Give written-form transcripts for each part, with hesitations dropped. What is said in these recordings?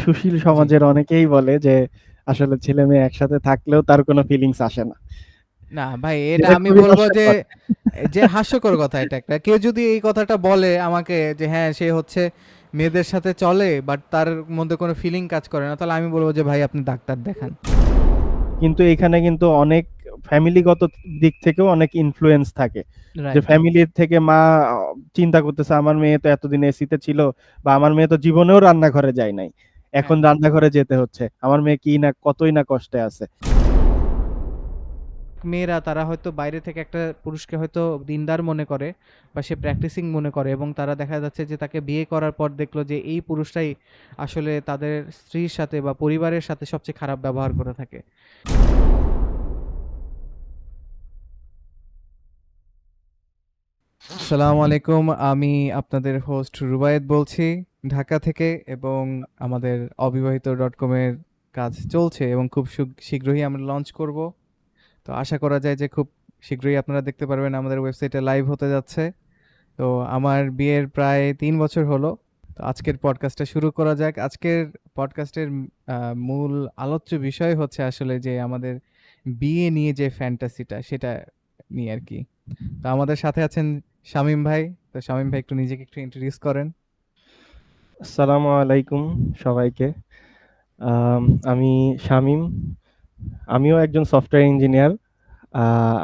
সুশীল জি। সমাজের অনেকেই বলে যে আসলে ছেলে-মেয়ে একসাথে থাকলেও তার কোনো ফিলিংস আসে না। না ভাই, এটা যেটা আমি খুবই বলব যে হাস্যকর। হাস্যকর কথা এটা একটা। কেউ যদি এই কথাটা বলে আমাকে যে হ্যাঁ, সে হচ্ছে মেয়েদের সাথে চলে বাট তার মধ্যে কোনো ফিলিং কাজ করে না, তাহলে আমি বলব যে ভাই আপনি ডাক্তার দেখান। কিন্তু এখানে কিন্তু অনেক ফ্যামিলিগত দিক থেকেও অনেক ইনফ্লুয়েন্স থাকে। যে রাইট। ফ্যামিলির থেকে মা চিন্তা করতেছে আমার মেয়ে তো এতদিন এসিতে ছিল বা আমার মেয়ে তো জীবনেও রান্নাঘরে যায় নাই। এখন হ্যাঁ। রান্নাঘরে যেতে হচ্ছে। আমার মেয়ে কি না কতই না কষ্টে আছে। মেয়েরা তারা হয়তো বাইরে থেকে একটা পুরুষকে হয়তো দিনদার মনে করে বা সে প্র্যাকটিসিং মনে করে, এবং তারা দেখা যাচ্ছে যে তাকে বিয়ে করার পর দেখলো যে এই পুরুষটাই আসলে তাদের স্ত্রীর সাথে বা পরিবারের সাথে সবচেয়ে খারাপ ব্যবহার করে থাকে। আসসালামু আলাইকুম, আমি আপনাদের হোস্ট রুবায়েত বলছি ঢাকা থেকে, এবং আমাদের অবিবাহিত ডট কমের কাজ চলছে এবং খুব শীঘ্রই আমরা লঞ্চ করব। তো আশা করা যায় যে খুব শীঘ্রই আপনারা দেখতে পারবেন, আমাদের ওয়েবসাইটে লাইভ হতে যাচ্ছে। তো আমার বিয়ের প্রায় ৩ বছর হলো। তো আজকের পডকাস্টটা শুরু করা যাক। আজকের পডকাস্টের মূল আলোচ্য বিষয় হচ্ছে আসলে যে আমাদের বিয়ে নিয়ে যে ফ্যান্টাসিটা সেটা নিয়ে আর কি। তো আমাদের সাথে আছেন শামীম ভাই। তো শামীম ভাই, একটু নিজেকে একটু ইন্ট্রোডিউস করেন। আসসালামু আলাইকুম সবাইকে। আম আমি শামীম। আমিও একজন সফটওয়্যার ইঞ্জিনিয়ার।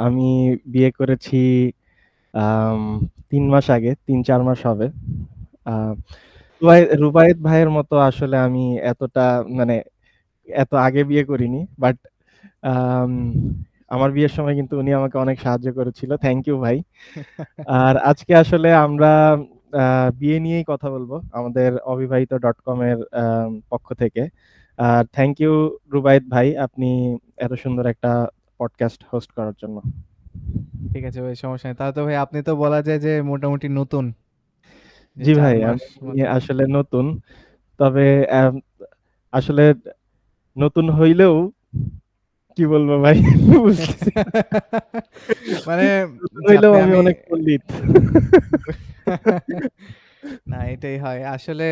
আমি বিয়ে করেছি আম ৩ মাস আগে, ৩-৪ মাস হবে। আ রুবায়েত ভাইয়ের মতো আসলে আমি এতটা মানে এত আগে বিয়ে করিনি। বাট আম আমার বিয়ের সময় কিন্তু উনি আমাকে অনেক সাহায্য করেছিল। থ্যাংক ইউ ভাই। আর আজকে আসলে আমরা আ বিয়ে নিয়েই কথা বলবো আমাদের অবিবাহিত.com এর পক্ষ থেকে। আর থ্যাংক ইউ রুবায়েত ভাই, আপনি এত সুন্দর একটা পডকাস্ট হোস্ট করার জন্য। ঠিক আছে ভাই, সমস্যা নেই। তাহলে তো ভাই আপনি তো বলা যায় যে মোটামুটি নতুন, যে জি ৪ ভাই, মাস আমি মতো। আসলে নতুন। তবে আসলে নতুন হইলেও কি বলবো ভাই বুঝতেছি না। মানে নতুন যে হইলেও আপনি আমি আমি অনেক পণ্ডিত। না, এটাই হয় আসলে।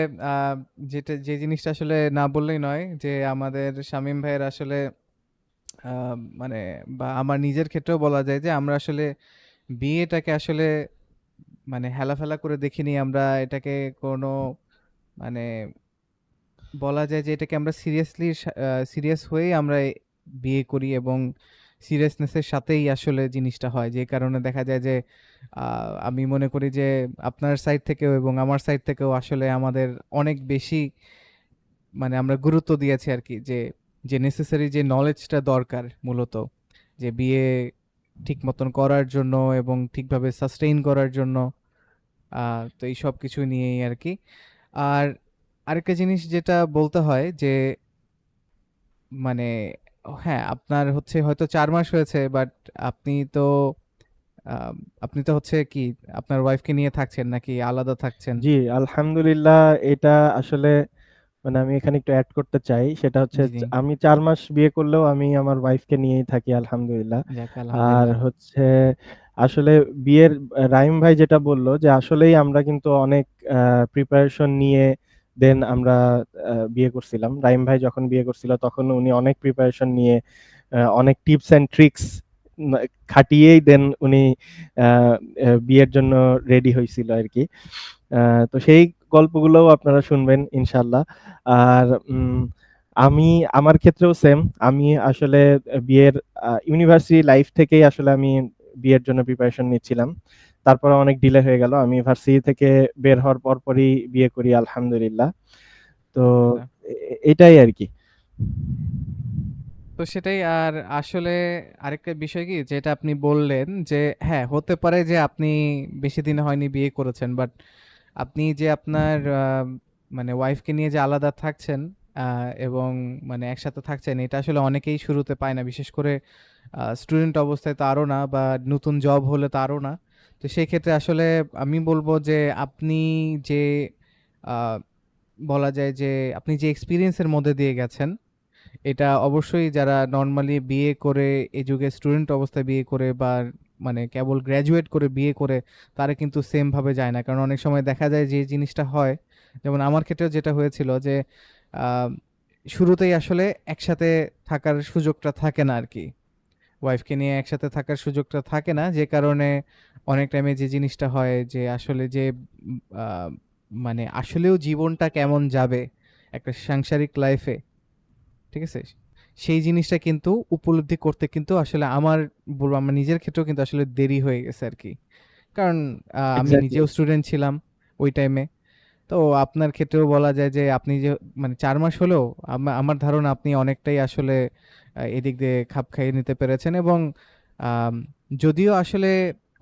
যে জিনিসটা আসলে না বললেই নয় যে আমাদের শামীম ভাইয়ের আসলে মানে বা আমার নিজের ক্ষেত্রেও বলা যায় যে আমরা আসলে বিয়েটাকে আসলে মানে হেলাফেলা করে দেখিনি। আমরা এটাকে কোনো মানে বলা যায় যে এটাকে আমরা সিরিয়াস হয়েই আমরা বিয়ে করি, এবং সিরিয়াসনেসের সাথেই আসলে জিনিসটা হয়। যে কারণে দেখা যায় যে আমি মনে করি যে আপনার সাইড থেকেও এবং আমার সাইড থেকেও আসলে আমাদের অনেক বেশি মানে আমরা গুরুত্ব দিয়েছি আরকি, যে নেসেসারি যে নলেজটা দরকার মূলত, যে বিয়ে ঠিক মতন করার জন্য এবং ঠিকভাবে সাস্টেইন করার জন্য। তো এই সব কিছু নিয়েই আরকি। আর আরেকটা জিনিস যেটা বলতে হয় যে মানে হ্যাঁ, আপনার হচ্ছে হয়তো ৪ মাস হয়েছে, বাট আপনি তো আম আপনি তো হচ্ছে কি আপনার ওয়াইফকে নিয়ে থাকছেন নাকি আলাদা থাকছেন? জি, আলহামদুলিল্লাহ এটা আসলে মানে আমি এখানে একটু এড করতে চাই। সেটা হচ্ছে জি, জি। আমি ৪ মাস বিয়ে করলেও আমি আমার ওয়াইফকে নিয়েই থাকি আলহামদুলিল্লাহ। যাক আর আলহামদুলিল্লাহ। হচ্ছে আসলে বিয়ের রাহিম ভাই যেটা বলল যে আসলেই আমরা কিন্তু অনেক প্রিপারেশন নিয়ে দেন আমরা বিয়ে করছিলাম। রাহিম ভাই যখন বিয়ে করছিল তখন উনি অনেক প্রিপারেশন নিয়ে অনেক টিপস অ্যান্ড ট্রিকস না খাটিয়েই দেন উনি আ বিয়ের জন্য রেডি হইছিল আরকি। আ তো সেই গল্পগুলোও আপনারা শুনবেন ইনশাআল্লাহ। আর আমি আমার ক্ষেত্রেও সেম। আমি আসলে বিয়ের ইউনিভার্সিটি লাইফ থেকেই আসলে আমি বিয়ের জন্য প্রিপারেশন নিচ্ছিলাম। তারপরে অনেক ডিলে হয়ে গেল। আমি ভার্সিটি থেকে বের হওয়ার পরপরই বিয়ে করি আলহামদুলিল্লাহ। তো আচ্ছা। এটাই আরকি। তো সেটাই। আর আসলে আরেকটা বিষয় কি যেটা আপনি বললেন যে হ্যাঁ, হতে পারে যে আপনি বেশি দিন হয়নি বিয়ে করেছেন। বাট আপনি যে আপনার মানে ওয়াইফকে নিয়ে যে আলাদা থাকছেন আ এবং মানে একসাথে থাকছেন, এটা আসলে অনেকেই শুরুতে পায় না। বিশেষ করে স্টুডেন্ট অবস্থায় তো আরো না, বা নতুন জব হলে তো আরো না। তো সেই ক্ষেত্রে আসলে আমি বলব যে আপনি যে আ বলা যায় যে আপনি যে এক্সপেরিয়েন্স এর মধ্যে দিয়ে গেছেন, এটা অবশ্যই যারা নরমালি বিয়ে করে এই যুগে স্টুডেন্ট অবস্থায় বিয়ে করে বা মানে কেবল গ্র্যাজুয়েট করে বিয়ে করে, তারা কিন্তু সেম ভাবে যায় না। কারণ অনেক সময় দেখা যায় যে জিনিসটা হয়, যেমন আমার ক্ষেত্রেও যেটা হয়েছিল যে আম শুরুতেই আসলে একসাথে থাকার সুযোগটা থাকে না আরকি। ওয়াইফকে নিয়ে একসাথে থাকার সুযোগটা থাকে না। যে কারণে অনেক টাইমে যে জিনিসটা হয় যে আসলে যে আ মানে আসলেও জীবনটা কেমন যাবে একটা সাংসারিক লাইফে, ঠিক আছে? সেই জিনিসটা কিন্তু উপলব্ধি করতে কিন্তু আসলে বলবো আমার নিজের ক্ষেত্রেও কিন্তু আসলে দেরি হয়ে গেছে আরকি। কারণ আমি এক্সাক্টলি। নিজেও স্টুডেন্ট ছিলাম ওই টাইমে। তো আপনার ক্ষেত্রেও বলা যায় যে আপনি যে মানে ৪ মাস হলেও আমার ধারণা আপনি অনেকটাই আসলে এদিক দিয়ে খাপ খাইয়ে নিতে পেরেছেন এবং আম যদিও আসলে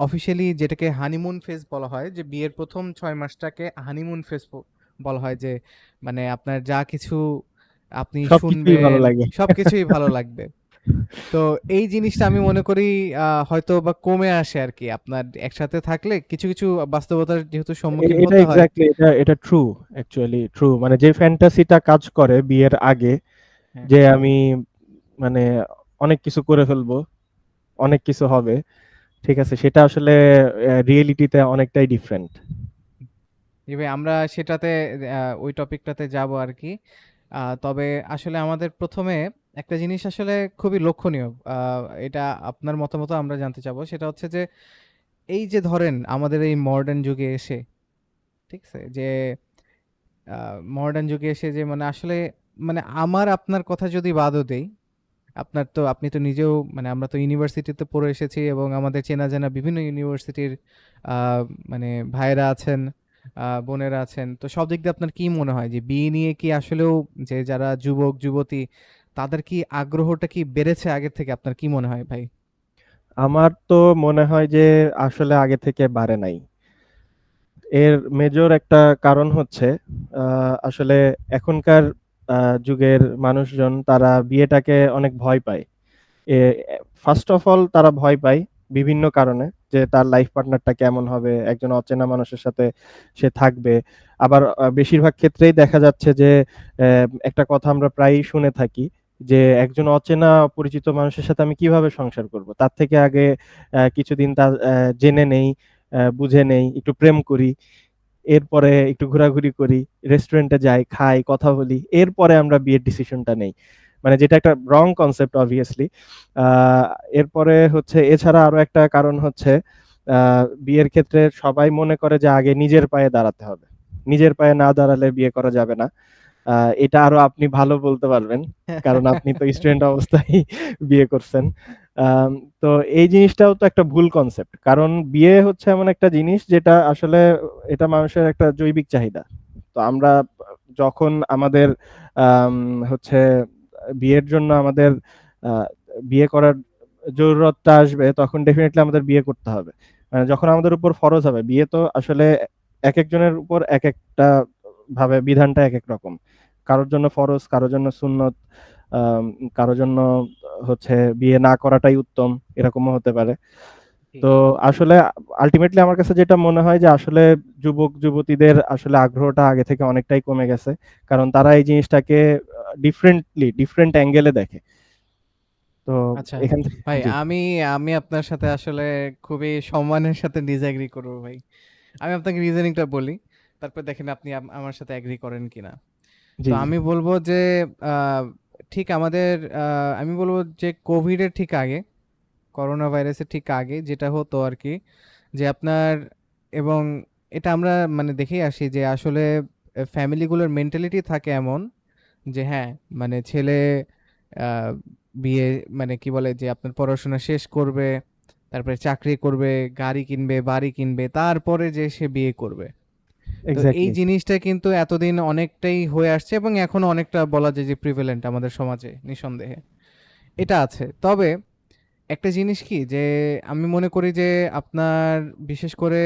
অফিসিয়ালি যেটাকে হানিমুন ফেজ বলা হয় যে বিয়ের ১ম ৬ মাসটাকে হানিমুন ফেজ বলা হয় যে মানে আপনার যা কিছু আপনি সবকিছুই ভালো শুনবেন লাগে। সবকিছুই ভালো লাগবে। তো এই জিনিসটা আমি মনে করি হয়তোবা কমে আসে আরকি। আপনার একসাথে থাকলে কিছু, কিছু বাস্তবতার যেহেতু সম্মুখীন এটা হতে হয়। এক্সাক্টলি, এটা ট্রু, অ্যাকচুয়ালি ট্রু। মানে যে ফ্যান্টাসিটা কাজ করে বিয়ের আগে, হ্যাঁ, যে আমি মানে অনেক কিছু করে ফেলবো, অনেক কিছু হবে। ঠিক আছে? সেটা আসলে রিয়েলিটিতে অনেকটাই ডিফারেন্ট। জি ভাই আমরা সেটাতে ওই টপিকটাতে যাবো আরকি। তবে আসলে আমাদের ১ম এ একটা জিনিস আসলে খুবই লক্ষণীয়। এটা আপনার মতামতও আমরা জানতে চাবো। সেটা হচ্ছে যে এই যে ধরেন আমাদের এই মডার্ন যুগে এসে, ঠিক আছে? যে আ মডার্ন যুগে এসে যে মানে আসলে মানে আমার আপনার কথা যদি বাদও দেই, আপনি তো নিজেও মানে আমরা তো ইউনিভার্সিটিতে পড়ে এসেছি এবং আমাদের চেনা জানা বিভিন্ন ইউনিভার্সিটির আ মানে ভাইয়েরা আছেন, বোনেরা আছেন। তো সব দিক দিয়ে আপনার কি মনে হয় যে বিয়ে নিয়ে কি আসলেও যে যারা যুবক-যুবতী তাদের কি আগ্রহটা কি বেড়েছে আগের থেকে? আপনার কি মনে হয় ভাই? আমার তো মনে হয় যে আসলে আগে থেকে বাড়ে নাই। এর মেজর একটা কারণ হচ্ছে আ আসলে এখনকার আ যুগের মানুষজন তারা বিয়েটাকে অনেক ভয় পায়। এ ফার্স্ট অফ অল তারা ভয় পায় বিভিন্ন কারণে, যে তার লাইফ পার্টনারটা কেমন হবে, একজন অচেনা মানুষের সাথে সে থাকবে। আবার বেশিরভাগ ক্ষেত্রেই দেখা যাচ্ছে যে একটা কথা আমরা প্রায়ই শুনে থাকি যে, একজন অচেনা অপরিচিত মানুষের সাথে আমি কিভাবে সংসার করব? তার থেকে আগে কিছুদিন তার জেনে নেই, বুঝে নেই, একটু প্রেম করি। এরপরে একটু ঘোরাঘুরি করি, রেস্টুরেন্টে যাই, খাই, কথা বলি। এরপরে আমরা বিয়ের ডিসিশনটা নেই। মানে যেটা একটা রং কনসেপ্ট অবভিয়াসলি। আ এরপরে হচ্ছে এছাড়া আরো একটা কারণ হচ্ছে আ বিয়ের ক্ষেত্রে সবাই মনে করে যে আগে নিজের পায়ে দাঁড়াতে হবে। নিজের পায়ে না দাঁড়ালে বিয়ে করা যাবে না। আ এটা আরো আপনি ভালো বলতে পারবেন। কারণ আপনি তো স্টুডেন্ট অবস্থায় বিয়ে করছেন। আম তো এই জিনিসটাও তো একটা ভুল কনসেপ্ট। কারণ বিয়ে হচ্ছে এমন একটা জিনিস যেটা আসলে এটা মানুষের একটা জৈবিক চাহিদা। তো আমরা যখন আমাদের আম হচ্ছে বিয়ের জন্য আমাদের আ বিয়ে করার জরুরতটা আসবে তখন ডেফিনিটলি আমাদের বিয়ে করতে হবে। যখন আমাদের উপর ফরজ হবে, বিয়ে তো আসলে একেকজনের উপর একেকটা ভাবে বিধানটা একেক রকম। কারোর জন্য ফরজ, কারোর জন্য সুন্নত, আম কারোর জন্য হচ্ছে বিয়ে না করাটাই উত্তম, এরকমও হতে পারে। জি। তো আসলে আল্টিমেটলি আমার কাছে যেটা মনে হয় যে আসলে যুবক-যুবতীদের আসলে আগ্রহটা আগে থেকে অনেকটাই কমে গেছে। কারণ তারা এই জিনিসটাকে ডিফারেন্ট অ্যাঙ্গেল এ দেখে। তো আচ্ছা। এখান থেকে ভাই জি, আমি আমি আপনার সাথে আসলে খুবই সম্মানের সাথে ডিসএগ্রি করব ভাই। আমি আপনাকে রিজনিংটা বলি। তারপর দেখেন আপনি আমার সাথে এগ্রি করেন কিনা। তো জি, জি। আমি বলব যে আ ঠিক আমাদের আ আমি বলব যে কোভিডের ঠিক আগে, করোনা ভাইরাসের ঠিক আগে যেটা হতো আরকি যে আপনার এবং এটা আমরা মানে দেখেই আসি যে আসলে ফ্যামিলিগুলোর মেন্টালিটি থাকে এমন যে হ্যাঁ, মানে ছেলে আ বিয়ে মানে কি বলে যে আপনার পড়াশোনা শেষ করবে, তারপরে চাকরি করবে, গাড়ি কিনবে, বাড়ি কিনবে, তারপরে যেয়ে সে বিয়ে করবে। তো এই এক্সাক্টলি। জিনিসটা কিন্তু এতদিন অনেকটাই হয়ে আসছে এবং এখনো অনেকটা বলা যায় যে প্রিভ্যালেন্ট আমাদের সমাজে নিঃসন্দেহে। এটা আছে। তবে একটা জিনিস কি যে আমি মনে করি যে আপনার বিশেষ করে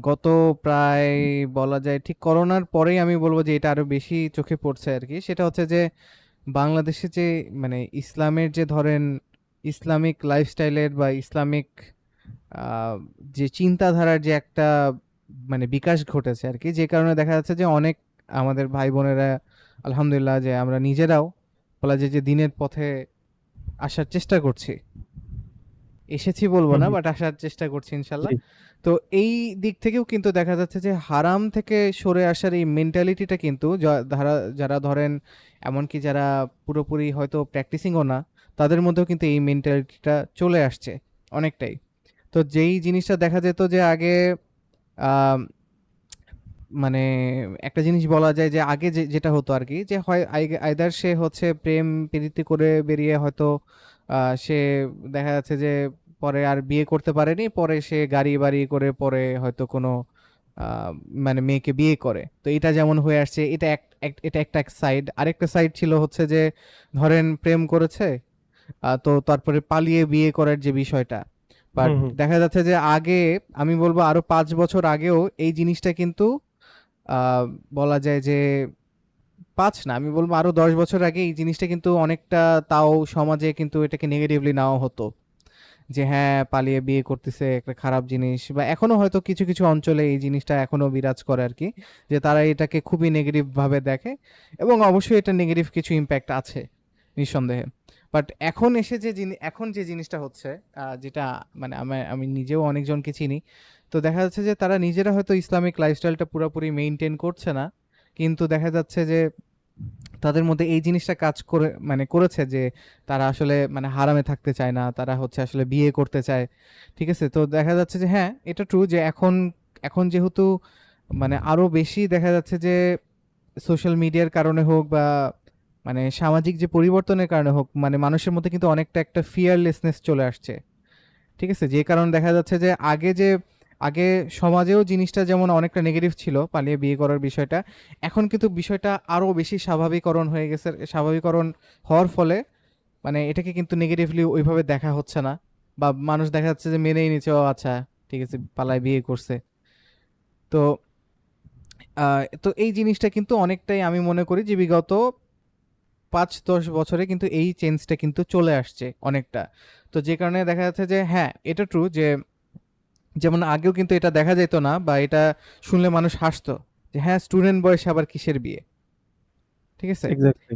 গত প্রায় বলা যায় ঠিক করোনার পরেই আমি বলব যে এটা আরো বেশি চোখে পড়ছে আরকি। সেটা হচ্ছে যে বাংলাদেশে যে মানে ইসলামের যে ধরেন ইসলামিক লাইফস্টাইলের বা ইসলামিক আ যে চিন্তাধারার যে একটা মানে বিকাশ ঘটেছে আরকি। যে কারণে দেখা যাচ্ছে যে অনেক আমাদের ভাই-বোনেরা আলহামদুলিল্লাহ যে আমরা নিজেরাও বলা যায় যে দিনের পথে আসার চেষ্টা করছি। এসেছি বলবো হুম, না, হুম। বাট আসার চেষ্টা করছি ইনশাল্লাহ। জি। তো এই দিক থেকেও কিন্তু দেখা যাচ্ছে যে হারাম থেকে সরে আসার এই মেন্টালিটিটা কিন্তু যারা ধরেন এমনকি যারা পুরোপুরি হয়তো প্র্যাকটিসিংও না, তাদের মধ্যেও কিন্তু এই মেন্টালিটিটা চলে আসছে অনেকটাই। তো যেই জিনিসটা দেখা যেত যে আগে আম মানে একটা জিনিস বলা যায় যে আগে যেটা হতো আরকি, যে হয় আইদার সে হচ্ছে প্রেম প্রীতি করে বেরিয়ে হয়তো সে দেখা যাচ্ছে যে পরে আর বিয়ে করতে পারেনি। পরে সে গাড়ি-বাড়ি করে পরে হয়তো কোনো আ মানে মেয়েকে বিয়ে করে। তো এটা যেমন হয়ে আসছে, এটা এটা একটা সাইড। আরেকটা সাইড ছিল হচ্ছে যে ধরেন প্রেম করেছে, তো তারপরে পালিয়ে বিয়ে করার যে বিষয়টা। বাট হুম, হুম। দেখা যাচ্ছে যে আগে, আমি বলব আরো ৫ বছর আগেও এই জিনিসটা কিন্তু আ বলা যায় যে ৫ না, আমি বলব আরো ১০ বছর আগে এই জিনিসটা কিন্তু অনেকটা, তাও সমাজে কিন্তু এটাকে নেগেটিভলি নেওয়া হতো। যে হ্যাঁ, পালিয়ে বিয়ে করতেছে একটা খারাপ জিনিস, বা এখনো হয়তো কিছু, কিছু অঞ্চলে এই জিনিসটা এখনো বিরাজ করে আরকি। যে তারা এটাকে খুবই নেগেটিভ ভাবে দেখে, এবং অবশ্যই এটা নেগেটিভ কিছু ইমপ্যাক্ট আছে নিঃসন্দেহে। বাট এখন এসে এখন যে জিনিসটা হচ্ছে, যেটা মানে আমি নিজেও অনেকজনকে চিনি। তো দেখা যাচ্ছে যে তারা নিজেরা হয়তো ইসলামিক লাইফস্টাইলটা পুরাপুরি মেইনটেইন করছে না। কিন্তু দেখা যাচ্ছে যে তাদের মধ্যে এই জিনিসটা কাজ করে, মানে করেছে যে তারা আসলে মানে হারামে থাকতে চায় না। তারা হচ্ছে আসলে বিয়ে করতে চায়। ঠিক আছে? তো দেখা যাচ্ছে যে হ্যাঁ, এটা ট্রু যে এখন এখন যেহেতু মানে আরো বেশি দেখা যাচ্ছে যে সোশ্যাল মিডিয়ার কারণে হোক, বা মানে সামাজিক যে পরিবর্তনের কারণে হোক, মানে মানুষের মধ্যে কিন্তু অনেকটা একটা ফিয়ারলেসনেস চলে আসছে। ঠিক আছে? যে কারণে দেখা যাচ্ছে যে আগে সমাজেও জিনিসটা যেমন অনেকটা নেগেটিভ ছিল, পালিয়ে বিয়ে করার বিষয়টা। এখন কিন্তু বিষয়টা আরো বেশি স্বাভাবিকরণ হয়ে গেছে। স্বাভাবিকরণ হওয়ার ফলে মানে এটাকে কিন্তু নেগেটিভলি ওইভাবে দেখা হচ্ছে না। বা মানুষ দেখা যাচ্ছে যে মেনেই নিচ্ছে, ও আচ্ছা ঠিক আছে, পালায় বিয়ে করছে। তো আ তো এই জিনিসটা কিন্তু অনেকটাই আমি মনে করি যে বিগত ৫-১০ বছরে কিন্তু এই চেঞ্জটা কিন্তু চলে আসছে অনেকটা। তো যে কারণে দেখা যাচ্ছে যে হ্যাঁ, এটা ট্রু যে যেমন আগেও কিন্তু এটা দেখা যেত না, বা এটা শুনলে মানুষ হাসতো। যে হ্যাঁ, স্টুডেন্ট বয়সে আবার কিসের বিয়ে? ঠিক আছে? এক্সাক্টলি।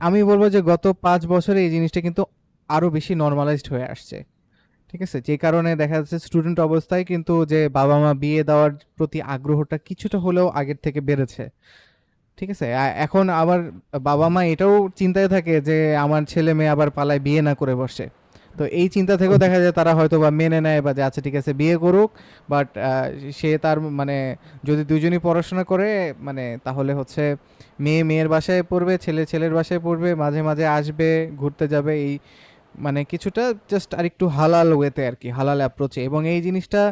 আমি বলব যে গত ৫ বছরে এই জিনিসটা কিন্তু আরো বেশি নরমালাইজড হয়ে আসছে। ঠিক আছে? যে কারণে দেখা যাচ্ছে স্টুডেন্ট অবস্থায় কিন্তু যে বাবা-মা বিয়ে দেওয়ার প্রতি আগ্রহটা কিছুটা হলেও আগের থেকে বেড়েছে। ঠিক আছে? এখন আবার বাবা-মা এটাও চিন্তায় থাকে যে আমার ছেলে-মেয়ে আবার পালায় বিয়ে না করে বসে। তো এই চিন্তা থেকেও দেখা যায় তারা হয়তোবা মেনে নেয়, বা যে আচ্ছা ঠিক আছে বিয়ে করুক। বাট সে তার মানে যদি ২ জনই পড়াশোনা করে, মানে তাহলে হচ্ছে মেয়ে মেয়ের বাসায় পড়বে, ছেলে ছেলের বাসায় পড়বে, মাঝে, মাঝে আসবে, ঘুরতে যাবে, এই মানে কিছুটা জাস্ট আরেকটু হালাল ওয়েতে আরকি, হালাল অ্যাপ্রোচে, এবং এই জিনিসটা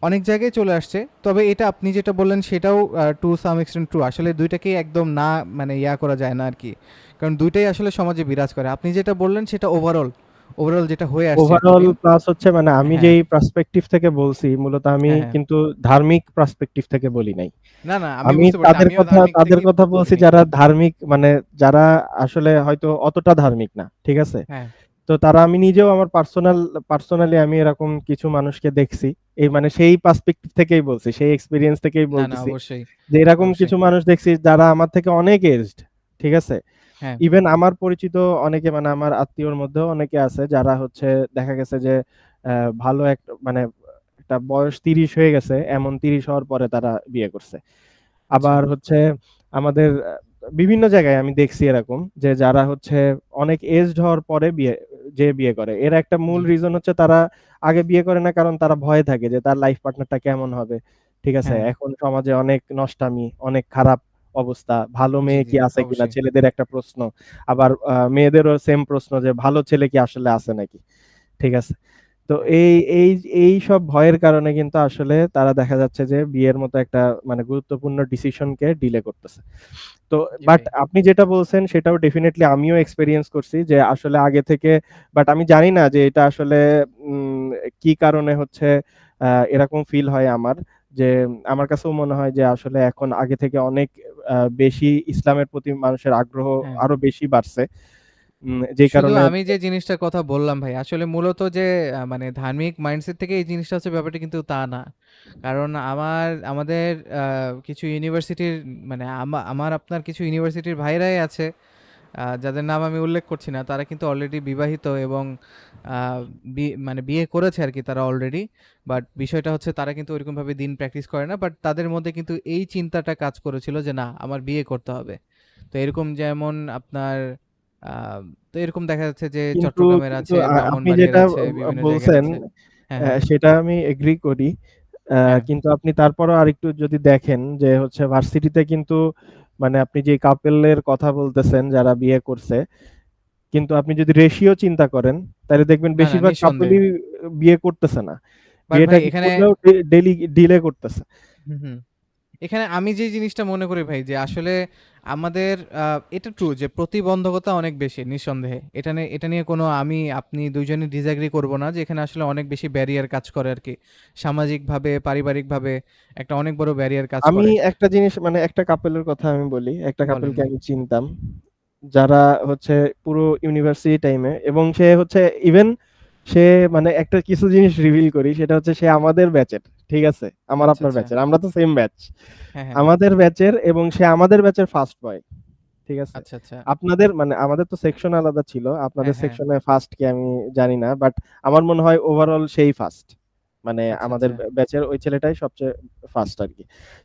অনেক জায়গায় চলে আসছে। তবে এটা আপনি যেটা বললেন সেটাও টু সাম এক্সটেন্ট ট্রু। আসলে ২ টাকেই একদম না মানে করা যায় না আরকি। কারণ ২ টাই আসলে সমাজে বিরাজ করে। আপনি যেটা বললেন সেটা ওভারঅল যেটা হয়ে আসছে ওভারঅল এতদিন। প্লাস হচ্ছে মানে আমি হ্যাঁ, যেই পার্সপেক্টিভ থেকে বলছি মূলত আমি হ্যাঁ, হ্যাঁ। কিন্তু ধার্মিক পার্সপেক্টিভ থেকে বলি নাই। না, না, আমি আমি বুঝতে পারছি। আমিও ধার্মিক তাদের থেকেই কথা বলছি বলিনি। যারা ধার্মিক মানে যারা আসলে হয়তো অতটা ধার্মিক না। ঠিক আছে? হ্যাঁ। তো তারা আমি নিজেও আমার পার্সোনালি আমি এরকম কিছু মানুষকে দেখছি। এই মানে সেই পার্সপেক্টিভ থেকেই বলছি। সেই এক্সপেরিয়েন্স থেকেই না, না, বলতেছি। অবশ্যই, যে এরকম অবশ্যই। কিছু মানুষ দেখছি যারা আমার থেকে অনেক এজড। ঠিক আছে? হ্যাঁ, ইভেন আমার পরিচিত অনেকে মানে আমার আত্মীয়র মধ্যেও অনেকে আছে যারা হচ্ছে দেখা গেছে যে ভালো মানে একটা বয়স ৩০ হয়ে গেছে। এমন ৩০ হওয়ার পরে তারা বিয়ে করছে। আচ্ছা। আবার হচ্ছে আমাদের বিভিন্ন জায়গায় আমি দেখছি এরকম যে যারা হচ্ছে অনেক এজড হওয়ার পরে বিয়ে করে। এর একটা মূল জি। রিজন হচ্ছে তারা আগে বিয়ে করে না কারণ তারা ভয়ে থাকে যে তার লাইফ পার্টনারটা কেমন হবে। ঠিক আছে? হ্যাঁ, এখন সমাজে অনেক নষ্টামি, অনেক খারাপ অবস্থা। ভালো জি, মেয়ে জি, কি আছে কিনা? অবশ্যই। ছেলেদের একটা প্রশ্ন। আবার মেয়েদেরও সেম প্রশ্ন যে ভালো ছেলে কি আসলে আছে নাকি? ঠিক আছে? তো হ্যাঁ, এইসব ভয়ের কারণে কিন্তু আসলে তারা দেখা যাচ্ছে যে বিয়ের মতো একটা মানে গুরুত্বপূর্ণ ডিসিশনকে ডিলে করতেছে। তো জি বাট ভাই। আপনি যেটা বলছেন সেটাও ডেফিনিটলি আমিও এক্সপেরিয়েন্স করছি যে আসলে আগে থেকে বাট আমি জানি না যে এটা আসলে কি কারণে হচ্ছে এরকম ফিল হয় আমার। যে আমার কাছেও মনে হয় যে আসলে এখন আগে থেকে অনেক বেশি ইসলামের প্রতি মানুষের আগ্রহ হ্যাঁ। আরো বেশি বাড়ছে। যেই শুধু কারণে আমি যে জিনিসটার কথা বললাম ভাই, আসলে মূলত যে মানে ধার্মিক মাইন্ডসেট থেকে এই জিনিসটা হচ্ছে, ব্যাপারটা কিন্তু তা না। কারণ আমাদের কিছু ইউনিভার্সিটির মানে আমার আপনার কিছু ইউনিভার্সিটির ভাইরাই আছে, যাদের নাম আমি উল্লেখ করছি না, তারা কিন্তু অলরেডি বিবাহিত এবং আ মানে বিয়ে করেছে আরকি তারা অলরেডি। বাট বিষয়টা হচ্ছে তারা কিন্তু ওইরকমভাবে দিন প্র্যাকটিস করে না। বাট তাদের মধ্যে কিন্তু এই চিন্তাটা কাজ করেছিল যে, "না, আমার বিয়ে করতে হবে।" তো এরকম যেমন আপনার আ তো এরকম দেখা যাচ্ছে যে কিন্তু চট্টগ্রামের কিন্তু আছে, আপনি ব্রাহ্মণবাড়িয়ার যেটা আছে, বিভিন্ন জায়গার বলছেন আছে। হ্যাঁ, হ্যাঁ, সেটা আমি এগ্রি করি। হ্যাঁ। কিন্তু আপনি তারপরেও আরেকটু যদি দেখেন যে হচ্ছে ভার্সিটিতে কিন্তু মানে আপনি যে কাপেলের কথা বলতেছেন যারা বিয়ে করছে, কিন্তু আপনি যদি রেশিও চিন্তা করেন তাহলে দেখবেন না, না বেশিরভাগ নিঃসন্দেহে। কাপলই বিয়ে করতেছে না। বাট বিয়েটা ভাই কি এখানে করলেও ডিলে করতেছে। হুম, হুম। এখানে আমি যে জিনিসটা মনে করি ভাই যে আসলে আমাদের এটা ট্রু যে প্রতিবন্ধকতা অনেক বেশি নিঃসন্দেহে। এটা নিয়ে কোনো আমি আপনি ২ জনই ডিসএগ্রি করব না যে এখানে আসলে অনেক বেশি ব্যারিয়ার কাজ করে আরকি। সামাজিকভাবে, পারিবারিকভাবে একটা অনেক বড় ব্যারিয়ার কাজ আমি করে। একটা জিনিস মানে একটা কাপেলের কথা আমি বলি। একটা বলেন কাপেলকে ভাই। আমি চিনতাম। যারা হচ্ছে পুরো ইউনিভার্সিটি টাইমে এবং সে হচ্ছে ইভেন সে মানে একটা কিছু জিনিস রিভিল করি সেটা হচ্ছে সে আমাদের ব্যাচের। ঠিক আছে? আমার আচ্ছা, আপনার আচ্ছা। ব্যাচের। আমরা তো সেম ব্যাচ। হ্যাঁ, হ্যাঁ। আমাদের ব্যাচের এবং সে আমাদের ব্যাচের ফার্স্ট বয়। ঠিক আছে? আচ্ছা, আচ্ছা। আপনাদের মানে আমাদের তো সেকশন আলাদা ছিল। আপনাদের হ্যাঁ, হ্যাঁ। সেকশনে ফার্স্ট কে আমি জানি না। বাট আমার মনে হয় ওভারঅল সেই ফার্স্ট। মানে আচ্ছা, আমাদের আচ্ছা। ব্যাচের ওই ছেলেটাই সবচেয়ে ফার্স্ট আরকি।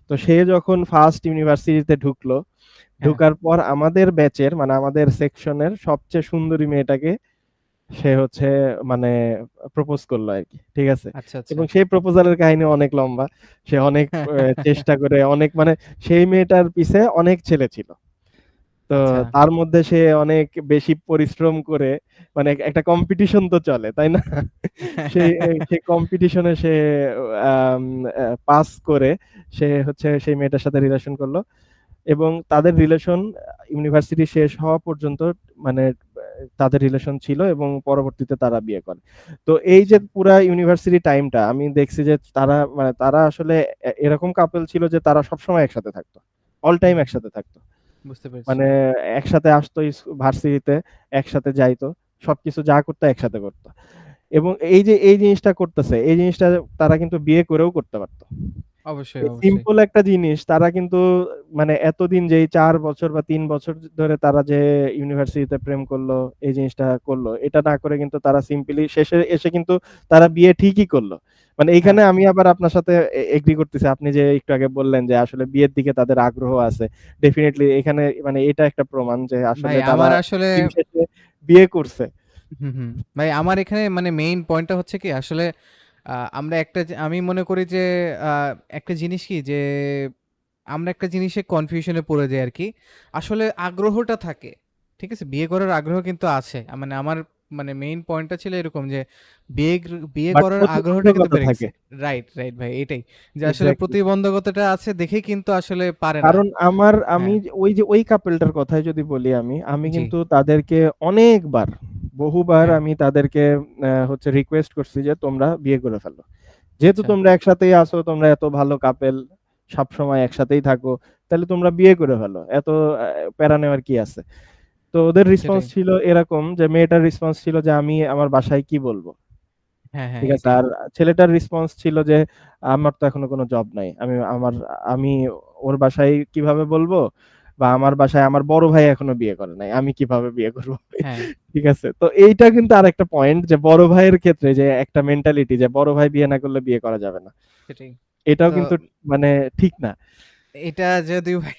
তো সে যখন ফার্স্ট ইউনিভার্সিটিতে ঢুকলো, হ্যাঁ। ঢোকার পর আমাদের ব্যাচের মানে আমাদের সেকশনের সবচেয়ে সুন্দরী মেয়েটাকে সে হচ্ছে মানে প্রপোজ করলো আরকি। ঠিক আছে? আচ্ছা, আচ্ছা। এবং সেই প্রপোজালের কাহিনী অনেক লম্বা। সে অনেক চেষ্টা করে অনেক মানে সেই মেয়েটার পিছে অনেক ছেলে ছিল। তো আচ্ছা। তার মধ্যে সে অনেক বেশি পরিশ্রম করে মানে একটা কম্পিটিশন তো চলে, তাই না? সেই কম্পিটিশনে সে আম পাস করে সে হচ্ছে সেই মেয়েটার সাথে রিলেশন করল। এবং তাদের রিলেশন ইউনিভার্সিটি শেষ হওয়া পর্যন্ত মানে তাদের রিলেশন ছিল এবং পরবর্তীতে তারা বিয়ে করে। তো এই আচ্ছা, যে পুরা ইউনিভার্সিটি টাইমটা আমি দেখছি যে তারা মানে তারা আসলে এরকম কাপল ছিল যে তারা সবসময় একসাথে থাকতো। অল টাইম হুম, একসাথে থাকতো। বুঝতে পেরেছি। মানে একসাথে আসতো ভার্সিটিতে, একসাথে যাইতো। সবকিছু যা করতো একসাথে করত। এবং এই যে এই জিনিসটা করতেছে, এই জিনিসটা তারা কিন্তু বিয়ে করেও করতে পারত। অবশ্যই, এই অবশ্যই। সিম্পল একটা জিনিস তারা কিন্তু মানে এতদিন যেই ৪ বছর বা ৩ বছর ধরে তারা যে ইউনিভার্সিটিতে প্রেম করলো, এই জিনিসটা করলো। এটা না করে কিন্তু তারা সিম্পলি শেষে এসে কিন্তু তারা বিয়ে ঠিকই করলো। মানে হ্যাঁ। এইখানে আমি আবার আপনার সাথে এগ্রি করতেছি। আপনি যে একটু আগে বললেন যে আসলে বিয়ের দিকে তাদের আগ্রহ আছে। ডেফিনিটলি এখানে মানে এটা একটা প্রমাণ যে ভাই আসলে তারা আমার আসলে দিন শেষে বিয়ে করছে। হুম, হুম। ভাই আমার এখানে মানে মেইন পয়েন্টটা হচ্ছে কি আসলে আমরা একটা আমি মনে করি যে আ একটা জিনিস কি যে আমরা একটা জিনিসে কনফিউশন এ পড়ে যাই আরকি। আসলে আগ্রহটা থাকে। ঠিক আছে? বিয়ে করার আগ্রহ কিন্তু আছে। মানে আমার মানে মেইন পয়েন্টটা ছিল এরকম যে বিয়ে বাট করার আগ্রহটা কিন্তু প্রতিবন্ধকতা বেড়ে থাকে। গেছে। রাইট, রাইট ভাই এটাই। যে আসলে এক্সাক্টলি। প্রতিবন্ধকতাটা আছে দেখেই কিন্তু আসলে পারে না। কারণ আমি হ্যাঁ, ওই কাপলটার কথাই যদি বলি আমি জি। কিন্তু তাদেরকে অনেকবার, বহুবার হ্যাঁ, আমি তাদেরকে হচ্ছে রিকোয়েস্ট করছি যে তোমরা বিয়ে করে ফেলো। যেহেতু আচ্ছা তোমরা একসাথেই আছো, তোমরা এত ভালো কাপেল, সবসময় একসাথেই থাকো, তাহলে তোমরা বিয়ে করে ফেলো। এত প্যারা নেওয়ার কি আছে? তো ওদের রেসপন্স সেটাই। ছিল এরকম যে মেয়েটার রেসপন্স ছিল যে আমি আমার বাসায় কি বলব? হ্যাঁ, হ্যাঁ ঠিক আছে? এটাই। আর ছেলেটার রেসপন্স ছিল যে, "আমার তো এখনো কোনো জব নাই। আমি ওর বাসায় কিভাবে বলবো? বা আমার বাসায় আমার বড় ভাই এখনো বিয়ে করে নাই। আমি কিভাবে বিয়ে করব?" হ্যাঁ, ঠিক আছে? তো এইটা কিন্তু আরেকটা পয়েন্ট যে বড় ভাইয়ের ক্ষেত্রে যে একটা মেন্টালিটি যে বড় ভাই বিয়ে না করলে বিয়ে করা যাবে না। সেটাই। এটাও তো কিন্তু মানে ঠিক না। এটা যদিও ভাই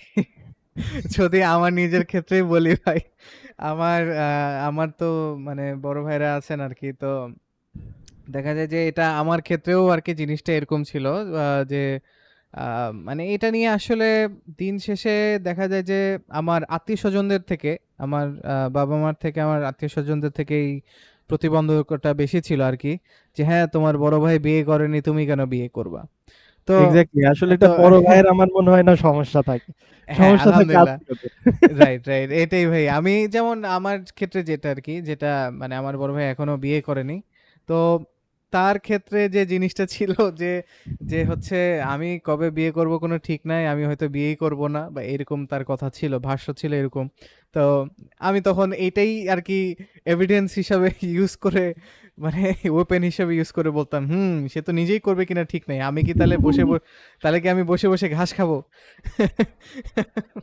যদি আমার নিজের ক্ষেত্রেই বলি ভাই, আমার তো মানে বড় ভাইরা আছেন আরকি। তো দেখা যায় যে এটা আমার ক্ষেত্রেও আরকি জিনিসটা এরকম ছিল। যে আ মানে এটা নিয়ে আসলে দিন শেষে দেখা যায় যে আমার আত্মীয়স্বজনদের থেকে, আমার বাবা-মার থেকে আমার আত্মীয়স্বজনদের থেকে এই প্রতিবন্ধকতা বেশি ছিল আরকি। যে হ্যাঁ, তোমার বড় ভাই বিয়ে করেনি, তুমি কেন বিয়ে করবা? তো এক্সাক্টলি। আসলে তো এটা বড় ভাইয়ের আমার মনে হয় না সমস্যা থাকে। হ্যাঁ, সমস্যা থাকে আলহামদুলিল্লাহ। আত্মীয়দের। Right, right. এটাই ভাই। আমি যেমন আমার ক্ষেত্রে যেটা আরকি, যেটা মানে আমার বড় ভাই এখনো বিয়ে করেনি। তো তার ক্ষেত্রে যে জিনিসটা ছিল যে, হচ্ছে আমি কবে বিয়ে করব কোনো ঠিক নাই। আমি হয়তো বিয়েই করব না বা এরকম তার কথা ছিল, ভাষ্য ছিল এরকম। তো আমি তখন এইটাই আরকি এভিডেন্স হিসাবে ইউজ করে মানে ওপেন হিসেবে ইউজ করে বলতাম, সে তো নিজেই করবে কিনা ঠিক নাই, আমি কি তাহলে তাহলে কি আমি বসে বসে ঘাস খাবো?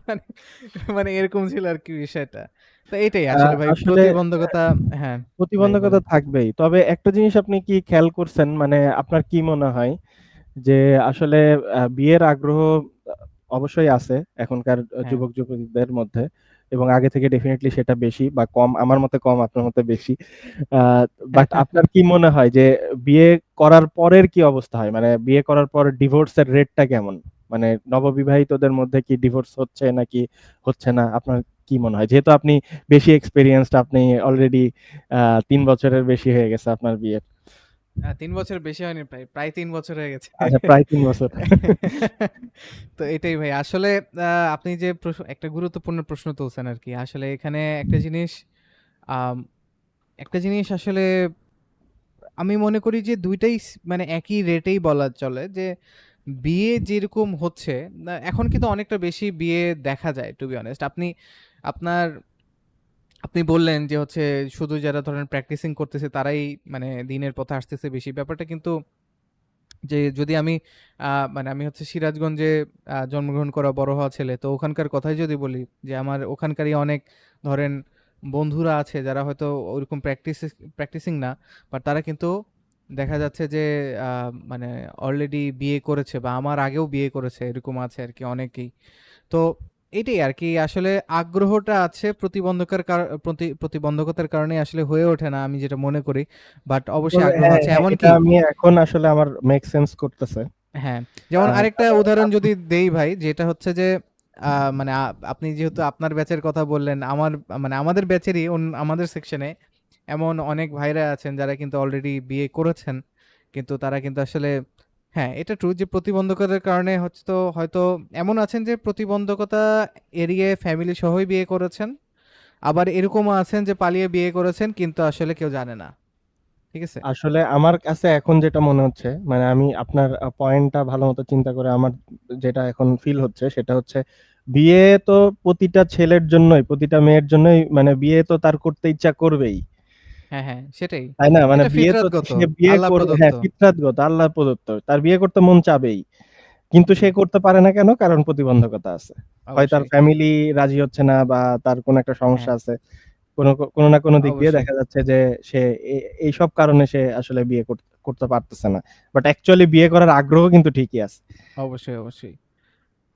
মানে মানে এরকম ছিল আর কি বিষয়টা। তো এটাই আসলে ভাই আসলে প্রতিবন্ধকতা। হ্যাঁ ভাই প্রতিবন্ধকতা বলেন। থাকবেই। তবে একটা জিনিস আপনি কি খেয়াল করছেন, মানে আপনার কি মনে হয় যে আসলে বিয়ের আগ্রহ আ অবশ্যই আছে এখনকার হ্যাঁ। যুবক-যুবতীদের মধ্যে, এবং আগে থেকে ডেফিনিটলি সেটা বেশি বা কম, আমার মতে কম, আপনার মতে বেশি। আ বাট আপনার কি মনে হয় যে বিয়ে করার পরের কি অবস্থা হয়? মানে বিয়ে করার পর ডিভোর্সের রেটটা কেমন? মানে নববিবাহিতদের মধ্যে কি ডিভোর্স হচ্ছে নাকি হচ্ছে না? আপনার কি মনে হয়? যেহেতু আপনি বেশি এক্সপেরিয়েন্সড, আপনি অলরেডি ৩ বছরের বেশি হয়ে গেছে আপনার বিয়ের। ৩ বছর বেশি হয়নি, প্রায় ৩ বছর হয়ে গেছে। আচ্ছা, প্রায় ৩ বছর। তো এটাই ভাই। আসলে আপনি যে একটা গুরুত্বপূর্ণ প্রশ্ন তুলছেন আরকি। আসলে এখানে আম একটা জিনিস আসলে আমি মনে করি যে ২ টাই মানে একই রেটেই বলা চলে যে বিয়ে যেরকম হচ্ছে, এখন কিন্তু অনেকটা বেশি বিয়ে দেখা যায় টু বি অনেস্ট। আপনার আপনি বললেন যে হচ্ছে শুধু যারা ধরেন প্র্যাকটিসিং করতেছে তারাই মানে দিনের পথে আসতেছে বেশি। ব্যাপারটা কিন্তু যে যদি আমি মানে আমি হচ্ছে সিরাজগঞ্জে জন্মগ্রহণ করা বড় হওয়া ছেলে। তো ওখানকার কথাই যদি বলি যে আমার ওখানকারই অনেক ধরেন বন্ধুরা আছে যারা হয়তো ওরকম প্র্যাকটিসিং না। বাট তারা কিন্তু দেখা যাচ্ছে যে আ মানে অলরেডি বিয়ে করেছে বা আমার আগেও বিয়ে করেছে। এরকম আছে আরকি অনেকেই। তো এটাই আরকি আসলে আগ্রহটা আছে, প্রতিবন্ধকতার কারণেই আসলে হয়ে ওঠে না আমি যেটা মনে করি। বাট অবশ্যই তবে আগ্রহ হ্যাঁ, আছে। হ্যাঁ, এটা এমনকি আমি এখন আসলে আমার মেক সেন্স করতেছে। হ্যাঁ, যেমন আরেকটা মানে উদাহরণ আপনি যদি দেই ভাই, যেটা হচ্ছে যে মানে আপনি যেহেতু আপনার ব্যাচের কথা বললেন, মানে আমাদের ব্যাচেরই আমাদের সেকশনে এমন অনেক ভাইরা আছেন যারা কিন্তু অলরেডি বিয়ে করেছেন। কিন্তু তারা কিন্তু আসলে হ্যাঁ, এটা ট্রু যে প্রতিবন্ধকতার কারণে হয়তো এমন আছেন যে প্রতিবন্ধকতা এড়িয়ে ফ্যামিলি সহই বিয়ে করেছেন। আবার এরকমও আছেন যে পালিয়ে বিয়ে করেছেন কিন্তু আসলে কেউ জানে না। ঠিক আছে? আসলে আমার কাছে এখন যেটা মনে হচ্ছে, মানে আমি আপনার পয়েন্টটা ভালোমতো চিন্তা করে আমার যেটা এখন ফিল হচ্ছে সেটা হচ্ছে, বিয়ে তো প্রতিটা ছেলের জন্যই, প্রতিটা মেয়ের জন্যই, মানে বিয়ে তো তার করতে ইচ্ছা করবেই। হ্যাঁ, হ্যাঁ, সেটাই। তাই না? মানে এটা বিয়ে তো ফিতরাতগত। সে বিয়ে আল্লাহ করবে, প্রদত্ত। হ্যাঁ, ফিতরাতগত, আল্লাহ প্রদত্ত। তার বিয়ে করতে মন চাবেই। কিন্তু জি, সে করতে পারে না কেন? কারণ প্রতিবন্ধকতা আছে। হয় তার অবশ্যই। ফ্যামিলি রাজি হচ্ছে না, বা তার কোনো একটা হ্যাঁ, সমস্যা আছে। কোনো না কোনো দিক দিয়ে অবশ্যই, দেখা যাচ্ছে যে সে এইসব কারণে সে আসলে বিয়ে করতে পারতেছে না। বাট অ্যাকচুয়ালি বিয়ে করার আগ্রহ কিন্তু ঠিকই আছে। অবশ্যই, অবশ্যই।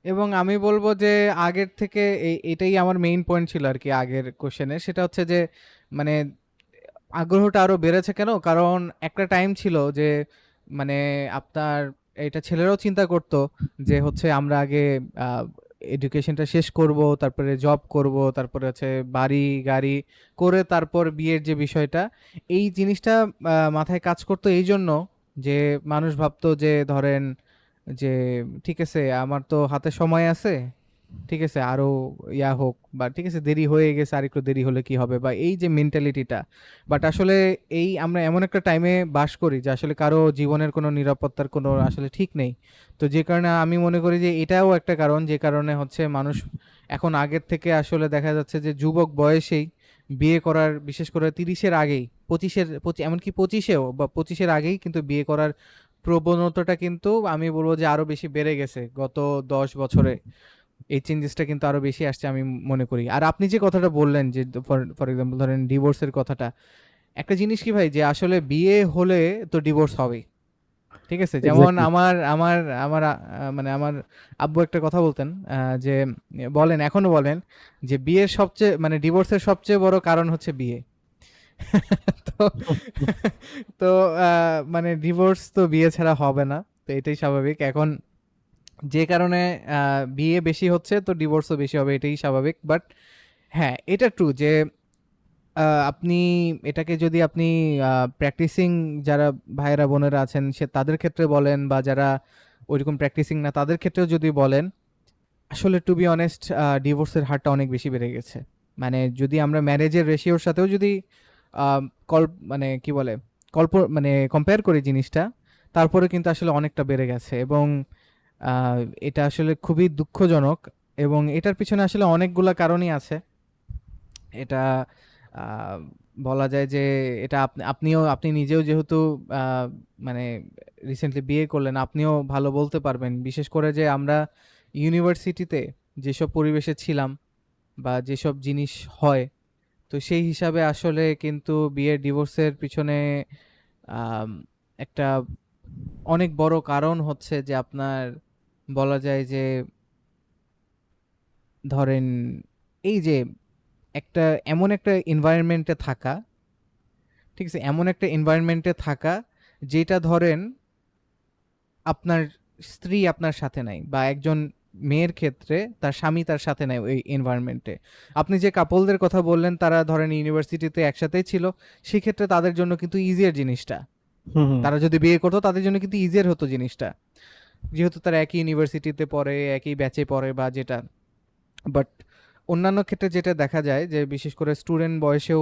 এবং আমি বলব যে আগের থেকে এটাই আমার মেইন পয়েন্ট ছিল আরকি আগের কোয়েশ্চেনে। সেটা হচ্ছে যে মানে আগ্রহটা আরো বেড়েছে কেন? কারণ একটা টাইম ছিল যে মানে আপনার এটা ছেলেরাও চিন্তা করত যে হচ্ছে আমরা আগে আ এডুকেশনটা শেষ করব, তারপরে জব করব, তারপরে হচ্ছে বাড়ি, গাড়ি করে তারপর বিয়ের যে বিষয়টা, এই জিনিসটা মাথায় কাজ করত এইজন্য যে মানুষ ভাবতো যে ধরেন যে ঠিক আছে আমার তো হাতে সময় আছে। ঠিক আছে? আরো হোক বা ঠিক আছে দেরি হয়ে গেছে, আরেকটু দেরি হলে কি হবে? বা এই যে মেন্টালিটিটা। বাট আসলে আমরা এমন একটা টাইমে বাস করি যে আসলে কারো জীবনের কোনো নিরাপত্তার কোনো আসলে ঠিক নেই। তো যে কারণে আমি মনে করি যে এটাও একটা কারণ যে কারণে হচ্ছে মানুষ এখন আগের থেকে আসলে দেখা যাচ্ছে যে যুবক বয়সেই বিয়ে করার, বিশেষ করে ৩০ এর আগেই ২৫ এর এমনকি ২৫ এও বা ২৫ এর আগেই কিন্তু বিয়ে করার প্রবণতাটা কিন্তু আমি বলব যে আরো বেশি বেড়ে গেছে গত ১০ বছরে। এই চেঞ্জেসটা কিন্তু আরো বেশি আসছে আমি মনে করি। আর আপনি যে কথাটা বললেন যে ফর ফর এক্সাম্পল ধরেন ডিভোর্সের কথাটা। একটা জিনিস কি ভাই যে আসলে বিয়ে হলে তো ডিভোর্স হবেই। ঠিক আছে? যেমন এক্সাক্টলি। আমার আমার আমার মানে আমার আব্বু একটা কথা বলতেন যে বলেন এখনো বলেন যে বিয়ের সবচেয়ে মানে ডিভোর্সের সবচেয়ে বড় কারণ হচ্ছে বিয়ে। তো তো আ মানে ডিভোর্স তো বিয়ে ছাড়া হবে না। তো এটাই স্বাভাবিক। এখন যে কারণে আ বিয়ে বেশি হচ্ছে তো ডিভোর্সও বেশি হবে, এটাই স্বাভাবিক। বাট হ্যাঁ, এটা ট্রু যে আপনি এটাকে যদি আপনি প্র্যাকটিসিং যারা ভাইয়েরা বোনেরা আছেন তাদের ক্ষেত্রে বলেন বা যারা ঐরকম প্র্যাকটিসিং না তাদের ক্ষেত্রেও যদি বলেন, আসলে টু বি অনেস্ট ডিভোর্সের হারটা অনেক বেশি বেড়ে গেছে। মানে যদি আমরা ম্যারেজের রেশিওর সাথেও যদি আ কল মানে কি বলে? মানে কম্পেয়ার করি জিনিসটা, তারপরে কিন্তু আসলে অনেকটা বেড়ে গেছে এবং আ এটা আসলে খুবই দুঃখজনক এবং এটার পিছনে আসলে অনেকগুলা কারণই আছে। এটা আ বলা যায় যে এটা আপনি নিজেও যেহেতু আ মানে রিসেন্টলি বিয়ে করলেন, আপনিও ভালো বলতে পারবেন। বিশেষ করে যে আমরা ইউনিভার্সিটিতে যেসব পরিবেশে ছিলাম বা যেসব জিনিস হয়, তো সেই হিসাবে আসলে কিন্তু বিয়ের ডিভোর্সের পিছনে আম একটা অনেক বড় কারণ হচ্ছে যে আপনার বলা যায় যে ধরেন এই যে একটা এমন একটা এনভায়রনমেন্টে থাকা, ঠিক আছে? এমন একটা এনভায়রনমেন্টে থাকা যেটা ধরেন আপনার স্ত্রী আপনার সাথে নাই বা একজন মেয়ের ক্ষেত্রে তার স্বামী তার সাথে নাই ওই এনভায়রনমেন্টে। আপনি যে কাপলদের কথা বললেন তারা ধরেন ইউনিভার্সিটিতে একসাথেই ছিল, সেক্ষেত্রে তাদের জন্য কিন্তু ইজিয়ার জিনিসটা। হুম, হুম। তারা যদি বিয়ে করতো তাদের জন্য কিন্তু ইজিয়ার হতো জিনিসটা। যেহেতু তারা একই ইউনিভার্সিটিতে পড়ে, একই ব্যাচে পড়ে বা যেটা। বাট অন্যান্য ক্ষেত্রে যেটা দেখা যায় যে বিশেষ করে স্টুডেন্ট বয়সেও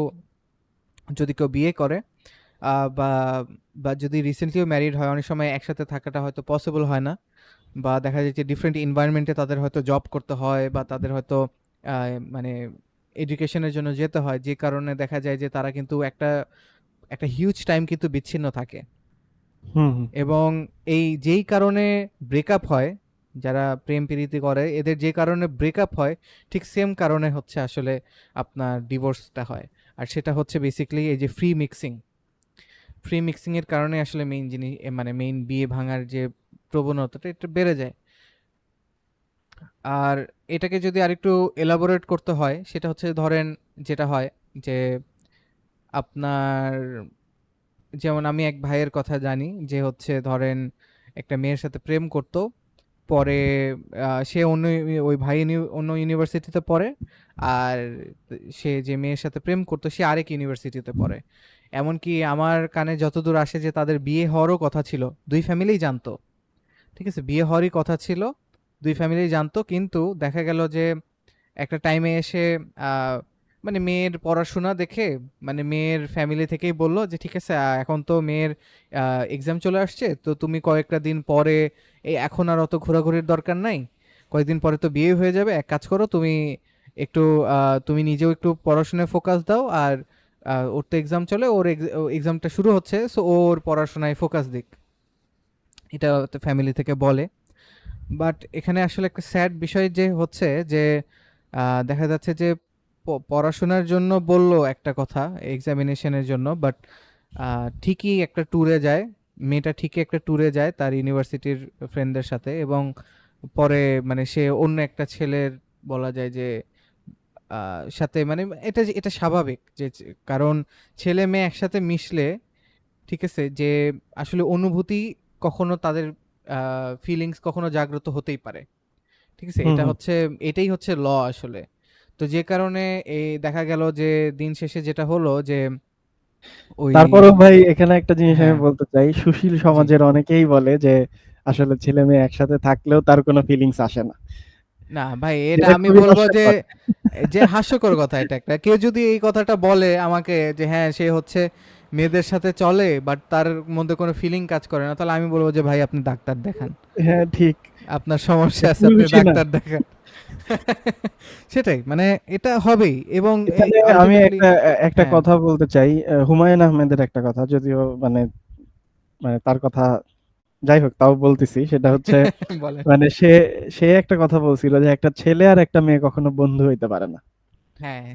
যদি কেউ বিয়ে করে বা বা যদি রিসেন্টলিও ম্যারিড হয়, অনেক সময় একসাথে থাকাটা হয়তো পসিবল হয় না, বা দেখা যায় যে ডিফারেন্ট এনভায়রনমেন্টে তাদের হয়তো জব করতে হয় বা তাদের হয়তো মানে এডুকেশনের জন্য যেতে হয়, যে কারণে দেখা যায় যে তারা কিন্তু একটা একটা হিউজ টাইম কিন্তু বিচ্ছিন্ন থাকে। হুম, হুম। এবং এই যেই কারণে ব্রেকআপ হয়, যারা প্রেম প্রীতি করে এদের যে কারণে ব্রেকআপ হয়, ঠিক সেম কারণে হচ্ছে আসলে আপনার ডিভোর্সটা হয়। আর সেটা হচ্ছে বেসিক্যালি এই যে ফ্রি মিক্সিং এর কারণে আসলে মেইন জিনিস মানে মেইন বিয়ে ভাঙার যে প্রবণতাটা এটা বেড়ে যায়। আর এটাকে যদি আরেকটু এলাবোরেট করতে হয় সেটা হচ্ছে ধরেন যেটা হয় যে আপনার যেমন আমি এক ভাইয়ের কথা জানি যে হচ্ছে ধরেন একটা মেয়ের সাথে প্রেম করতো, পরে সে ওই ভাই অন্য ইউনিভার্সিটিতে পড়ে, আর সে যে মেয়ের সাথে প্রেম করতো সে আরেক ইউনিভার্সিটিতে পড়ে। এমনকি আমার কানে যতদূর আসে যে তাদের বিয়ে হওয়ারও কথা ছিল, দুই ফ্যামিলিই জানতো, ঠিক আছে, বিয়ে হওয়ারই কথা ছিল, দুই ফ্যামিলিই জানতো, কিন্তু দেখা গেল যে একটা টাইমে এসে আহ, মানে মেয়ের পড়াশোনা দেখে মানে মেয়ের ফ্যামিলি থেকেই বললো যে ঠিক আছে, এখন তো মেয়ের এক্সাম চলে আসছে, তো তুমি কয়েকটা দিন পরে এই এখন আর অত ঘোরাঘুরির দরকার নাই, কয়েকদিন পরে তো বিয়ে হয়ে যাবে, এক কাজ করো তুমি একটু তুমি নিজেও একটু পড়াশোনায় ফোকাস দাও, আর ওর তো এক্সাম চলে, ওর এক্সামটা শুরু হচ্ছে, সো ওর পড়াশোনায় ফোকাস দিক, এটা ফ্যামিলি থেকে বলে। বাট এখানে আসলে একটা স্যাড বিষয় যে হচ্ছে যে দেখা যাচ্ছে যে পড়াশোনার জন্য বললো একটা কথা, এক্সামিনেশনের জন্য, বাট ঠিকই একটা ট্যুরে যায়, মেয়েটা ঠিকই একটা ট্যুরে যায় তার ইউনিভার্সিটির ফ্রেন্ডদের সাথে, এবং পরে মানে সে অন্য একটা ছেলের বলা যায় যে সাথে মানে এটা স্বাভাবিক যে কারণ ছেলে মেয়ে একসাথে মিশলে, ঠিক আছে, যে আসলে অনুভূতি কখনো তাদের ফিলিংস কখনো জাগ্রত হতেই পারে, ঠিক আছে, হুম, এটা হুম। হচ্ছে এটাই হচ্ছে ল আসলে। তো যে কারণে এই দেখা গেল যে দিন শেষে যেটা হলো যে ওই তারপরেও ভাই এখানে একটা জিনিস আমি হ্যাঁ, বলতে চাই। সুশীল জি। সমাজের অনেকেই বলে যে আসলে ছেলে-মেয়ে একসাথে থাকলেও তার কোনো ফিলিংস আসে না। না ভাই, এটা যেটা আমি খুবই বলবো যে হাস্যকর। যে হাস্যকর কথা এটা একটা। কেউ যদি এই কথাটা বলে আমাকে যে হ্যাঁ সে হচ্ছে মেয়েদের সাথে চলে বাট তার মধ্যে কোনো ফিলিং কাজ করে না, তাহলে আমি বলবো যে ভাই আপনি ডাক্তার দেখান, হ্যাঁ, ঠিক। আপনার সমস্যা আছে, খুবই আপনি খুশি না? ডাক্তার দেখান। সেটাই মানে এটা হবেই, এবং এখানে আমি আলটিমেটলি একটা হ্যাঁ। কথা বলতে চাই। হুমায়ূন আহমেদের একটা কথা, যদিও মানে মানে তার কথা যাই হোক তাও বলতেছি। সেটা হচ্ছে বলেন। মানে সে একটা কথা বলছিল যে একটা ছেলে আর একটা মেয়ে কখনো বন্ধু হইতে পারে না। হ্যাঁ,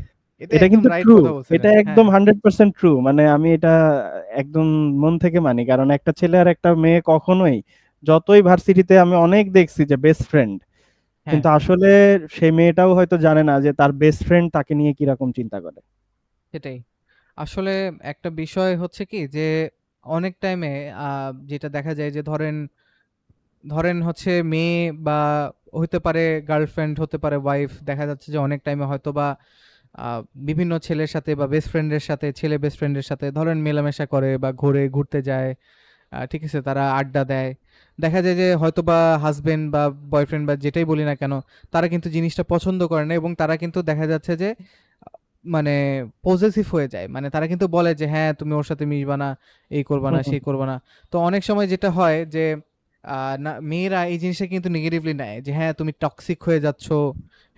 এটা এটা একদম কিন্তু রাইট ট্রু। কথা এটা বলছিলেন, একদম হ্যাঁ। 100% ট্রু। মানে আমি এটা একদম মন থেকে মানি। কারণ একটা ছেলে আর একটা মেয়ে কখনোই, যতই ভার্সিটিতে আমি অনেক দেখছি যে বেস্ট ফ্রেন্ড। হ্যাঁ, কিন্তু আসলে সেই মেয়েটাও হয়তো জানে না যে তার বেস্ট ফ্রেন্ড তাকে নিয়ে কিরকম চিন্তা করে। সেটাই। আসলে একটা বিষয় হচ্ছে কি যে অনেক টাইমে যেটা দেখা যায় যে ধরেন ধরেন হচ্ছে মেয়ে বা হতে পারে গার্লফ্রেন্ড, হতে পারে ওয়াইফ, দেখা যাচ্ছে যে অনেক টাইমে হয়তো বা বিভিন্ন ছেলের সাথে বা বেস্ট ফ্রেন্ডের সাথে, ছেলে বেস্ট ফ্রেন্ডের সাথে ধরেন মেলামেশা করে বা ঘুরতে যায়, ঠিক আছে, তারা আড্ডা দেয়। দেখা যায় যে হয়তোবা হাসব্যান্ড বা বয়ফ্রেন্ড বা যেটাই বলি না কেন, তারা কিন্তু জিনিসটা পছন্দ করে না, এবং তারা কিন্তু দেখা যাচ্ছে যে মানে পজেসিভ হয়ে যায়। মানে তারা কিন্তু বলে যে হ্যাঁ তুমি ওর সাথে মিশবা না, এই করবা না, হুম, হুম, সেই করবা না। তো অনেক সময় যেটা হয় যে না মেয়েরা এই জিনিসটা কিন্তু নেগেটিভলি নেয় যে হ্যাঁ তুমি টক্সিক হয়ে যাচ্ছ,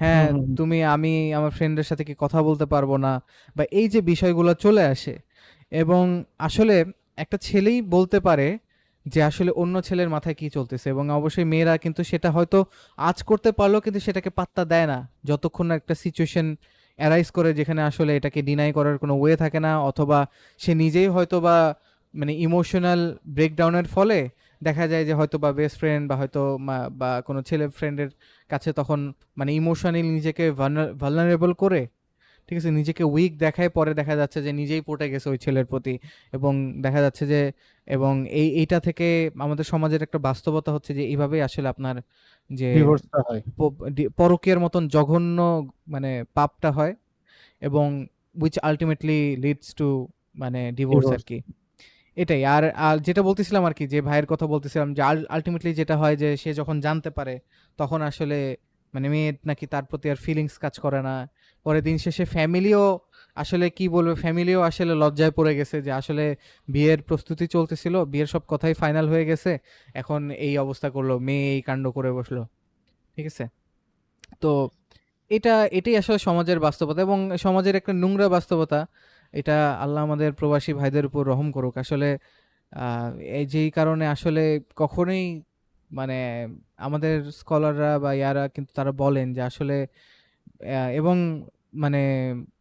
হ্যাঁ, হুম, হুম, হুম। আমি আমার ফ্রেন্ডের সাথে কি কথা বলতে পারবো না, বা এই যে বিষয়গুলো চলে আসে। এবং আসলে একটা ছেলেই বলতে পারে যে আসলে অন্য ছেলের মাথায় কি চলতেছে, এবং অবশ্যই মেয়েরা কিন্তু সেটা হয়তো আজ করতে পারলেও কিন্তু সেটাকে পাত্তা দেয় না যতক্ষণ না একটা সিচুয়েশন অ্যারাইজ করে যেখানে আসলে এটাকে ডিনাই করার কোনো ওয়ে থাকে না, অথবা সে নিজেই হয়তো বা মানে ইমোশনাল ব্রেকডাউনের ফলে দেখা যায় যে হয়তো বা বেস্ট ফ্রেন্ড বা হয়তো বা কোনো ছেলে ফ্রেন্ডের কাছে তখন মানে ইমোশনালি নিজেকে ভালনারেবল করে, ঠিক আছে, নিজেকে উইক দেখায়, পরে দেখা যাচ্ছে যে নিজেই পটে গেছে ওই ছেলের প্রতি। এবং দেখা যাচ্ছে যে এবং এইটা থেকে আমাদের সমাজের একটা বাস্তবতা হচ্ছে যে এইভাবেই আসলে আপনার যে ডিভোর্সটা হয়। পরকীয়ার মতন জঘন্য মানে পাপটা হয়, এবং which ultimately leads to মানে ডিভোর্স আর ডিভোর্স। কি। এটাই। আর আর যেটা বলতেছিলাম আরকি, যে ভাইয়ের কথা বলতেছিলাম, যে আল্টিমেটলি যেটা হয় যে সে যখন জানতে পারে, তখন আসলে মানে মেয়ের নাকি তার প্রতি আর ফিলিংস কাজ করে না। পরে দিন শেষে ফ্যামিলিও আসলে কি বলবে, ফ্যামিলিও আসলে লজ্জায় পড়ে গেছে যে আসলে বিয়ের প্রস্তুতি চলতেছিল, বিয়ের সব কথাই ফাইনাল হয়ে গেছে। এখন এই অবস্থা করলো, মেয়ে এই কাণ্ড করে বসলো। ঠিক আছে? তো এটাই আসলে সমাজের বাস্তবতা, এবং সমাজের একটা নোংরা বাস্তবতা। এটা আল্লাহ আমাদের প্রবাসী ভাইদের উপর রহম করুক। আসলে আ এই যেই কারণে আসলে কখনোই মানে আমাদের স্কলাররা বা ইয়ারা কিন্তু তারা বলেন যে আসলে এবং মানে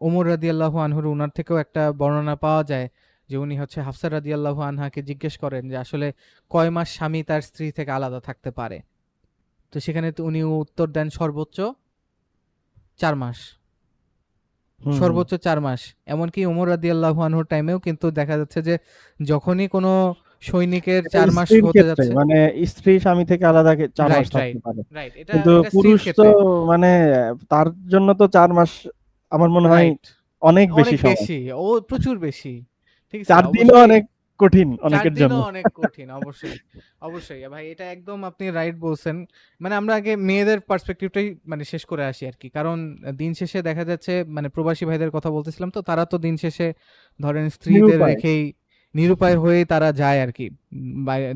ওমর রাদিয়াল্লাহু আনহুর উনার থেকেও একটা বর্ণনা পাওয়া যায় যে উনি হচ্ছে হাফসা রাদিয়াল্লাহু আনহাকে জিজ্ঞেস করেন যে আসলে কয় মাস স্বামী তার স্ত্রী থেকে আলাদা থাকতে পারে? তো সেখানে তো উনি উত্তর দেন সর্বোচ্চ ৪ মাস। হুম, হুম। সর্বোচ্চ ৪ মাস। এমনকি ওমর রাদিয়াল্লাহু আনহুর টাইমেও কিন্তু দেখা যাচ্ছে যে যখনই কোনো সৈনিকের এটা ৪ মাস স্ত্রীর হতে ক্ষেত্রে যাচ্ছে। মানে স্ত্রী স্বামী থেকে আলাদা ৪ মাস রাইট, থাকতে রাইট, পারে। রাইট। এটা কিন্তু এটা স্ত্রীর পুরুষ তো ক্ষেত্রে। মানে তার জন্য তো ৪ মাস আমার মনে হয় রাইট। অনেক বেশি অনেক সময়। বেশি। প্রচুর বেশি। ঠিক আছে? ৪ দিনও অবশ্যই অনেক কঠিন ৪ অনেকের জন্য। দিনও অনেক কঠিন। অবশ্যই, অবশ্যই। ভাই এটা একদম আপনি রাইট বলছেন। মানে আমরা আগে মেয়েদের পার্সপেক্টিভটাই মানে শেষ করে আসি আরকি। কারণ দিন শেষে দেখা যাচ্ছে মানে প্রবাসী ভাইদের কথা বলতেছিলাম তো, তারা তো দিন শেষে ধরেন স্ত্রীদের নিরুপায়। রেখেই নিরুপায় হয়েই তারা যায় আরকি। বাইরে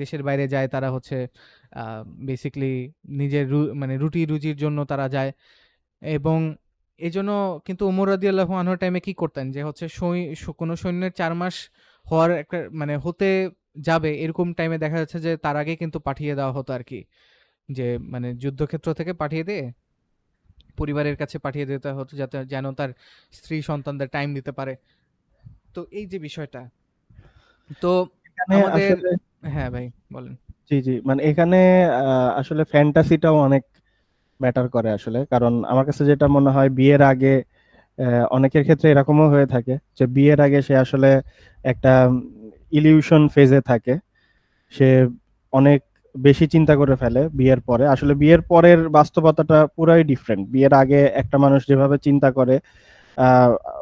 দেশের বাইরে যায় তারা হচ্ছে আ বেসিক্যালি নিজের মানে রুটি-রুজির জন্য তারা যায়। এবং এজন্য কিন্তু ওমর রাদিয়াল্লাহু আনহুর টাইমে কি করতেন? যে হচ্ছে কোন সৈন্যের ৪ মাস হওয়ার একটা মানে হতে যাবে এরকম টাইমে দেখা যাচ্ছে যে তার আগে কিন্তু পাঠিয়ে দেওয়া হতো আরকি। যে মানে যুদ্ধক্ষেত্র থেকে পাঠিয়ে দিয়ে পরিবারের কাছে পাঠিয়ে দিতে হতো, যাতে যেন তার স্ত্রী সন্তানদের টাইম দিতে পারে। তো এই যে বিষয়টা। তো এখানে আমাদের আসলে হ্যাঁ ভাই বলেন। জি, জি। মানে এখানে আসলে ফ্যান্টাসিটাও অনেক ম্যাটার করে আসলে। কারণ আমার কাছে যেটা মনে হয় বিয়ের আগে অনেকের ক্ষেত্রে এরকমও হয়ে থাকে যে বিয়ের আগে সে আসলে একটা ইলিউশন ফেজে থাকে। সে অনেক বেশি চিন্তা করে ফেলে বিয়ের পরে। আসলে বিয়ের পরের বাস্তবতাটা পুরাই ডিফারেন্ট। বিয়ের আগে একটা মানুষ যেভাবে চিন্তা করে আ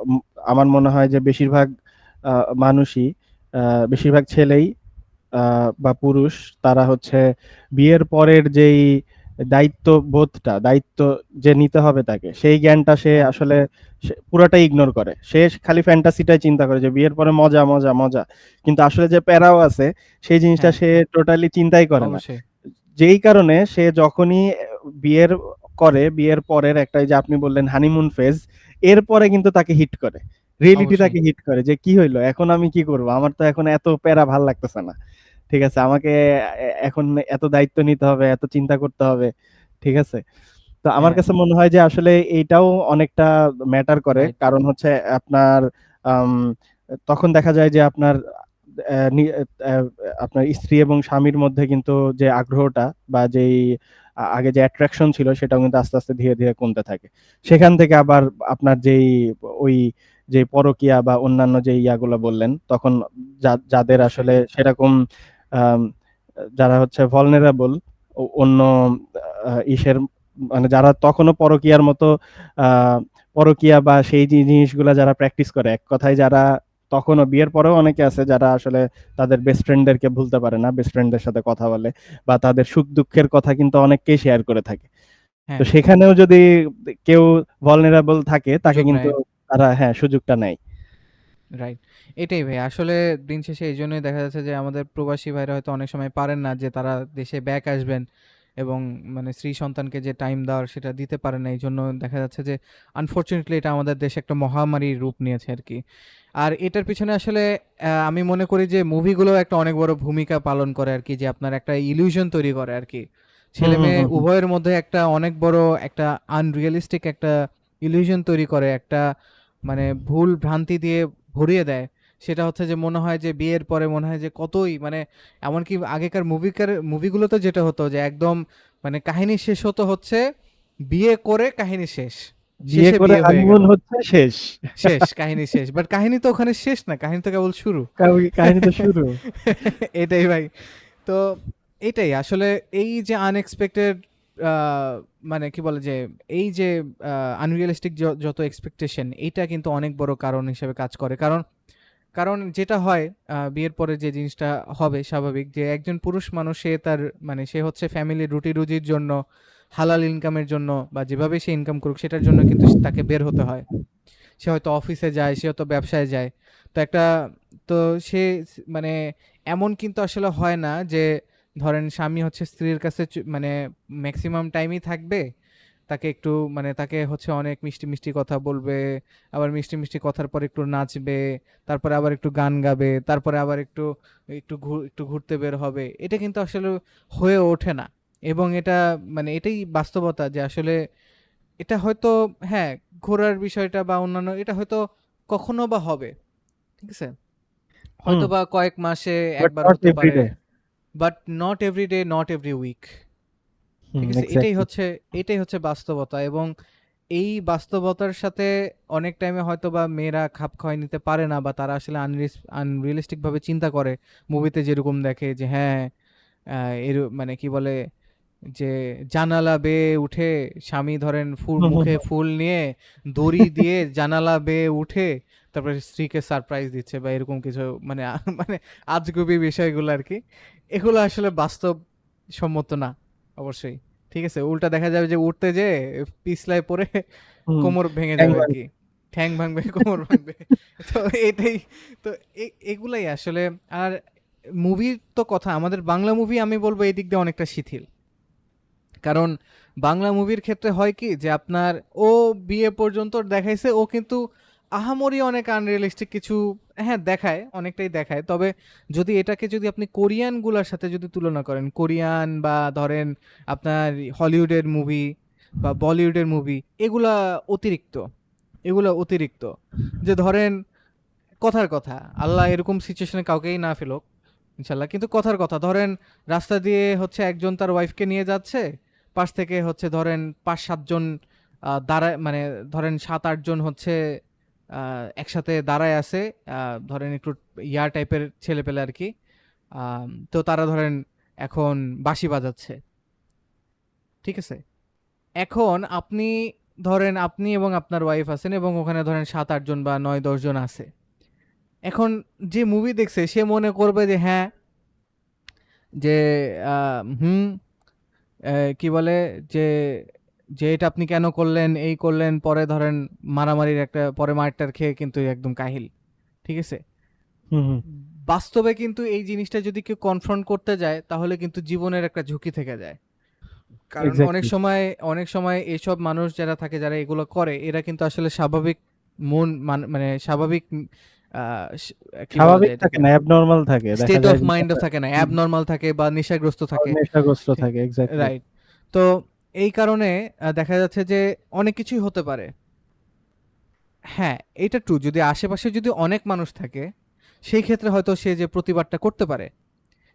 উম আমার মনে হয় যে বেশিরভাগ আ মানুষই বেশিরভাগ ছেলেই বা পুরুষ তারা হচ্ছে বিয়ের পরের যেই দায়িত্ববোধটা, দায়িত্ব যে নিতে হবে তাকে, সেই জ্ঞানটা সে হ্যাঁ, আসলে পুরাটাই ইগনোর করে। সে খালি ফ্যান্টাসিটাই চিন্তা করে যে বিয়ের পরে মজা, মজা, মজা। কিন্তু আসলে যে প্যারাও আছে সেই জিনিসটা হ্যাঁ, সে টোটালি চিন্তাই করে না। অবশ্যই। যেই কারণে সে যখনই বিয়ের করে, বিয়ের পরের একটা এই যে আপনি বললেন হানিমুন ফেজ, এরপরে কিন্তু তাকে হিট করে। রিয়েলিটি অবশ্যই। তাকে হিট করে যে কি হইলো? এখন আমি কি করব? আমার তো এখন এত প্যারা ভাল লাগতেছে না। ঠিক আছে? আমাকে এখন এত দায়িত্ব নিতে হবে, এত চিন্তা করতে হবে। ঠিক আছে? তো আমার হ্যাঁ, কাছে মনে হয় যে আসলে এইটাও অনেকটা ম্যাটার করে। রাইট। কারণ হচ্ছে আপনার আম তখন দেখা যায় যে আপনার অ্যা নি অ্যা আপনার স্ত্রী এবং স্বামীর মধ্যে কিন্তু যে আগ্রহটা বা যেই আগে যে অ্যাট্রাকশন ছিল সেটাও কিন্তু আস্তে, আস্তে ধীরে, ধীরে কমতে থাকে। সেখান থেকে আবার আপনার যেই ওই যে পরকীয়া বা অন্যান্য যে ইয়াগুলা বললেন, তখন যাদের অবশ্যই। আসলে সেরকম আম যারা হচ্ছে vulnerable অন্য ইসের মানে যারা তখনো পরকীয়ার মতো আ পরকীয়া বা সেই জিনিসগুলা যারা প্র্যাকটিস করে। এক কথায় যারা তখনও বিয়ের পরেও অনেকে আছে যারা আসলে তাদের বেস্ট ফ্রেন্ডদেরকে ভুলতে পারে না। বেস্ট ফ্রেন্ডদের সাথে কথা বলে বা তাদের সুখ-দুঃখের কথা কিন্তু অনেককেই শেয়ার করে থাকে। তো হ্যাঁ, সেখানেও যদি কেউ vulnerable থাকে তাকে সুযোগ কিন্তু নেয়। তারা হ্যাঁ, সুযোগটা নেয়। রাইট। এটাই ভাই। আসলে দিন শেষে এইজন্যই দেখা যাচ্ছে যে আমাদের প্রবাসী ভাইরা হয়তো অনেক সময় পারেন না যে তারা দেশে ব্যাক আসবেন। এবং মানে স্ত্রী সন্তানকে যে টাইম দেওয়ার সেটা দিতে পারে না। এইজন্য দেখা যাচ্ছে যে আনফরচুনেটলি এটা আমাদের দেশে একটা মহামারীর রূপ নিয়েছে আরকি। আর এটার পিছনে আসলে আমি মনে করি যে মুভিগুলোও একটা অনেক বড় ভূমিকা পালন করে আরকি, যে আপনার একটা ইলিউশন তৈরি করে আরকি। হুম, হুম, ছেলে-মেয়ে হুম, হুম। উভয়ের মধ্যে একটা অনেক বড় একটা আনরিয়ালিস্টিক একটা ইলিউশন তৈরি করে, একটা মানে ভুল ভ্রান্তি দিয়ে ভরিয়ে দেয়। সেটা হচ্ছে যে মনে হয় যে বিয়ের পরে মনে হয় যে কতই মানে, এমনকি আগেকার মুভিগুলোতে যেটা হতো যে একদম মানে কাহিনী শেষ হতো হচ্ছে বিয়ে করে কাহিনী শেষ। বিয়ে শেষে করে বিয়ে হয়ে হানিমুন গেল। হচ্ছে শেষ। শেষ, কাহিনী শেষ। বাট কাহিনী তো ওখানে শেষ না। কাহিনী তো কেবল শুরু। কাহিনী তো শুরু। এটাই ভাই। তো এটাই আসলে এই যে আনএক্সপেক্টেড আ মানে কি বলে যে এই যে আনরিয়ালিস্টিক যত এক্সপেকটেশন, এইটা কিন্তু অনেক বড় কারণ হিসেবে কাজ করে। কারণ কারণ যেটা হয় বিয়ের পরে যে জিনিসটা হবে স্বাভাবিক, যে একজন পুরুষ মানুষ সে তার মানে সে হচ্ছে ফ্যামিলির রুটি-রুজির জন্য, হালাল ইনকামের জন্য বা যেভাবেই সে ইনকাম করুক সেটার জন্য কিন্তু তাকে বের হতে হয়। সে হয়তো অফিসে যায়, সে হয়তো ব্যবসায় যায়। তো একটা তো সে মানে এমন কিন্তু আসলে হয় না যে ধরেন স্বামী হচ্ছে স্ত্রীর কাছে মানে মেক্সিমাম টাইমই থাকবে। তাকে একটু মানে তাকে হচ্ছে অনেক মিষ্টি, মিষ্টি কথা বলবে। আবার মিষ্টি, মিষ্টি কথার পর একটু নাচবে। তারপরে আবার একটু গান গাবে। তারপরে আবার একটু ঘুরতে বের হবে। এটা কিন্তু আসলে হয়ে ওঠে না। এবং এটা মানে এটাই বাস্তবতা যে আসলে এটা হয়তো হ্যাঁ, ঘোরার বিষয়টা বা অন্যান্য এটা হয়তো কখনো বা হবে। ঠিক আছে? হুম, হয়তোবা কয়েক মাসে বাট একবার নট হতে পারে। Everyday. But not every day, not every week. Hmm, ঠিক আছে? এক্সাক্টলি। এটাই হচ্ছে বাস্তবতা, এবং এই বাস্তবতার সাথে অনেক টাইমে হয়তোবা মেয়েরা খাপ খাইয়ে নিতে পারে না, বা তারা আসলে আনরিয়ালিস্টিক ভাবে চিন্তা করে। মুভিতে যেরকম দেখে যে হ্যাঁ, মানে কি বলে যে জানালা বেয়ে উঠে স্বামী ধরেন হুম, হুম, মুখে হুম। ফুল নিয়ে দড়ি দিয়ে জানালা বেয়ে উঠে তারপরে স্ত্রীকে সারপ্রাইজ দিচ্ছে বা এরকম কিছু মানে মানে আজগুবি বিষয়গুলো আর কি। এগুলো আসলে বাস্তব সম্মত না অবশ্যই। ঠিক আছে, উল্টা দেখা যাবে যে উঠতে যে পিছলায় পড়ে হুম, কোমর ভেঙে ঠ্যাং যাবে আর ভাঙ। কি, ঠ্যাং ভাঙবে কোমর ভাঙবে। তো এটাই তো এগুলাই আসলে। আর মুভির তো কথা, আমাদের বাংলা মুভি আমি বলবো এই দিক দিয়ে অনেকটা শিথিল। কারণ বাংলা মুভির ক্ষেত্রে হয় কি যে আপনার ও বিয়ে পর্যন্ত দেখাইছে, ও কিন্তু আহামরি অনেক আনরিয়ালিস্টিক কিছু হ্যাঁ দেখায়, অনেকটাই দেখায়। তবে যদি এটাকে যদি আপনি কোরিয়ান গুলার সাথে যদি তুলনা করেন, কোরিয়ান বা ধরেন আপনার হলিউডের মুভি বা বলিউডের মুভি, এগুলা অতিরিক্ত, এগুলা অতিরিক্ত। যে ধরেন কথার কথা, আল্লাহ এরকম সিচুয়েশনে কাউকেই না ফেলুক ইনশাল্লাহ, কিন্তু কথার কথা ধরেন রাস্তা দিয়ে হচ্ছে একজন তার ওয়াইফকে নিয়ে যাচ্ছে, পাশ থেকে হচ্ছে ধরেন ৫-৭ জন দাঁড়ায় মানে ধরেন ৭-৮ জন হচ্ছে একসাথে দাঁড়ায় আছে, ধরেন একটু ইয়ার টাইপের ছেলেপেলে আর কি। তো তারা ধরেন এখন বাঁশি বাজাচ্ছে। ঠিক আছে? এখন আপনি ধরেন আপনি এবং আপনার ওয়াইফ আছেন এবং ওখানে ধরেন ৭-৮ জন বা ৯-১০ জন আছে। এখন যে মুভি দেখছে সে মনে করবে যে হ্যাঁ, যে হুম, কি বলে যে, যে এটা আপনি কেন করলেন, এই করলেন, পরে ধরেন মারামারির একটা পরে মারটার খেয়ে কিন্তু একদম কাহিল। ঠিক আছে? হুম, হুম। বাস্তবে কিন্তু এই জিনিসটা যদি কেউ কনফ্রন্ট করতে যায় তাহলে কিন্তু জীবনের একটা ঝুঁকি থেকে যায়। কারণ এক্সাক্টলি। অনেক সময় এসব মানুষ যারা থাকে, যারা এগুলো করে, এরা কিন্তু আসলে স্বাভাবিক মানে স্বাভাবিক আ স কি বলা স্বাভাবিক যায় থাকে এটাকে? না, অ্যাবনরমাল থাকে। দেখা স্টেট যায় অফ যে মাইন্ড ও একটা থাকে না, হুম, অ্যাবনরমাল থাকে বা নেশাগ্রস্ত থাকে। নেশাগ্রস্ত ঠিক, থাকে এক্সাক্টলি। রাইট। তো এই কারণে দেখা যাচ্ছে যে অনেক কিছুই হতে পারে। হ্যাঁ, এটা ট্রু, যদি আশেপাশে যদি অনেক মানুষ থাকে, সেই ক্ষেত্রে হয়তো সে যে প্রতিবাদটা করতে পারে।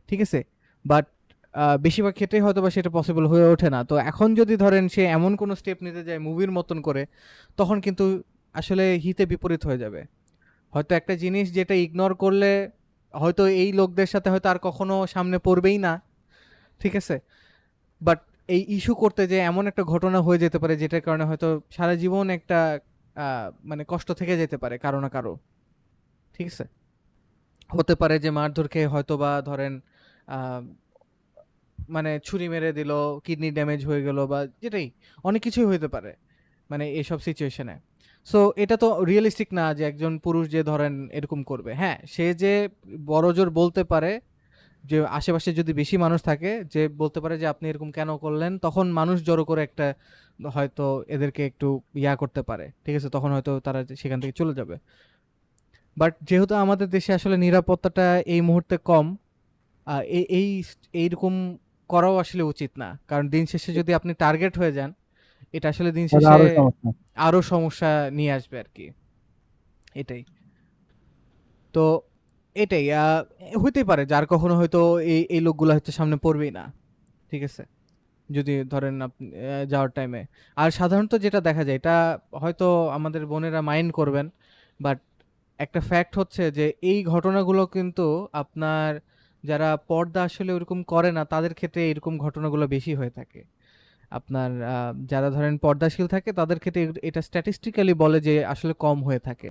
ঠিক আছে? বাট বেশিরভাগ ক্ষেত্রেই হয়তোবা সেটা পসিবল হয়ে ওঠে না। তো এখন যদি ধরেন সে এমন কোনো স্টেপ নিতে যায় মুভির মতন করে, তখন কিন্তু আসলে হিতে বিপরীত হয়ে যাবে। হয়তো একটা জিনিস যেটা ইগনোর করলে হয়তো এই লোকদের সাথে হয়তো আর কখনো সামনে পড়বেই না। ঠিক আছে? বাট এই ইস্যু করতে যেয়ে এমন একটা ঘটনা হয়ে যেতে পারে যেটার কারণে হয়তো সারা জীবন একটা মানে কষ্ট থেকে যেতে পারে কারো না কারো। ঠিক আছে? হতে পারে যে মারধর খেয়ে হয়তোবা ধরেন আ মানে ছুরি মেরে দিল, কিডনি ড্যামেজ হয়ে গেল বা যেটাই, অনেক কিছুই হইতে পারে মানে এসব সিচুয়েশনে। সো এটা তো রিয়ালিস্টিক না যে একজন পুরুষ যে ধরেন এরকম করবে। হ্যাঁ, সে যে বড়জোর বলতে পারে যে আশেপাশে যদি বেশি মানুষ থাকে যে বলতে পারে যে আপনি এরকম কেন করলেন, তখন মানুষ জড়ো করে একটা হয়তো এদেরকে একটু করতে পারে, ঠিক আছে, তখন হয়তো তারা সেখান থেকে চলে যাবে। বাট যেহেতু আমাদের দেশে আসলে নিরাপত্তাটা এই মুহূর্তে কম, এই এইরকম করাও আসলে উচিত না, কারণ দিন শেষে যদি আপনি টার্গেট হয়ে যান, এটা আসলে দিন তাহলে শেষে আরো সমস্যা। আরো সমস্যা নিয়ে আসবে আর কি। এটাই। তো এটাই হইতেই পারে যার কখনো হয়তো এই লোকগুলা হচ্ছে সামনে পড়বেই না, ঠিক আছে, যদি ধরেন আপনি যাওয়ার টাইমে। আর সাধারণত যেটা দেখা যায়, এটা হয়তো আমাদের বোনেরা মাইন্ড করবেন, বাট একটা ফ্যাক্ট হচ্ছে যে এই ঘটনাগুলো কিন্তু আপনার যারা পর্দা আসলে ওরকম করে না তাদের ক্ষেত্রে এরকম ঘটনাগুলো বেশি হয়ে থাকে। আপনার যারা ধরেন পর্দাশীল থাকে তাদের ক্ষেত্রে এটা স্ট্যাটিস্টিক্যালি বলে যে আসলে কম হয়ে থাকে।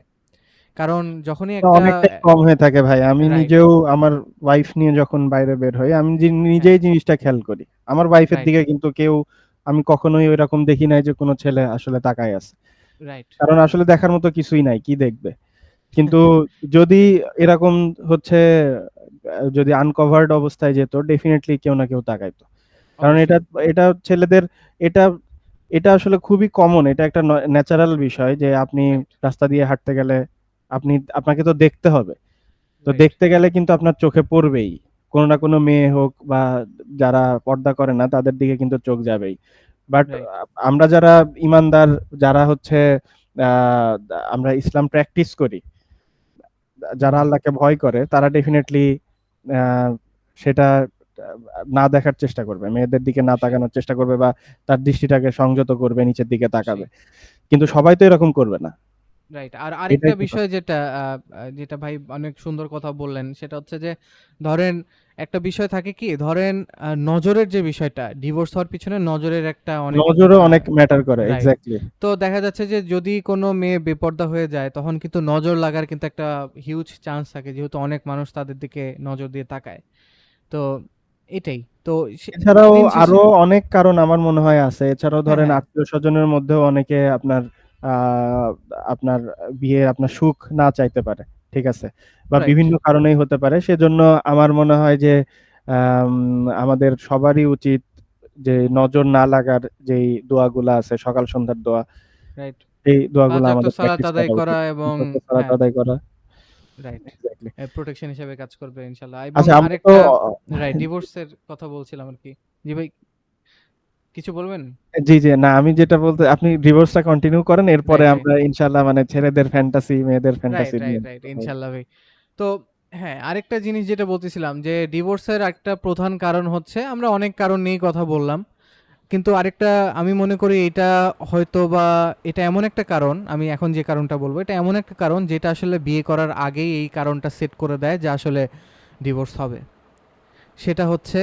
কারণ যখনই একটা অনেকটাই কম হয়ে থাকে ভাই। আমি রাইট, নিজেও আমার ওয়াইফ নিয়ে যখন বাইরে বের হই, আমি হ্যাঁ, নিজেই জিনিসটা খেয়াল করি। আমার ওয়াইফের রাইট, দিকে কিন্তু কেউ, আমি কখনোই ওইরকম দেখি নাই যে কোনো ছেলে আসলে তাকায় আছে। রাইট। কারণ আসলে দেখার মতো কিছুই নাই, কি দেখবে? কিন্তু যদি এরকম হচ্ছে, যদি আনকভার্ড অবস্থায় যেত, ডেফিনিটলি কেউ না কেউ তাকাইতো। কারণ এটা অবশ্যই। এটা ছেলেদের, এটা এটা আসলে খুবই কমন। এটা একটা ন্যাচারাল বিষয় যে আপনি রাইট, রাস্তা দিয়ে হাঁটতে গেলে আপনাকে তো দেখতে হবে। তো রাইট। দেখতে গেলে কিন্তু আপনার চোখে পড়বেই। কোনো না কোনো মেয়ে হোক বা যারা পর্দা করে না তাদের দিকে কিন্তু চোখ যাবেই। But right. আমরা যারা ইমানদার, যারা হচ্ছে আ আমরা ইসলাম প্র্যাকটিস করি, হুম, যারা হুম। আল্লাহকে ভয় করে, তারা ডেফিনিটলি আ সেটা না দেখার চেষ্টা করবে। মেয়েদের দিকে না সেই, তাকানোর চেষ্টা করবে বা তার দৃষ্টিটাকে সংযত করবে, নিচের দিকে তাকাবে। সেই। কিন্তু সবাই তো এরকম করবে না। রাইট। আর আরেকটা এটাই তো বিষয় যেটা যেটা ভাই অনেক সুন্দর কথা বললেন, সেটা হচ্ছে যে ধরেন একটা বিষয় থাকে কি, ধরেন নজরের যে বিষয়টা, ডিভোর্স হওয়ার পিছনে নজরের একটা অনেক নজরও আ অনেক ম্যাটার করে। রাইট। এক্সাক্টলি। তো দেখা যাচ্ছে যে যদি কোনো মেয়ে বেপর্দা হয়ে যায়, তখন কিন্তু নজর লাগার কিন্তু একটা হিউজ চান্স থাকে, যেহেতু অনেক মানুষ তাদের দিকে নজর দিয়ে তাকায়। তো এটাই। তো সে এছাড়াও দিন শেষে আরো অনেক কারণ আমার মনে হয় আছে। এছাড়াও হ্যাঁ, ধরেন হ্যাঁ। আত্মীয়স্বজনের মধ্যেও অনেকে আ আপনার বিয়ে, আপনার সুখ না চাইতে পারে। ঠিক আছে? বা রাইট। বিভিন্ন কারণেই হতে পারে। সেজন্য আমার মনে হয় যে আম আমাদের সবারই উচিত যে নজর না লাগার যেই দোয়াগুলা আছে, সকাল সন্ধ্যার দোয়া, রাইট। এই ৫ দোয়াগুলা ওয়াক্ত আমাদের সালাত প্র্যাকটিস আদায় করা করা উচিত। এবং সালাত হ্যাঁ, আদায় করা। রাইট। এক্সাক্টলি। প্রোটেকশন হিসেবে কাজ করবে ইনশাআল্লাহ। এবং আচ্ছা আমরা তো আরেকটা রাইট, ডিভোর্সের কথা বলছিলাম আরকি। জি ভাই, কিছু বলবেন? জি, জি। না, আমি যেটা বলতে, আপনি ডিভোর্সটা কন্টিনিউ করেন। এরপরে রাইট, রাইট। আমরা ইনশাআল্লাহ মানে ছেলেদের ফ্যান্টাসি, মেয়েদের রাইট, ফ্যান্টাসি নিয়ে রাইট, রাইট। কথা বলব। ইনশাআল্লাহ ভাই। তো হ্যাঁ, আরেকটা জিনিস যেটা বলতেছিলাম যে ডিভোর্সের একটা প্রধান কারণ হচ্ছে, আমরা অনেক কারণ নিয়েই কথা বললাম। কিন্তু আরেকটা আমি মনে করি এটা হয়তোবা এটা এমন একটা কারণ, আমি এখন যে কারণটা বলব, এটা এমন একটা কারণ যেটা আসলে বিয়ে করার আগেই এই কারণটা সেট করে দেয় যে আসলে ডিভোর্স হবে। সেটা হচ্ছে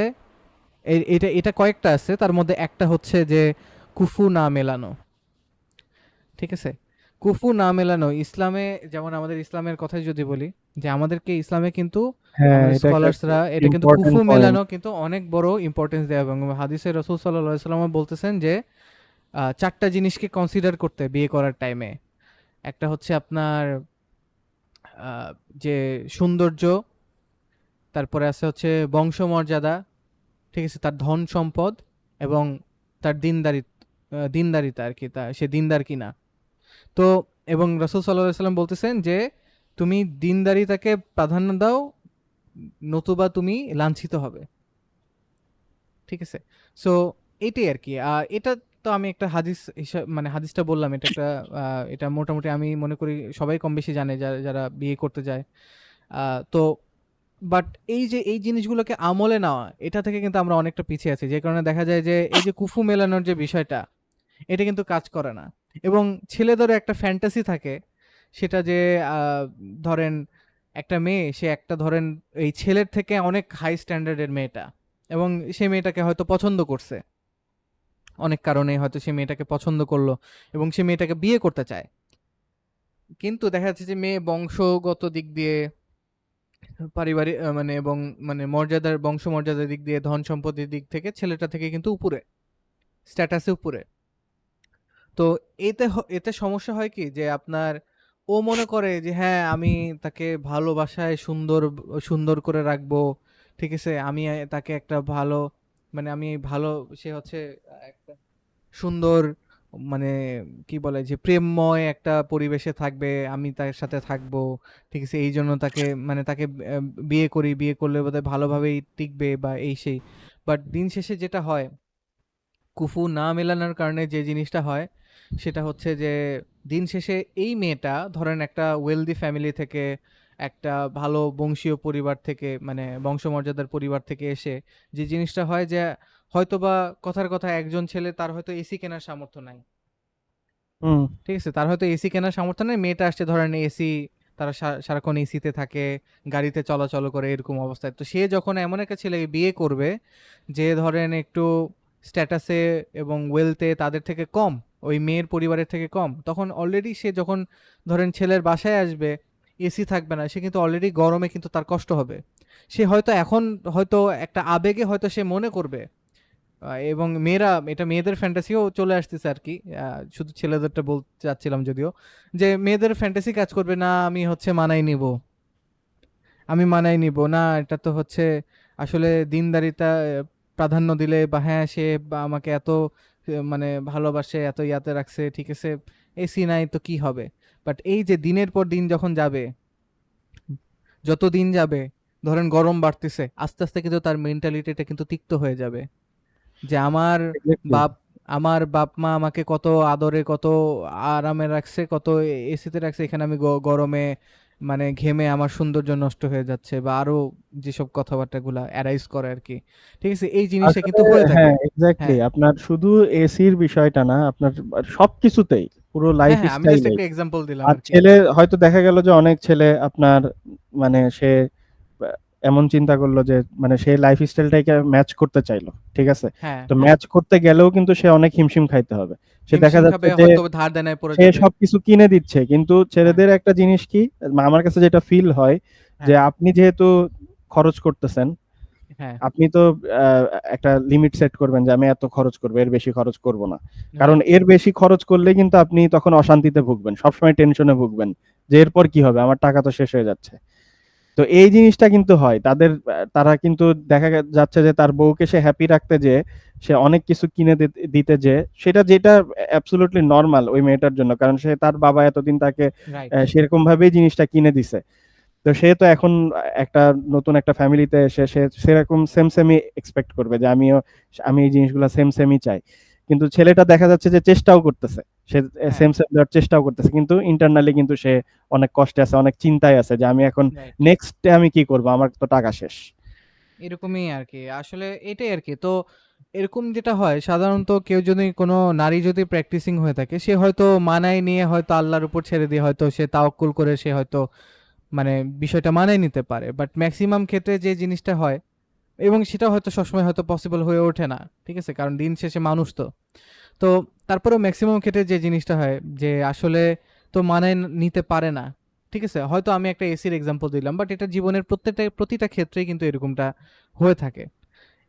এটা এটা কয়েকটা আছে। তার মধ্যে একটা হচ্ছে যে কুফু না মেলানো। ঠিক আছে? কুফু না মেলানো ইসলামে, যেমন আমাদের ইসলামের কথাই যদি বলি, যে আমাদেরকে ইসলামে কিন্তু হ্যাঁ, আমাদের এটা একটা স্কলার্সরা এটা কিন্তু কুফু ইম্পোর্টেন্ট পয়েন্ট। মেলানো কিন্তু অনেক বড় ইম্পর্টেন্স দেয়, এবং হাদিসে রাসূল সাল্লাল্লাহু আলাইহি ওয়াসাল্লাম বলতেছেন যে ৪ টা জিনিসকে কনসিডার করতে বিয়ে করার টাইমে। একটা হচ্ছে আপনার আ যে সৌন্দর্য, তারপরে আছে হচ্ছে বংশমর্যাদা, ঠিক আছে? তার ধন সম্পদ এবং তার দিনদারিতা আরকি, সে দিনদার কিনা। তো এবং রাসূল সাল্লাল্লাহু আলাইহি ওয়াসাল্লাম বলতেছেন যে, "তুমি দিনদারিতাকে প্রাধান্য দাও, নতুবা তুমি লাঞ্ছিত হবে।" ঠিক আছে? সো এইটাই আরকি। এটা তো আমি একটা হাদিস মানে হাদিসটা বললাম, এটা একটা আ এটা মোটামুটি আমি মনে করি সবাই কমবেশি জানে যারা, যারা বিয়ে করতে যায়। আ তো বাট এই যে এই জিনিসগুলোকে আমলে নেওয়া, এটা থেকে কিন্তু আমরা অনেকটা পিছিয়ে আছি। যে কারণে দেখা যায় যে এই যে কুফু মেলানোর যে বিষয়টা, এটা কিন্তু কাজ করে না। এবং ছেলেদেরও একটা ফ্যান্টাসি থাকে, সেটা যে আ ধরেন একটা মেয়ে, সে একটা ধরেন এই ছেলের থেকে অনেক হাই স্ট্যান্ডার্ড এর মেয়েটা, এবং সে মেয়েটাকে হয়তো পছন্দ করছে। অনেক কারণে হয়তো সে মেয়েটাকে পছন্দ করল এবং সে মেয়েটাকে বিয়ে করতে চায়। কিন্তু দেখা যাচ্ছে যে মেয়ে বংশগত দিক দিয়ে, পারিবারিক মানে এবং মানে বংশমর্যাদার দিক দিয়ে, ধন সম্পদের দিক থেকে ছেলেটা থেকে কিন্তু উপরে, স্ট্যাটাসে উপরে। তো এতে সমস্যা হয় কি যে আপনার ও মনে করে যে হ্যাঁ, আমি তাকে ভালোবাসায় সুন্দর সুন্দর করে রাখবো, ঠিক আছে? আমি তাকে একটা ভালো মানে আমি ভালো সে হচ্ছে একটা সুন্দর মানে কি বলে যে প্রেমময় একটা পরিবেশে থাকবে, আমি তার সাথে থাকবো, ঠিক আছে? এই জন্য তাকে মানে তাকে বিয়ে করি, বিয়ে করলে বোধহয় ভালোভাবেই টিকবে বা এই সেই। বাট দিন শেষে যেটা হয়, কুফু না মেলানোর কারণে যে জিনিসটা হয় সেটা হচ্ছে যে দিন শেষে এই মেয়েটা ধরেন একটা ওয়েলদি ফ্যামিলি থেকে, একটা ভালো বংশীয় পরিবার থেকে, মানে বংশমর্যাদার পরিবার থেকে এসে যে জিনিসটা হয় যে হয়তোবা কথার কথা একজন ছেলে তার হয়তো এসি কেনার সামর্থ্য নাই, হুম। ঠিক আছে? তার হয়তো এসি কেনার সামর্থ্য নেই, মেয়েটা আসছে ধরেন এসি, তারা সারাক্ষণ এসিতে থাকে, গাড়িতে চলাচল করে এরকম অবস্থায়। তো সে যখন এমন একটা ছেলেকে বিয়ে করবে যে ধরেন একটু স্ট্যাটাসে এবং ওয়েলথে তাদের থেকে কম, ওই মেয়ের পরিবারের থেকে কম, তখন অলরেডি সে যখন ধরেন ছেলের বাসায় আসবে, এসি থাকবে না, সে কিন্তু অলরেডি গরমে কিন্তু তার কষ্ট হবে। সে হয়তো এখন হয়তো একটা আবেগে হয়তো সে মনে করবে, এবং মেয়েরা এটা মেয়েদের ফ্যান্টাসিও চলে আসতেছে আর কি, শুধু ছেলেদেরটা বলতে চাচ্ছিলাম যদিও, যে মেয়েদের ফ্যান্টাসি কাজ করবে না, আমি হচ্ছে মানাই নিব, আমি মানাই নিব না, এটা তো হচ্ছে আসলে দিনদারিতা প্রাধান্য দিলে, বা হ্যাঁ সে বা আমাকে এত মানে ভালোবাসে, এত ইয়াতে রাখছে, ঠিক আছে, এসি নাই তো কি হবে। বাট এই যে দিনের পর দিন যখন যাবে, যত দিন যাবে, ধরেন গরম বাড়তেছে, আস্তে আস্তে কিন্তু তার মেন্টালিটিটা কিন্তু তিক্ত হয়ে যাবে, যে আমার এক্স্যাক্টলি। বাপ আমার বাপ মা আমাকে কত আদরে, কত আরামে রাখছে, কত এসিতে রাখছে, এখানে আমি গরমে মানে ঘেমে আমার সৌন্দর্য নষ্ট হয়ে যাচ্ছে, বা আরো যেসব কথাবার্তাগুলা অ্যারাইজ করে আর কি, ঠিক আছে, এই জিনিসটা আসলে কিন্তু হয়ে থাকে। হ্যাঁ, এক্স্যাক্টলি। হ্যাঁ, আপনার শুধু এসির বিষয়টা না, আপনার সবকিছুতেই, পুরো হ্যাঁ, লাইফ হ্যাঁ, আমি জাস্ট স্টাইলে। একটা এক্সাম্পল দিলাম আর আর কি। ছেলে হয়তো দেখা গেল যে অনেক ছেলে আপনার মানে সে এমন চিন্তা করলো যে মানে সে লাইফ স্টাইলটাকে ম্যাচ করতে চাইলো, ঠিক আছে? হ্যাঁ, তো ম্যাচ করতে গেলেও কিন্তু সে অনেক হিমশিম খাইতে হবে। সে দেখা হিমশিম যাচ্ছে খাবে, যে হয়তো ধার দেনায় পড়ে সে যাবে। সবকিছু কিনে দিচ্ছে, কিন্তু হ্যাঁ, ছেলেদের একটা জিনিস কি, আমার কাছে যেটা ফিল হয় যে হ্যাঁ, আপনি যেহেতু খরচ করতেছেন, হ্যাঁ, আপনি তো একটা লিমিট সেট করবেন যে আমি এত খরচ করবো, এর বেশি খরচ করব না। কারণ রাইট। এর বেশি খরচ করলে কিন্তু আপনি তখন অশান্তিতে ভুগবেন, সবসময় টেনশনে ভুগবেন যে এরপর কি হবে, আমার টাকা তো শেষ হয়ে যাচ্ছে। তো এই জিনিসটা কিন্তু হয় তাদের, তারা কিন্তু দেখা যাচ্ছে যে তার বউকে সে হ্যাপি রাখতে যে সে অনেক কিছু কিনে দিতে যে সেটা যেটা অ্যাবসলিউটলি নর্মাল ওই মেয়েটার জন্য, কারণ সে তার বাবা এতদিন তাকে রাইট। সেরকম ভাবেই জিনিসটা কিনে দিছে। তো সে তো এখন একটা নতুন একটা ফ্যামিলিতে এসে সে সেরকম সেম সেমই এক্সপেক্ট করবে যে আমি এই জিনিসগুলো সেম সেমই চাই। কিন্তু ছেলেটা দেখা যাচ্ছে যে চেষ্টাও করতেছে, সে হ্যাঁ, সেম সেম দেওয়ার চেষ্টাও করতেছে, কিন্তু ইন্টারনালি কিন্তু সে অনেক কষ্টে আছে, অনেক চিন্তায় আছে যে আমি এখন রাইট। নেক্সট ডে আমি কি করব, আমার তো টাকা শেষ। এরকমই আরকি। আসলে এটাই আরকি। তো এরকম যেটা হয় সাধারণত, কেউ যদি কোনো নারী যদি প্র্যাকটিসিং হয়ে থাকে, সে হয়তো মানায় নিয়ে হয়তো আল্লাহর উপর ছেড়ে দিয়ে হয়তো সে তাওয়াক্কুল করে সে হয়তো মানে বিষয়টা মানায় নিতে পারে। বাট মেক্সিমাম ক্ষেত্রে যে জিনিসটা হয়, এবং সেটা হয়তো সবসময় হয়তো পসিবল হয়ে ওঠে না। ঠিক আছে? কারণ দিন শেষে মানুষ তো। তো তারপরেও মেক্সিমাম ক্ষেত্রে যে জিনিসটা হয় যে আসলে তো মানায় নিতে পারে না। ঠিক আছে? হয়তো আমি একটা এসির এক্সাম্পল দিলাম। বাট এটা জীবনের প্রতিটা ক্ষেত্রেই কিন্তু এরকমটা হয়ে থাকে।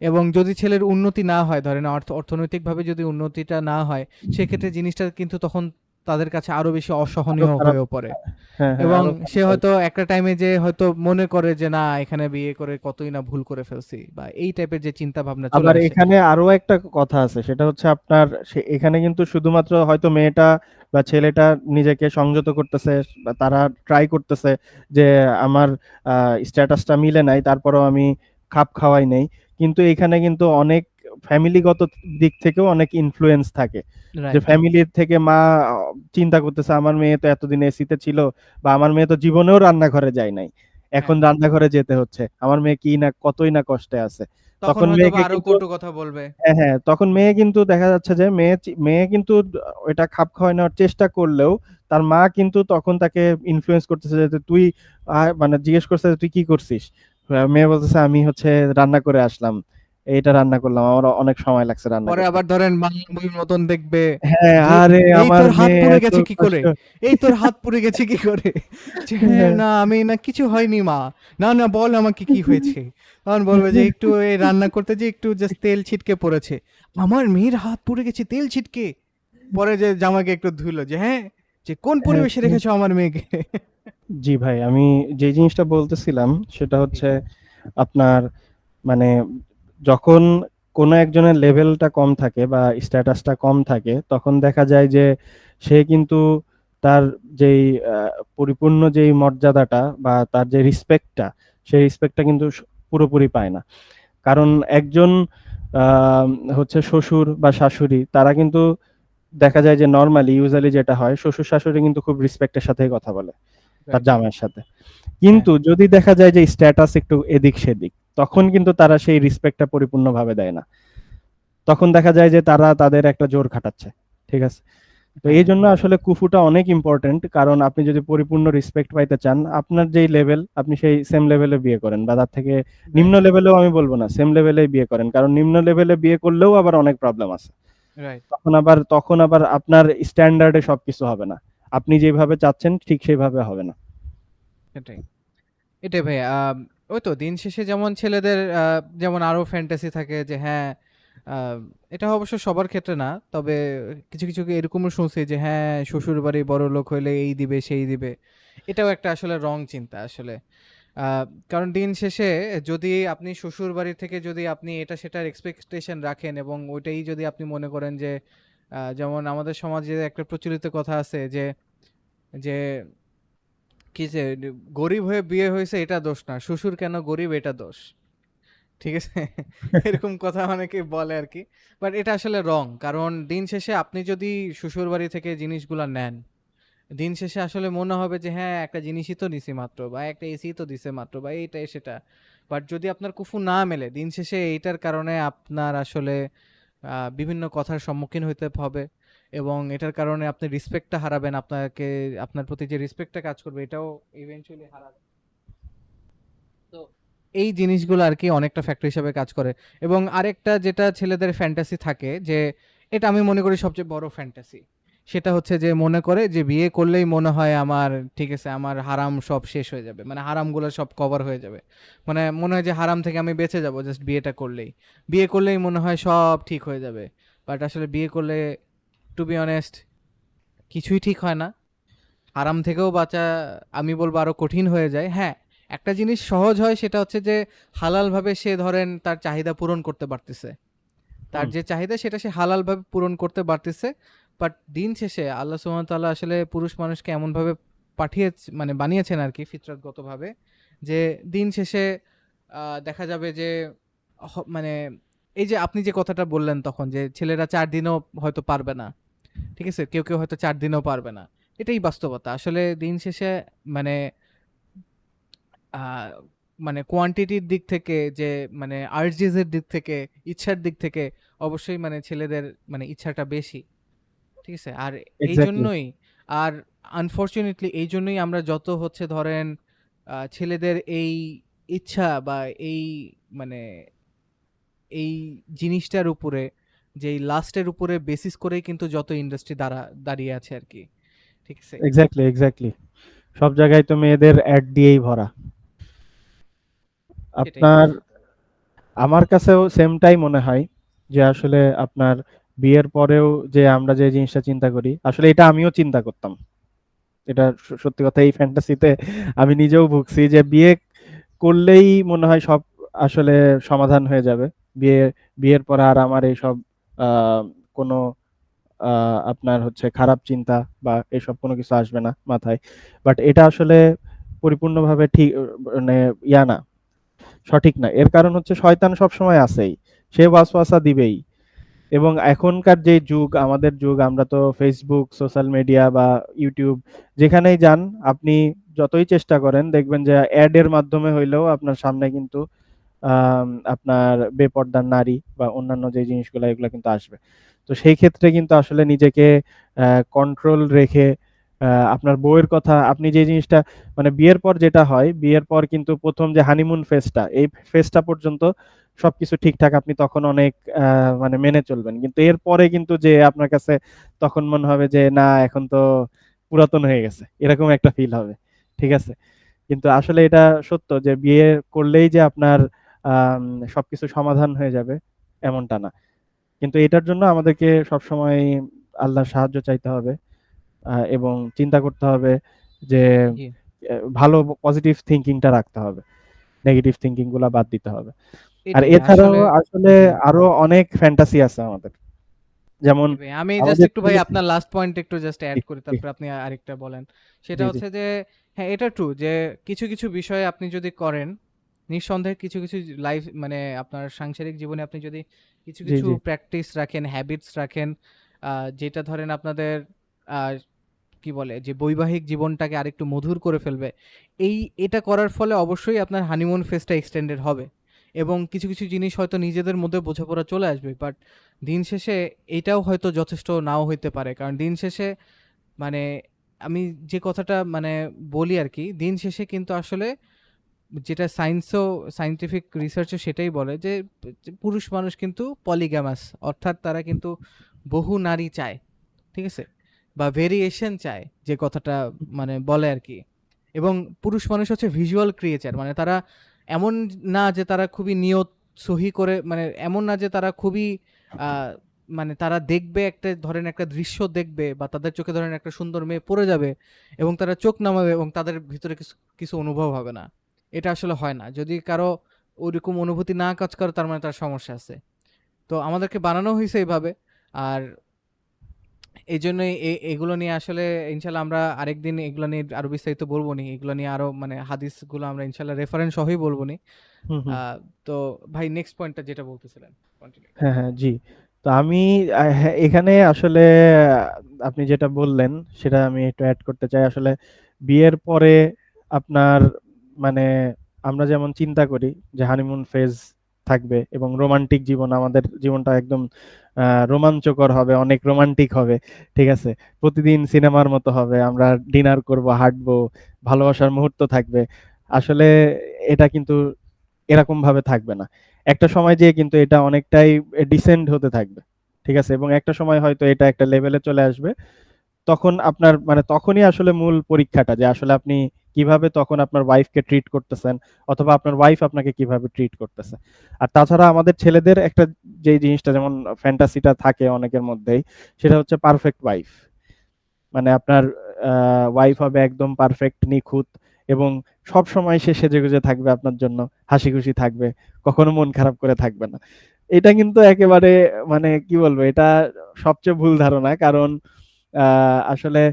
এবং যদি ছেলের উন্নতি না হয়, ধরেন অর্থনৈতিকভাবে যদি উন্নতিটা না হয়, সেক্ষেত্রে জিনিসটা কিন্তু তখন তাদের কাছে আরো বেশি আরো অসহনীয় খারাপ। হয়েও পড়ে। হ্যাঁ, হ্যাঁ, এবং আরো সে খারাপ হয়। হয়তো একটা টাইমে যে হয়তো মনে করে যে না, এখানে বিয়ে করে কতই না ভুল করে ফেলছি, বা এই টাইপের যে চিন্তা ভাবনা চলে আবার আসে। এখানে আরো একটা কথা আছে, সেটা হচ্ছে আপনার এখানে কিন্তু শুধুমাত্র হয়তো মেয়েটা বা ছেলেটা নিজেকে সংযত করতেছে, বা তারা ট্রাই করতেছে যে আমার স্ট্যাটাসটা মিলে নাই, তারপরেও আমি খাপ খাওয়াই নেই। কিন্তু এখানে কিন্তু অনেক ফ্যামিলিগত দিক থেকেও অনেক ইনফ্লুয়েন্স থাকে, যে রাইট। ফ্যামিলির থেকে মা চিন্তা করতেছে আমার মেয়ে তো এতদিন এসিতে ছিল, বা আমার মেয়ে তো জীবনেও রান্নাঘরে যায় নাই, এখন হ্যাঁ, রান্নাঘরে যেতে হচ্ছে, আমার মেয়ে কি না কতই না কষ্টে আছে। তখন তখন হয়তো বা মেয়েকে আরো কিন্তু কটু কথা বলবে। হ্যাঁ, হ্যাঁ, তখন মেয়ে কিন্তু দেখা যাচ্ছে যে মেয়ে কিন্তু ওইটা খাপ খাওয়ায় নেওয়ার চেষ্টা করলেও তার মা কিন্তু তখন তাকে ইনফ্লুয়েন্স করতেছে যে তুই মানে জিজ্ঞেস করছে যে তুই কি করছিস? মেয়ে বলতেছে আমি হচ্ছে রান্না করে আসলাম। এইটা রান্না করলাম। আমার অনেক সময় লাগছে রান্না পরে করতে। আবার ধরেন মায়ানবীর মতন দেখবে হ্যাঁ, যে আরে এই আমার তোর হাত মেয়ে পুড়ে এত গেছে কি করে, কষ্ট। এই তোর হাত পুড়ে গেছে কি করে, যে হ্যাঁ না আমি না কিছু হয়নি মা, না না বল আমাকে কি হয়েছে। তখন বলবে যে একটু এই রান্না করতে যে একটু জাস্ট তেল ছিটকে পড়েছে। আমার মেয়ের হাত পুড়ে গেছে তেল ছিটকে। পরে যে জামাকে একটু ধুইলো যে হ্যাঁ, যে কোন হ্যাঁ, পরিবেশে রেখেছো আমার মেয়েকে। জি ভাই, আমি যে জিনিসটা বলতেছিলাম সেটা জি। হচ্ছে আপনার মানে যখন কোনো একজনের লেভেলটা কম থাকে বা স্ট্যাটাসটা কম থাকে, তখন দেখা যায় যে সে কিন্তু তার যেই পরিপূর্ণ যেই মর্যাদাটা বা তার যে রেসপেক্টটা, সেই রেসপেক্টটা কিন্তু পুরোপুরি পায় না। কারণ একজন আহ, হচ্ছে শ্বশুর বা শাশুড়ি, তারা কিন্তু দেখা যায় যে নর্মালি ইউজুয়ালি যেটা হয়, শ্বশুর শাশুড়ি কিন্তু খুব রেসপেক্টের সাথেই কথা বলে তার রাইট। জামাইয়ের সাথে। হ্যাঁ, কিন্তু যদি দেখা যায় যে স্ট্যাটাস একটু এদিক সেদিক, তখন কিন্তু তারা সেই রেসপেক্টটা পরিপূর্ণভাবে দেয় না। তখন দেখা যায় যে তারা তাদের একটা জোর খাটাচ্ছে। ঠিক আছে? তো এই হ্যাঁ, জন্য আসলে কুফুটা অনেক ইম্পর্টেন্ট, কারণ আপনি যদি পরিপূর্ণ রেসপেক্ট পাইতে চান, আপনার যেই লেভেল আপনি সেই সেম লেভেলে বিয়ে করেন, বা তার থেকে নিম্ন রাইট, লেভেলেও আমি বলবো না, সেম লেভেলে বিয়ে করেন, কারণ নিম্ন লেভেলে বিয়ে করলেও আবার অনেক প্রবলেম আছে। রাইট। তখন আবার আপনার স্ট্যান্ডার্ডে সবকিছু হবে না, আপনি যেভাবে চাচ্ছেন ঠিক সেইভাবে হবে না। সেটাই। এটাই ভাই। ওই তো দিন শেষে যেমন ছেলেদের যেমন আরো ফ্যান্টাসি থাকে যে হ্যাঁ, আ এটা অবশ্য সবার ক্ষেত্রে না। তবে কিছু এরকমও শুনছি যে হ্যাঁ, শ্বশুরবাড়ি বড়লোক হইলে এই দিবে, সেই দিবে। এটাও একটা আসলে রং চিন্তা আসলে। আ কারণ দিন শেষে যদি আপনি শ্বশুরবাড়ি থেকে যদি আপনি এটা সেটার এক্সপেকটেশন রাখেন এবং ওইটাই যদি আপনি মনে করেন যে যেমন আমাদের সমাজে একটা প্রচলিত কথা আছে যে কি যে গরিব হয়ে বিয়ে হইছে এটা দোষ না। শ্বশুর কেন গরিব এটা দোষ। ঠিক আছে? এরকম কথা অনেকেই বলে আরকি। বাট এটা আসলে রং। কারণ দিন শেষে আপনি যদি শ্বশুরবাড়ি থেকে জিনিসগুলা নেন, দিন শেষে আসলে মনে হবে যে হ্যাঁ, একটা জিনিসই তো নিছি মাত্র বা একটা এসি তো দিছে মাত্র বা এইটা সেটা। বাট যদি আপনার কুফু না মেলে, দিন শেষে এইটার কারণে আপনার আসলে বিভিন্ন কথার সম্মুখীন হইতে হবে এবং এটার কারণে আপনি রেসপেক্টটা হারাবেন। আপনার প্রতি যে রেসপেক্টটা কাজ করবে এটাও ইভেনচুয়ালি হারাবেন। তো এই জিনিসগুলো আরকি অনেকটা ফ্যাক্টর হিসাবে কাজ করে। এবং আরেকটা যেটা ছেলেদের ফ্যান্টাসি থাকে যে, এটা আমি মনে করি সবচেয়ে বড় ফ্যান্টাসি। সেটা হচ্ছে যে মনে করে যে বিয়ে করলেই মনে হয় আমার ঠিক আছে আমার হারাম সব শেষ হয়ে যাবে। মানে হারামগুলো সব কভার হয়ে যাবে। মানে মনে হয় যে হারাম থেকে আমি বেঁচে যাবো জাস্ট বিয়েটা করলেই। বিয়ে করলেই মনে হয় সব ঠিক হয়ে যাবে। বাট আসলে বিয়ে করলে টু বি অনেস্ট কিছুই ঠিক হয় না। হারাম থেকেও বাঁচা আমি বলব আরো কঠিন হয়ে যায়। হ্যাঁ, একটা জিনিস সহজ হয় সেটা হচ্ছে যে হালালভাবে সে ধরেন তার চাহিদা পূরণ করতে পারতেছে। তার হুম। যে চাহিদা সেটা সে হালালভাবে পূরণ করতে পারতেছে। বাট দিন শেষে আল্লাহ সুবহানাহু ওয়া তাআলা আসলে পুরুষ মানুষকে এমনভাবে মানে বানিয়েছেন আরকি ফিতরতগতভাবে যে দিন শেষে দেখা যাবে যে মানে এই যে আপনি যে কথাটা বললেন তখন যে ছেলেরা ৪ দিনেও হয়তো পারবে না। ঠিক আছে? কেউ হয়তো ৪ দিনেও পারবে না। এটাই বাস্তবতা। আসলে দিন শেষে মানে আ মানে কোয়ান্টিটির দিক থেকে যে মানে আর্জিস এর দিক থেকে, ইচ্ছার দিক থেকে অবশ্যই মানে ছেলেদের মানে ইচ্ছাটা বেশি। ঠিক আছে? আর এক্স্যাক্টলি। এইজন্যই আর আনফরচুনেটলি এইজন্যই আমরা যত হচ্ছে ধরেন ছেলেদের এই ইচ্ছা বা এই মানে এই জিনিসটার উপরে যেই লাস্টের উপরে বেসিস করেই কিন্তু যত ইন্ডাস্ট্রি দাঁড়িয়ে আছে আরকি। ঠিক আছে? এক্স্যাক্টলি। সব জায়গায় তো মেয়েদের অ্যাড দিয়েই ভরা। সেটাই। আপনার আমার কাছেও সেমটাই মনে হয় যে আসলে আপনার বিয়ের পরেও যে আমরা যে জিনিসটা চিন্তা করি, আসলে এটা আমিও চিন্তা করতাম। এটা সত্যি কথা, এই ফ্যান্টাসিতে আমি নিজেও ভুগছি যে বিয়ে করলেই মনে হয় সব আসলে সমাধান হয়ে যাবে। বিয়ে বিয়ের পর আর আমার এইসব আহ, কোনো আপনার হচ্ছে খারাপ চিন্তা বা এসব কোনো কিছু আসবে না মাথায়। বাট এটা আসলে পরিপূর্ণভাবে ঠিক মানে ইয়া না, সঠিক না। এর কারণ হচ্ছে শয়তান সবসময় আছেই, সে ওয়াসওয়াসা দিবেই। এবং এখনকার যে যুগ, আমাদের যুগ, আমরা তো ফেসবুক, সোশ্যাল মিডিয়া বা ইউটিউব যেখানেই যান, আপনি যতই চেষ্টা করেন দেখবেন যে অ্যাড এর মাধ্যমে হইলেও আপনার সামনে কিন্তু আপনার বেপর্দার নারী বা অন্যান্য যে জিনিসগুলো এগুলো কিন্তু আসবে। তো সেই ক্ষেত্রে কিন্তু আসলে নিজেকে কন্ট্রোল রেখে আপনার বউয়ের কথা, আপনি যে জিনিসটা মানে বিয়ের পর যেটা হয়, বিয়ের পর কিন্তু প্রথম যে হানিমুন ফেজটা, এই ফেজটা পর্যন্ত সবকিছু ঠিকঠাক, আপনি তখন অনেক মানে মেনে চলবেন। কিন্তু এরপরে কিন্তু যে আপনার কাছে তখন মনে হবে যে না, এখন তো পুরাতন হয়ে গেছে, এরকম একটা ফিল হবে। ঠিক আছে? কিন্তু আসলে এটা সত্য যে বিয়ে করলেই যে আপনার আম সবকিছু সমাধান হয়ে যাবে এমনটা না। কিন্তু এটার জন্য আমাদেরকে সবসময় আল্লাহর সাহায্য চাইতে হবে এবং চিন্তা করতে হবে যে জি। ভালো পজিটিভ থিংকিংটা রাখতে হবে। নেগেটিভ থিংকিং গুলা বাদ দিতে হবে। আর এটাই এছাড়াও আসলে। আসলে জি। আরো অনেক ফ্যান্টাসি আছে আমাদের। যেমন জি ভাই, আমি জাস্ট আমাদের একটু ভাই ছেলেদের আপনার লাস্ট পয়েন্ট একটু জাস্ট জি, এড করি, জি, তারপরে আপনি আরেকটা বলেন। সেটা জি, জি, হচ্ছে যে হ্যাঁ, এটা ট্রু যে কিছু বিষয়ে আপনি যদি করেন, নিঃসন্দেহে কিছু লাইফ মানে আপনার সাংসারিক জীবনে আপনি যদি জি, কিছু জি, প্র্যাকটিস রাখেন, হ্যাবিটস রাখেন, যেটা ধরেন আপনাদের আ কি বলে যে বৈবাহিক জীবনটাকে আরেকটু মধুর করে ফেলবে। এই এটা করার ফলে অবশ্যই আপনার হানিমুন ফেজটা এক্সটেন্ডেড হবে। এবং কিছু জিনিস হয়তো নিজেদের মধ্যে বোঝাপড়া চলে আসবে। বাট দিন শেষে এটাও হয়তো যথেষ্ট নাও হইতে পারে। কারণ দিন শেষে মানে আমি যে কথাটা মানে বলি আরকি, দিন শেষে কিন্তু আসলে যেটা সায়েন্টিফিক রিসার্চও সেটাই বলে যে পুরুষ মানুষ কিন্তু পলিগ্যামাস, অর্থাৎ তারা কিন্তু বহু নারী চায়। ঠিক আছে? বা ভেরিয়েশন চায়, যে কথাটা মানে বলে আরকি। এবং পুরুষ মানুষ হচ্ছে ভিজুয়াল ক্রিয়েচার। মানে তারা এমন না যে তারা খুবই নিয়ত সহি করে, মানে এমন না যে তারা খুবই আ মানে তারা দেখবে একটা, ধরেন একটা দৃশ্য দেখবে বা তাদের চোখে ধরেন একটা সুন্দর মেয়ে পড়ে যাবে এবং তারা চোখ নামাবে এবং তাদের ভিতরে কিছু অনুভব হবে না। এটা আসলে হয় না। যদি কারো ওইরকম অনুভূতি না কাজ করে, তার মানে তার সমস্যা আছে। তো আমাদেরকে বানানো হইছে এভাবে। আর এইজন্যই এগুলো নিয়ে আসলে ইনশাআল্লাহ আমরা আরেকদিন এগুলো নিয়ে আরো বিস্তারিত বলব নি। এগুলো নিয়ে আরো মানে হাদিসগুলো আমরা ইনশাআল্লাহ রেফারেন্স সহই বলব নি। হুম, আ হুম। তো ভাই নেক্সট পয়েন্টটা যেটা বলতেছিলেন, কন্টিনিউ করেন। হ্যাঁ, হ্যাঁ, জি। তো আমি হ্যাঁ, এখানে আসলে আপনি যেটা বললেন সেটা আমি একটু এড করতে চাই। আসলে বিয়ের পরে আপনার মানে আমরা যেমন চিন্তা করি যে হানিমুন ফেজ থাকবে এবং রোমান্টিক জীবন, আমাদের জীবনটা একদম রোমাঞ্চকর হবে, অনেক রোমান্টিক হবে। ঠিক আছে? প্রতিদিন সিনেমার মতো হবে। আমরা ডিনার করব, হাঁটবো, ভালোবাসার মুহূর্ত থাকবে। আসলে এটা কিন্তু এরকমভাবে থাকবে না। একটা সময় যেয়ে কিন্তু এটা অনেকটাই ডিসেন্ড হতে থাকবে। ঠিক আছে? এবং একটা সময় হয়তো এটা একটা লেভেলে চলে আসবে। তখন আপনার মানে তখনই আসলে মূল পরীক্ষাটা যে আসলে আপনি কিভাবে তখন আপনার ওয়াইফকে ট্রিট করতেছেন অথবা আপনার ওয়াইফ আপনাকে কিভাবে ট্রিট করতেছে। আর তাছাড়া আমাদের ছেলেদের একটা যে জিনিসটা যেমন ফ্যান্টাসিটা থাকে অনেকের মধ্যেই সেটা হচ্ছে পারফেক্ট ওয়াইফ। মানে আপনার ওয়াইফ হবে একদম পারফেক্ট, নিখুঁত এবং সবসময় সে সেজেগুজে থাকবে আপনার জন্য, হাসিখুশি থাকবে, কখনো মন খারাপ করে থাকবে না। এটা কিন্তু একেবারে মানে কি বলবো, এটা সবচেয়ে ভুল ধারণা। কারণ আসলে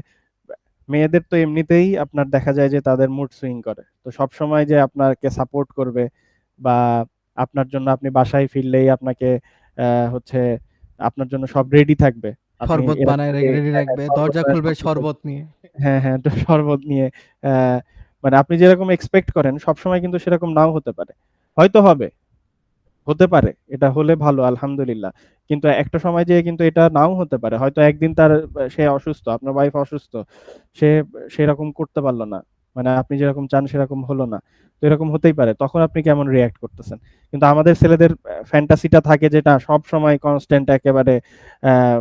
মেয়েদের তো এমনিতেই আপনার দেখা যায় যে তাদের মুড সুইং করে। তো সবসময় যে আপনাকে সাপোর্ট করবে বা আপনার জন্য আপনি বাসায় ফিরলেই আপনাকে হচ্ছে আপনার জন্য সব রেডি থাকবে। আপনি শরবত এরকম বানায় যে রেডি হ্যাঁ, হ্যাঁ, রাখবে। শরবত দরজা বানায় খুলবে শরবত শরবত নিয়ে। হ্যাঁ, হ্যাঁ, তো শরবত নিয়ে অ্যা মানে আপনি যেরকম এক্সপেক্ট করেন সবসময় কিন্তু সেরকম নাও হতে পারে। হয়তো হবে, হতে পারে। এটা হলে ভালো আলহামদুলিল্লাহ। কিন্তু একটা সময় যেয়ে কিন্তু এটা নাও হতে পারে। হয়তো একদিন তার সে অসুস্থ, আপনার ওয়াইফ অসুস্থ। সে সেরকম করতে পারল না। মানে আপনি যেরকম চান সেরকম হলো না। তো এরকম হতেই পারে। তখন আপনি কেমন রিঅ্যাক্ট করতেছেন? কিন্তু আমাদের ছেলেদের ফ্যান্টাসিটা থাকে যেটা সবসময় কনস্ট্যান্ট একেবারে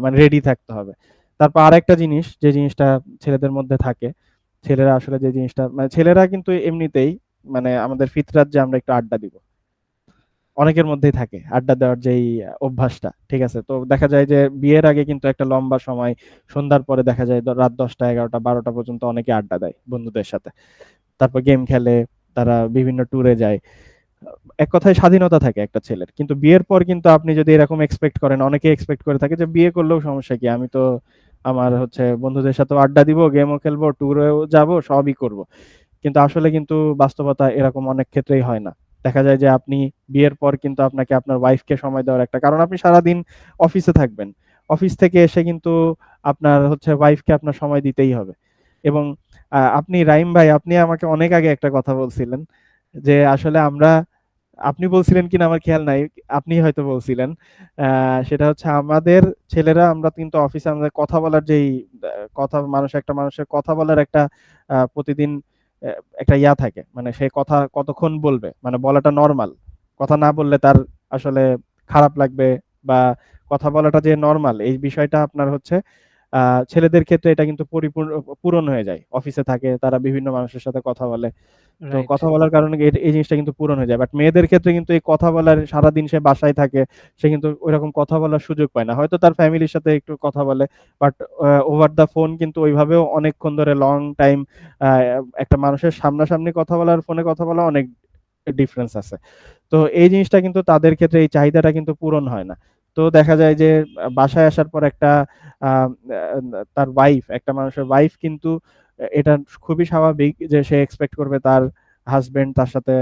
মানে রেডি থাকতে হবে। তারপর আরেকটা জিনিস, যে জিনিসটা ছেলেদের মধ্যে থাকে, ছেলেরা আসলে যে জিনিসটা মানে ছেলেরা কিন্তু এমনিতেই মানে আমাদের ফিতরাত যে আমরা একটু আড্ডা দিব। অনেকের মধ্যেই থাকে আড্ডা দেওয়ার যেই অভ্যাসটা। ঠিক আছে? তো দেখা যায় যে বিয়ের আগে কিন্তু একটা লম্বা সময় সন্ধ্যার পরে দেখা যায় রাত ১০টা, ১১টা, ১২টা পর্যন্ত অনেকে আড্ডা দেয় বন্ধুদের সাথে। তারপর গেম খেলে, তারা বিভিন্ন ট্যুরে যায়। এক কথায় স্বাধীনতা থাকে একটা ছেলের। কিন্তু বিয়ের পর কিন্তু আপনি যদি এরকম এক্সপেক্ট করেন, অনেকেই এক্সপেক্ট করে থাকে যে বিয়ে করলেও সমস্যা কি? আমি তো আমার হচ্ছে বন্ধুদের সাথেও আড্ডা দিব, গেমও খেলবো, ট্যুরেও যাবো, সবই করব। কিন্তু আসলে কিন্তু বাস্তবতা এরকম অনেক ক্ষেত্রেই হয় না। দেখা যায় যে আপনি বিয়ের পর কিন্তু আপনাকে আপনার ওয়াইফকে সময় দেওয়ার একটা কারণ আপনি সারাদিন অফিসে থাকবেন। অফিস থেকে এসে কিন্তু আপনার হচ্ছে ওয়াইফকে আপনার সময় দিতেই হবে। এবং আপনি রাহিম ভাই আপনি আমাকে অনেক আগে একটা কথা বলছিলেন যে আসলে আমরা আপনি বলছিলেন কিনা আমার খেয়াল নাই। আপনিই হয়তো বলছিলেন। আ সেটা হচ্ছে আমাদের ছেলেরা আমরা কিন্তু অফিসে আমাদের কথা বলার যেই কথা একটা মানুষের কথা বলার একটা প্রতিদিন অ্যা একটা থাকে। মানে সে কথা কতক্ষণ বলবে। মানে বলাটা নরমাল। কথা না বললে তার আসলে খারাপ লাগবে বা কথা বলাটা যে নরমাল এই বিষয়টা আপনার হচ্ছে আ ছেলেদের ক্ষেত্রে এটা কিন্তু পূরণ হয়ে যায়। অফিসে থাকে, তারা বিভিন্ন মানুষের সাথে কথা বলে। তো রাইট। কথা বলার কারণে এই জিনিসটা কিন্তু পূরণ হয়ে যায়। বাট মেয়েদের ক্ষেত্রে কিন্তু এই কথা বলার সারাদিন সে বাসায় থাকে। সে কিন্তু ঐরকম কথা বলার সুযোগ পায় না। হয়তো তার ফ্যামিলির সাথে একটু কথা বলে। বাট ওভার দ্য ফোন কিন্তু ওইভাবেও অনেকক্ষণ ধরে লং টাইম আ একটা মানুষের সামনাসামনি কথা বলা আর ফোনে কথা বলা অনেক ডিফারেন্স আছে। তো এই জিনিসটা কিন্তু তাদের ক্ষেত্রে এই চাহিদাটা কিন্তু পূরণ হয় না। তো দেখা যায় যে বাসায় আসার পর একটা আম তার ওয়াইফ, একটা মানুষের ওয়াইফ কিন্তু এটা খুবই স্বাভাবিক যে সে এক্সপেক্ট করবে তার হাসব্যান্ড তার সাথে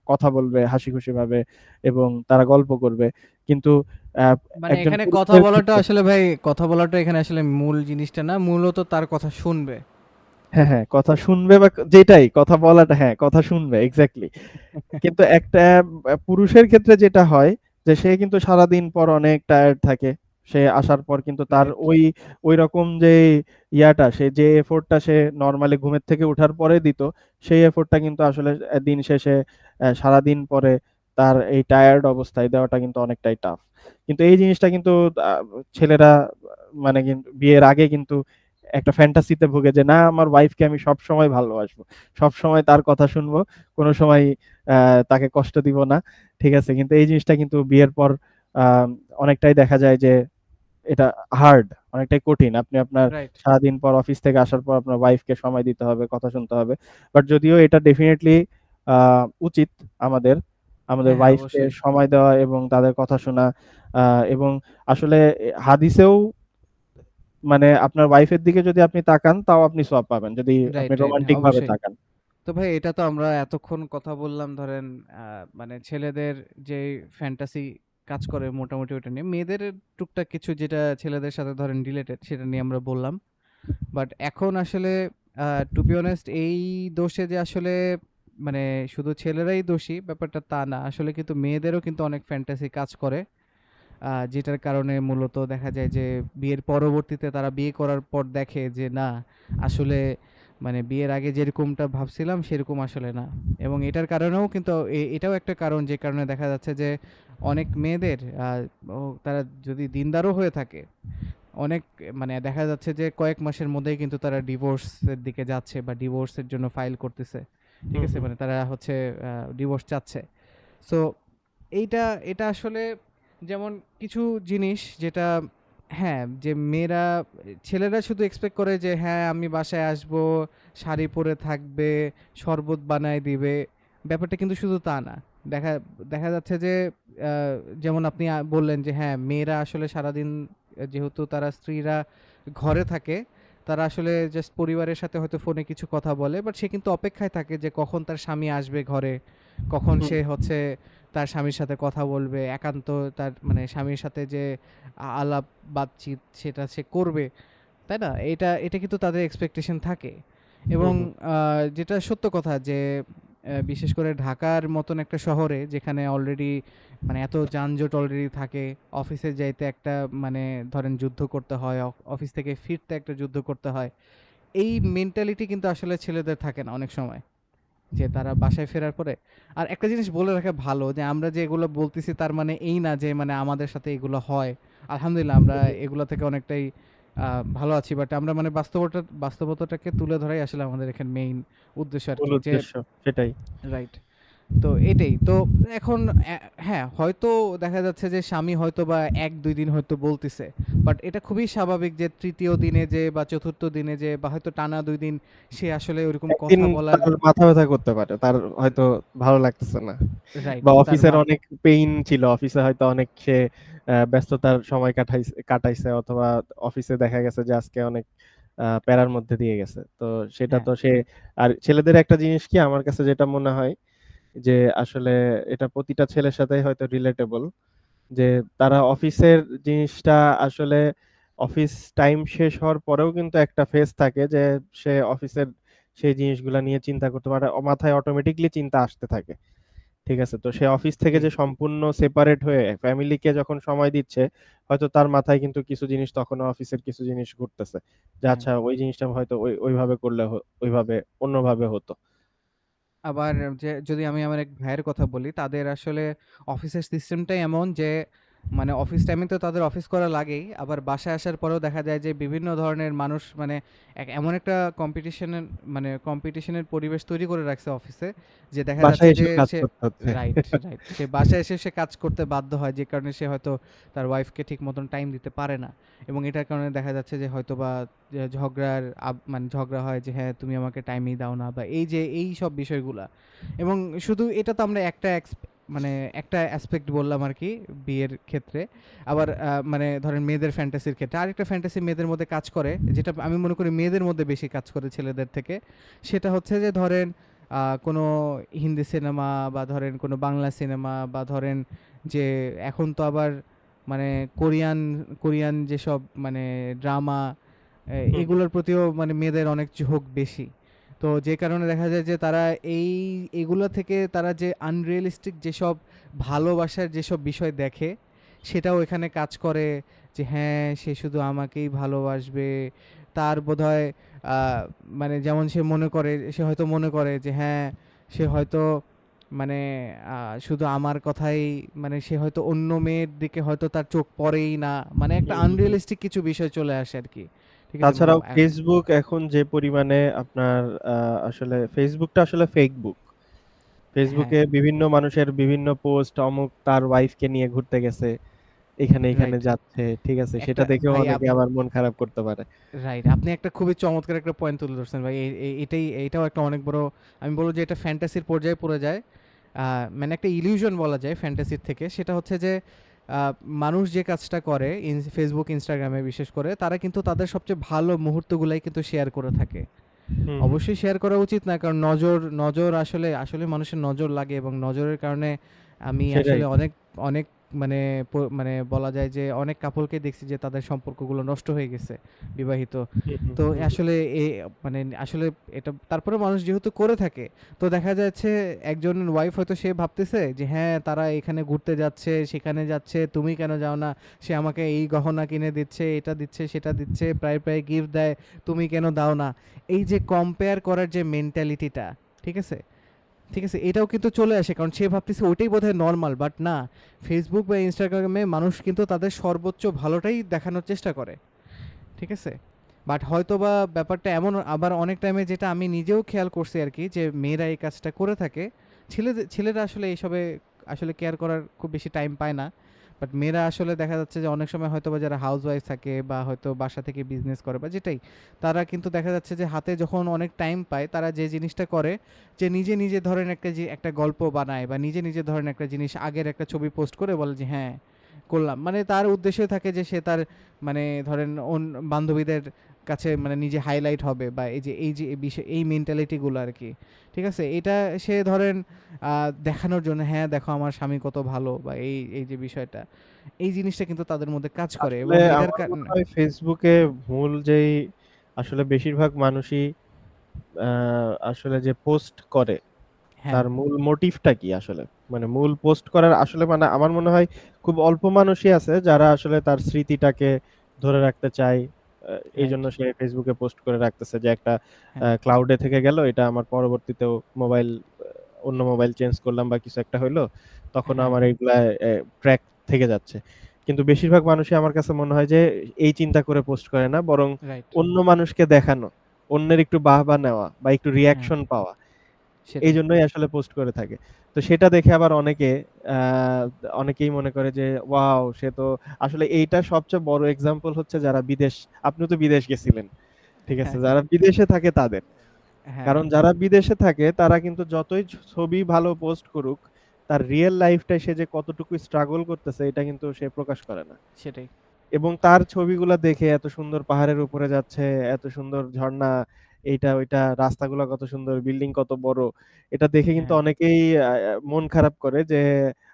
কথা বলবে হাসিখুশিভাবে এবং তারা গল্প করবে। কিন্তু আ মানে একজন এখানে কথা পুরুষের বলাটা ক্ষেত্রে আসলে ভাই, কথা বলাটা এখানে আসলে মূল জিনিসটা না, মূলত তার কথা শুনবে। হ্যাঁ, হ্যাঁ, কথা শুনবে বা যেটাই কথা বলাটা হ্যাঁ, কথা শুনবে এক্সাক্টলি। কিন্তু একটা পুরুষের ক্ষেত্রে যেটা হয় যে সে কিন্তু সারাদিন পর অনেক টায়ার্ড থাকে। সে আসার পর কিন্তু তার রাইট। ঐরকম যে সে যে এফোর্টটা সে নরমালি ঘুমের থেকে উঠার পরে দিত, সেই এফোর্টটা কিন্তু আসলে দিন শেষে সারাদিন পরে তার এই টায়ার্ড অবস্থায় দেওয়াটা কিন্তু অনেকটাই টাফ। কিন্তু এই জিনিসটা কিন্তু আ ছেলেরা মানে বিয়ের আগে কিন্তু একটা ফ্যান্টাসিতে ভোগে যে, "না আমার ওয়াইফকে আমি সবসময় ভালোবাসবো। সবসময় তার কথা শুনবো। কোন সময় আ তাকে কষ্ট দিব না।" ঠিক আছে? কিন্তু এই জিনিসটা কিন্তু বিয়ের পর আ অনেকটাই দেখা যায় যে এটা হার্ড, অনেকটাই কঠিন। আপনি আপনার রাইট। সারাদিন পর অফিস থেকে আসার পর আপনার ওয়াইফকে সময় দিতে হবে, কথা শুনতে হবে। বাট যদিও এটা ডেফিনিটলি আ উচিত আমাদের, আমাদের হ্যাঁ, হ্যাঁ, ওয়াইফকে অবশ্যই। সময় দেওয়া এবং তাদের কথা শোনা আ এবং আসলে হাদিসেও মানে আপনার ওয়াইফের দিকে যদি আপনি তাকান তাও আপনি সওয়াব পাবেন। যদি আপনি রাইট, রাইট। হ্যাঁ, রোমান্টিক ভাবে অবশ্যই। তাকান। তো ভাই এটা তো আমরা এতক্ষণ কথা বললাম ধরেন আ মানে ছেলেদের যেই ফ্যান্টাসি কাজ করে মোটামুটি ওটা নিয়ে। মেয়েদের টুকটাক কিছু যেটা ছেলেদের সাথে ধরেন রিলেটেড সেটা নিয়ে আমরা বললাম। বাট এখন আসলে আ টু বি অনেস্ট এই দোষে যে আসলে মানে শুধু ছেলেরাই দোষী ব্যাপারটা তা না। আসলে কিন্তু মেয়েদেরও কিন্তু অনেক ফ্যান্টাসি কাজ করে। যেটার কারণে মূলত দেখা যায় যে বিয়ের পরবর্তীতে তারা বিয়ে করার পর দেখে যে না, আসলে মানে বিয়ের আগে যেরকমটা ভাবছিলাম সেরকম আসলে না। এবং এটার কারণেও কিন্তু এটাও একটা কারণ যে কারণে দেখা যাচ্ছে যে অনেক মেয়েদের তারা যদি দিনদারও হয়ে থাকে, অনেক মানে দেখা যাচ্ছে যে কয়েক মাসের মধ্যেই কিন্তু তারা ডিভোর্সের দিকে যাচ্ছে বা ডিভোর্সের জন্য ফাইল করতেছে। ঠিক হুম, আছে? হুম। মানে তারা হচ্ছে ডিভোর্স চাচ্ছে। সো এইটা এটা আসলে যেমন কিছু জিনিস যেটা হ্যাঁ, যে মেয়েরা ছেলেরা শুধু এক্সপেক্ট করে যে হ্যাঁ, আমি বাসায় আসবো, শাড়ি পরে থাকবে, শরবত বানায় দিবে। ব্যাপারটা কিন্তু শুধু তা না। দেখা দেখা যাচ্ছে যে আ যেমন আপনি বললেন যে হ্যাঁ, মেয়েরা আসলে সারাদিন যেহেতু তারা স্ত্রীরা ঘরে থাকে, তারা আসলে জাস্ট পরিবারের সাথে হয়তো ফোনে কিছু কথা বলে। বাট সে কিন্তু অপেক্ষায় থাকে যে কখন তার স্বামী আসবে ঘরে, কখন হুম, সে হচ্ছে তার স্বামীর সাথে কথা বলবে, একান্ত তার মানে স্বামীর সাথে যে আলাপ বাতচিত সেটা সে করবে, তাই না? এটা কিন্তু তাদের এক্সপেকটেশন থাকে। হুম, এবং হুম। যেটা সত্য কথা যে বিশেষ করে ঢাকার মতন একটা শহরে যেখানে অলরেডি মানে এত যানজট অলরেডি থাকে, অফিসে যাইতে একটা মানে ধরেন যুদ্ধ করতে হয়, অফিস থেকে ফিরতে একটা যুদ্ধ করতে হয়। এই মেন্টালিটি কিন্তু আসলে ছেলেদের থাকে না অনেক সময়। যে তারা বাসায় ফেরার পরে আর একটা জিনিস বলে রাখা ভালো যে আমরা যে এগুলো বলতেছি তার মানে এই না যে মানে আমাদের সাথে এগুলো হয়। আলহামদুলিল্লাহ আমরা এগুলো থেকে অনেকটাই ভালো আছি। বাট আমরা মানে বাস্তবতাটাকে তুলে ধরাই আসলে আমাদের এখানে মেইন উদ্দেশ্য মূল আরকি। যে উদ্দেশ্য সেটাই। রাইট। তো এটাই। তো এখন হ্যাঁ, হয়তো দেখা যাচ্ছে যে স্বামী হয়তোবা ১-২ দিন হয়তো বলতিছে। বাট এটা খুবই স্বাভাবিক যে ৩য় দিনে যেয়ে বা ৪র্থ দিনে যেয়ে বা হয়তো টানা ২ দিন সে আসলে ওইরকম একদিন কথা বলার তার মাথা ব্যথা করতে পারে। তার হয়তো ভালো লাগতেছে না। রাইট বা তার অফিসের অনেক পেইন ছিল। অফিসে হয়তো অনেক সে ব্যস্ততার সময় কাটাইছে অথবা অফিসে দেখা গেছে যে আজকে অনেক প্যারার মধ্যে দিয়ে গেছে। তো সেটা হ্যাঁ, তো সে আর ছেলেদের একটা জিনিস কি আমার কাছে যেটা মনে হয় যে আসলে এটা প্রতিটা ছেলের সাথেই হয়তো রিলেটেবল। যে তারা অফিসের জিনিসটা আসলে অফিস টাইম শেষ হওয়ার পরেও কিন্তু একটা ফেজ থাকে যে সে অফিসের সেই জিনিসগুলা নিয়ে চিন্তা করতে পারে। মাথায় অটোমেটিক্যালি চিন্তা আসতে থাকে। ঠিক আছে? তো সে অফিস থেকে জি। যে সম্পূর্ণ সেপারেট হয়ে ফ্যামিলিকে যখন সময় দিচ্ছে, হয়তো তার মাথায় কিন্তু কিছু জিনিস তখনো অফিসের কিছু জিনিস ঘুরতেছে। যে হ্যাঁ। আচ্ছা ওই জিনিসটা হয়তো ওইভাবে করলে ওইভাবে অন্যভাবে হতো। আবার যে যদি আমি আমার এক ভাইয়ের কথা বলি, তাদের আসলে অফিসের সিস্টেমটাই এমন যে মানে অফিস টাইমে তো তাদের অফিস করা লাগেই। আবার বাসায় আসার পরেও দেখা যায় যে বিভিন্ন ধরনের মানুষ মানে এমন একটা কম্পিটিশনের পরিবেশ তৈরি করে রাখছে অফিসে যে দেখা যাচ্ছে বাসায় যে এসেও কাজ সে করতে হচ্ছে। Right, right. সে বাসায় এসে সে কাজ করতে বাধ্য হয় যে কারণে সে হয়তো তার ওয়াইফকে ঠিক মতন টাইম দিতে পারে না। এবং এটার কারণে দেখা যাচ্ছে যে হয়তোবা যে মানে ঝগড়া হয় যে হ্যাঁ, তুমি আমাকে টাইমই দাও না বা এই যে এইসব বিষয়গুলা। এবং শুধু এটা তো আমরা একটা মানে একটা অ্যাসপেক্ট বললাম আরকি বিয়ের ক্ষেত্রে। আবার মানে ধরেন মেয়েদের ফ্যান্টাসির ক্ষেত্রে আরেকটা ফ্যান্টাসি মেয়েদের মধ্যে কাজ করে, যেটা আমি মনে করি মেয়েদের মধ্যে বেশি কাজ করে ছেলেদের থেকে। সেটা হচ্ছে যে ধরেন কোনো হিন্দি সিনেমা বা ধরেন কোনো বাংলা সিনেমা বা ধরেন যে এখন তো আবার মানে কোরিয়ান কোরিয়ান যেসব মানে ড্রামা হুম, হুম। এগুলোর প্রতিও মানে মেয়েদের অনেক ঝোঁক বেশি। তো যে কারণে দেখা যায় যে তারা এই এগুলো থেকে তারা যে আনরিয়ালিস্টিক যেসব ভালোবাসার যেসব বিষয় দেখে সেটাও এখানে কাজ করে, যে হ্যাঁ সে শুধু আমাকেই ভালোবাসবে। তার বোধহয় আহ, মানে যেমন সে হয়তো মনে করে যে হ্যাঁ সে হয়তো মানে শুধু আমার কথাই, মানে সে হয়তো অন্য মেয়ের দিকে হয়তো তার চোখ পড়েই না, মানে একটা হুম, হুম, হুম। আনরিয়ালিস্টিক কিছু বিষয় চলে আসে আর কি। ঠিক আছে তাছাড়াও ফেসবুক এখন যে পরিমাণে আপনার আসলে ফেসবুকটা আসলে ফেক বুক। হ্যাঁ, ফেসবুকে বিভিন্ন মানুষের বিভিন্ন পোস্ট, অমুক তার ওয়াইফকে নিয়ে ঘুরতে গেছে, এখানে এখানে রাইট। যাচ্ছে, ঠিক আছে, একটা সেটা দেখেও ভাই অনেকে আবার মন খারাপ করতে পারে। রাইট, আপনি একটা খুবই চমৎকার একটা পয়েন্ট তুলে ধরছেন ভাই। এটাও একটা অনেক বড়, আমি বলবো যে এটা ফ্যান্টাসির পর্যায়ে পড়ে যায়। মানে একটা ইলিউশন বলা যায় ফ্যান্টাসির থেকে। সেটা হচ্ছে যে আহ, মানুষ যে কাজটা করে ফেসবুক ইনস্টাগ্রামে বিশেষ করে, তারা কিন্তু তাদের সবচেয়ে ভালো মুহূর্তগুলাই কিন্তু শেয়ার করে থাকে। হুম, হুম। অবশ্যই শেয়ার করা উচিত না, কারণ নজর নজর আসলে আসলে মানুষের নজর লাগে, এবং নজরের কারণে আমি সেটাই। আসলে অনেক অনেক মানে মানে বলা যায় যে অনেক কাপলকে দেখছি যে তাদের সম্পর্কগুলো নষ্ট হয়ে গেছে বিবাহিত। হুম, হুম, তো হুম, হুম। আসলে মানে আসলে এটা তারপরে মানুষ যেহেতু করে থাকে, তো দেখা যাচ্ছে একজন ওয়াইফ হয়তো সে ভাবতেছে যে হ্যাঁ তারা এখানে ঘুরতে যাচ্ছে সেখানে যাচ্ছে, তুমি কেন যাও না? সে আমাকে এই গহনা কিনে দিচ্ছে, এটা দিচ্ছে, সেটা দিচ্ছে, প্রায় প্রায় গিফট দেয়, তুমি কেন দাও না? এই যে কম্পেয়ার করার যে মেন্টালিটিটা, ঠিক আছে, ঠিক আছে, এটাও কিন্তু চলে আসে, কারণ সে ভাবতেছে ওইটাই বোধহয় নর্মাল, বাট না। ফেসবুক বা ইনস্টাগ্রামে মানুষ কিন্তু তাদের সর্বোচ্চ ভালোটাই দেখানোর চেষ্টা করে, ঠিক আছে। বাট হয়তোবা ব্যাপারটা এমন আবার অনেক টাইমে, যেটা আমি নিজেও খেয়াল করছি আর কি, যে মেয়েরা এই কাজটা করে থাকে। ছেলেরা আসলে এইসবে আসলে কেয়ার করার খুব বেশি টাইম পায় না। বাট মেয়েরা আসলে দেখা যাচ্ছে যে অনেক সময় হয়তো বা যারা হাউস ওয়াইফ থাকে বা হয়তো বাসা থেকে বিজনেস করে বা যেটাই, তারা কিন্তু দেখা যাচ্ছে যে হাতে যখন অনেক টাইম পায় তারা যে জিনিসটা করে, যে নিজে নিজে ধরেন একটা গল্প বানায় বা নিজে নিজে ধরেন একটা জিনিস আগের একটা ছবি পোস্ট করে বলে যে হ্যাঁ করলাম, মানে তার উদ্দেশ্য থাকে যে সে তার মানে ধরেন বান্ধবীদের কাছে মানে নিজে হাইলাইট হবে, বা এই যে এই বিষয় এই মেন্টালিটিগুলো আর কি, ঠিক আছে। এটা সে ধরেন দেখানোর জন্য, হ্যাঁ দেখো আমার স্বামী কত ভালো, বা এই যে বিষয়টা, এই জিনিসটা কিন্তু তাদের মধ্যে কাজ করে আসলে এবং এটার আমার মনে কারণে। হয় ফেসবুকে মূল যেই আসলে বেশিরভাগ মানুষই আসলে যে পোস্ট করে হ্যাঁ, তার মূল মোটিভটা কি আসলে? মানে মূল পোস্ট করার আসলে মানে আমার মনে হয় খুব অল্প মানুষই আছে যারা আসলে তার স্মৃতিটাকে ধরে রাখতে চায়। রাইট, এইজন্য সে ফেসবুকে পোস্ট করে রাখতেছে যে একটা হ্যাঁ, ক্লাউডে থেকে গেল, এটা আমার পরবর্তীতেও মোবাইল অন্য মোবাইল চেঞ্জ করলাম বা কিছু একটা হইলো, তখনও হ্যাঁ, আমার এইগুলা ট্র্যাক থেকে যাচ্ছে। কিন্তু বেশিরভাগ মানুষই আমার কাছে মনে হয় যে এই চিন্তা করে পোস্ট করে না, বরং রাইট, অন্য মানুষকে দেখানো, অন্যের একটু বাহবা নেওয়া বা একটু হ্যাঁ, রিঅ্যাকশন পাওয়া, সেটাই, এইজন্যই আসলে পোস্ট করে থাকে। তো সেটা দেখে আবার আ অনেকেই মনে করে যে ওয়াও! সে তো আসলে এইটার সবচেয়ে বড় এক্সাম্পল হচ্ছে যারা বিদেশ, আপনিও তো বিদেশ গেছিলেন। ঠিক আছে? হ্যাঁ, যারা বিদেশে থাকে তাদের। হ্যাঁ, কারণ যারা বিদেশে থাকে তারা কিন্তু যতই ছবি ভালো পোস্ট করুক, তার রিয়াল লাইফটায় সে যে কতটুকু স্ট্রাগল করতেছে এটা কিন্তু সে প্রকাশ করে না। সেটাই, এবং তার ছবিগুলা দেখে এত সুন্দর পাহাড়ের উপরে যাচ্ছে, এত সুন্দর ঝর্ণা, এইটা ওইটা, রাস্তাগুলা কত সুন্দর, বিল্ডিং কত বড়। এটা দেখে কিন্তু হ্যাঁ, অনেকেই মন খারাপ করে যে,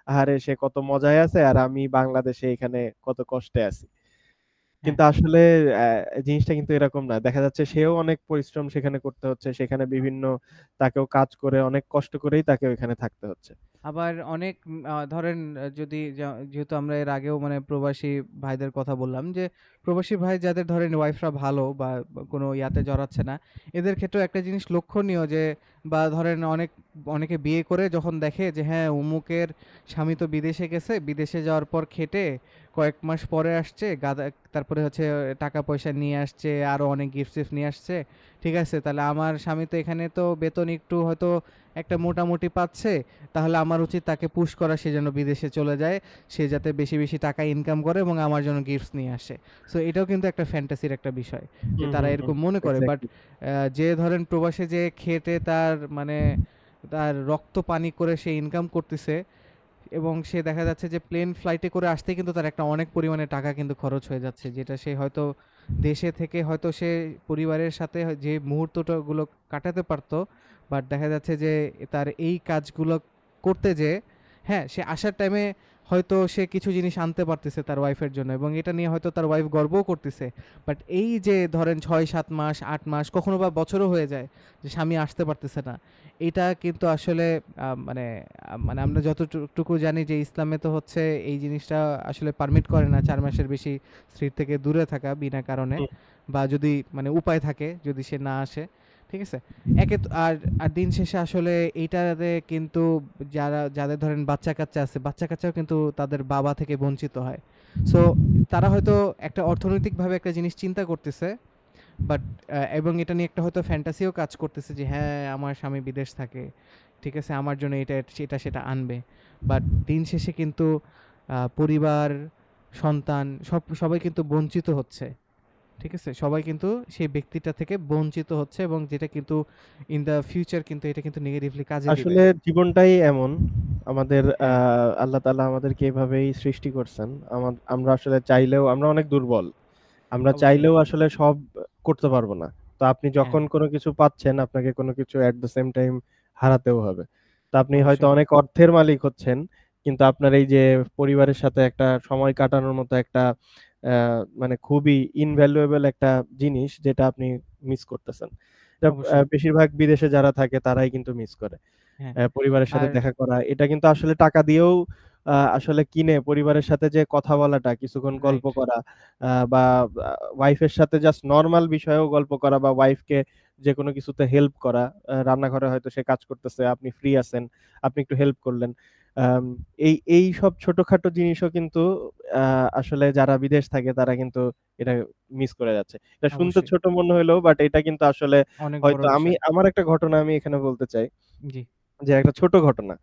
আহারে সে কত মজায় আছে আর আমি বাংলাদেশে এখানে কত কষ্টে আছি। হ্যাঁ। কিন্তু আসলে জিনিসটা কিন্তু এরকম না। দেখা যাচ্ছে সেও অনেক পরিশ্রম সেখানে করতে হচ্ছে। সেখানে বিভিন্ন তাকেও কাজ করে অনেক কষ্ট করেই তাকে ওইখানে থাকতে হচ্ছে। আবার অনেক ধরেন যদি যেহেতু আমরা এর আগেও মানে প্রবাসী ভাইদের কথা বললাম, যে প্রবাসী ভাই যাদের ধরেন ওয়াইফরা ভালো বা কোনো ইয়াতে জড়াচ্ছে না, এদের ক্ষেত্রেও একটা জিনিস লক্ষণীয় যে, বা ধরেন অনেকে বিয়ে করে যখন দেখে যে হ্যাঁ অমুকের স্বামী তো বিদেশে গেছে, বিদেশে যাওয়ার পর খেটে কয়েক মাস পরে আসছে গাদা, তারপরে হচ্ছে টাকা পয়সা নিয়ে আসছে, আরো অনেক গিফট টিফট নিয়ে আসছে, ঠিক আছে, তাহলে আমার স্বামী তো এখানে তো বেতন একটু হয়তো একটা মোটামুটি পাচ্ছে, তাহলে আমার উচিত তাকে পুশ করা, সে যেন বিদেশে চলে যায়, সে যাতে বেশি বেশি টাকা ইনকাম করে এবং আমার জন্য গিফটস নিয়ে আসে। সো এটাও কিন্তু একটা ফ্যান্টাসির একটা বিষয়, যে হুম, তারা হুম, হুম। এরকম মনে করে। But exactly. যে ধরেন প্রবাসে যে খেটে তার মানে তার রক্ত পানি করে সে ইনকাম করতেছে, এবং সে দেখা যাচ্ছে যে প্লেন ফ্লাইটে করে আসতেই কিন্তু তার একটা অনেক পরিমাণে টাকা কিন্তু খরচ হয়ে যাচ্ছে। যেটা সে হয়তো দেশে থেকে হয়তো সে পরিবারের সাথে যে মুহূর্তটা গুলো কাটাতে পারতো, বাট দেখা যাচ্ছে যে তার এই কাজগুলো করতে যেয়ে, হ্যাঁ, সে আসার টাইমে হয়তো সে কিছু জিনিস আনতে পারতেছে তার ওয়াইফের জন্য এবং এটা নিয়ে হয়তো তার ওয়াইফ গর্বও করতেছে। বাট এই যে ধরেন ৬-৭ মাস, ৮ মাস, কখনো বা বছরও হয়ে যায় যে স্বামী আসতে পারতেছে না। এটা কিন্তু আসলে মানে মানে আমরা যতটুকু জানি যে ইসলামে তো হচ্ছে এই জিনিসটা আসলে পারমিট করে না ৪ মাসের বেশি স্ত্রীর থেকে দূরে থাকা বিনা কারণে, হুম। বা যদি মানে উপায় থাকে যদি সে না আসে। ঠিক আছে? একে তো আর আর দিন শেষে আসলে এইটাতে কিন্তু যাদের ধরেন বাচ্চা-কাচ্চা আছে, বাচ্চা-কাচ্চাও কিন্তু তাদের বাবা থেকে বঞ্চিত হয়। সো তারা হয়তো একটা অর্থনৈতিকভাবে একটা জিনিস চিন্তা করতেছে, বাট এবং এটা নিয়ে একটা হয়তো ফ্যান্টাসিও কাজ করতেছে যে হ্যাঁ, আমার স্বামী বিদেশ থাকে। ঠিক আছে? আমার জন্য এটা সেটা সেটা আনবে। বাট দিন শেষে কিন্তু পরিবার, সন্তান সবাই কিন্তু বঞ্চিত হচ্ছে। ঠিক আছে? সবাই কিন্তু সেই ব্যক্তিটা থেকে বঞ্চিত হচ্ছে এবং যেটা কিন্তু ইন দ্য ফিউচার কিন্তু এটা কিন্তু নেগেটিভলি কাজে দিবে। আসলে জীবনটাই এমন। আমাদের হ্যাঁ, আল্লাহ তাআলা আমাদেরকে এভাবেই সৃষ্টি করছেন। আমরা আসলে চাইলেও আমরা অনেক দুর্বল। আমরা অবশ্যই। চাইলেও আসলে সব করতে পারব না। তো আপনি হ্যাঁ, যখন কোনো কিছু পাচ্ছেন, আপনাকে কোনো কিছু at the same time হারাতেও হবে। তো আপনি হয়তো অবশ্যই, অনেক অর্থের মালিক হচ্ছেন, কিন্তু আপনার এই যে পরিবারের সাথে একটা সময় কাটানোর মতো একটা অ্যা মানে খুবই invaluable একটা জিনিস যেটা আপনি মিস করতেছেন। এটা অবশ্যই। বেশিরভাগ বিদেশে যারা থাকে তারাই কিন্তু মিস করে। হ্যাঁ, পরিবারের সাথে আর দেখা করা। এটা কিন্তু আসলে টাকা দিয়েও আসলে কিনে পরিবারের সাথে যে কথা বলাটা, কিছুক্ষণ গল্প রাইট, করা বা ওয়াইফের সাথে জাস্ট নরমাল বিষয়েও গল্প করা বা ওয়াইফকে যেকোনো কিছুতে হেল্প করা। রান্নাঘরে হয়তো সে কাজ করতেছে, আপনি ফ্রি আছেন, আপনি একটু হেল্প করলেন। আম এইসব ছোটখাটো জিনিসও কিন্তু আ আসলে যারা বিদেশ থাকে তারা কিন্তু এটা মিস করে যাচ্ছে। এটা শুনতে অবশ্যই। ছোট মনে হইলেও বাট এটা কিন্তু আসলে অনেক বড় হয়তো বিষয়। আমার একটা ঘটনা আমি এখানে বলতে চাই। জি, যে একটা ছোট ঘটনা।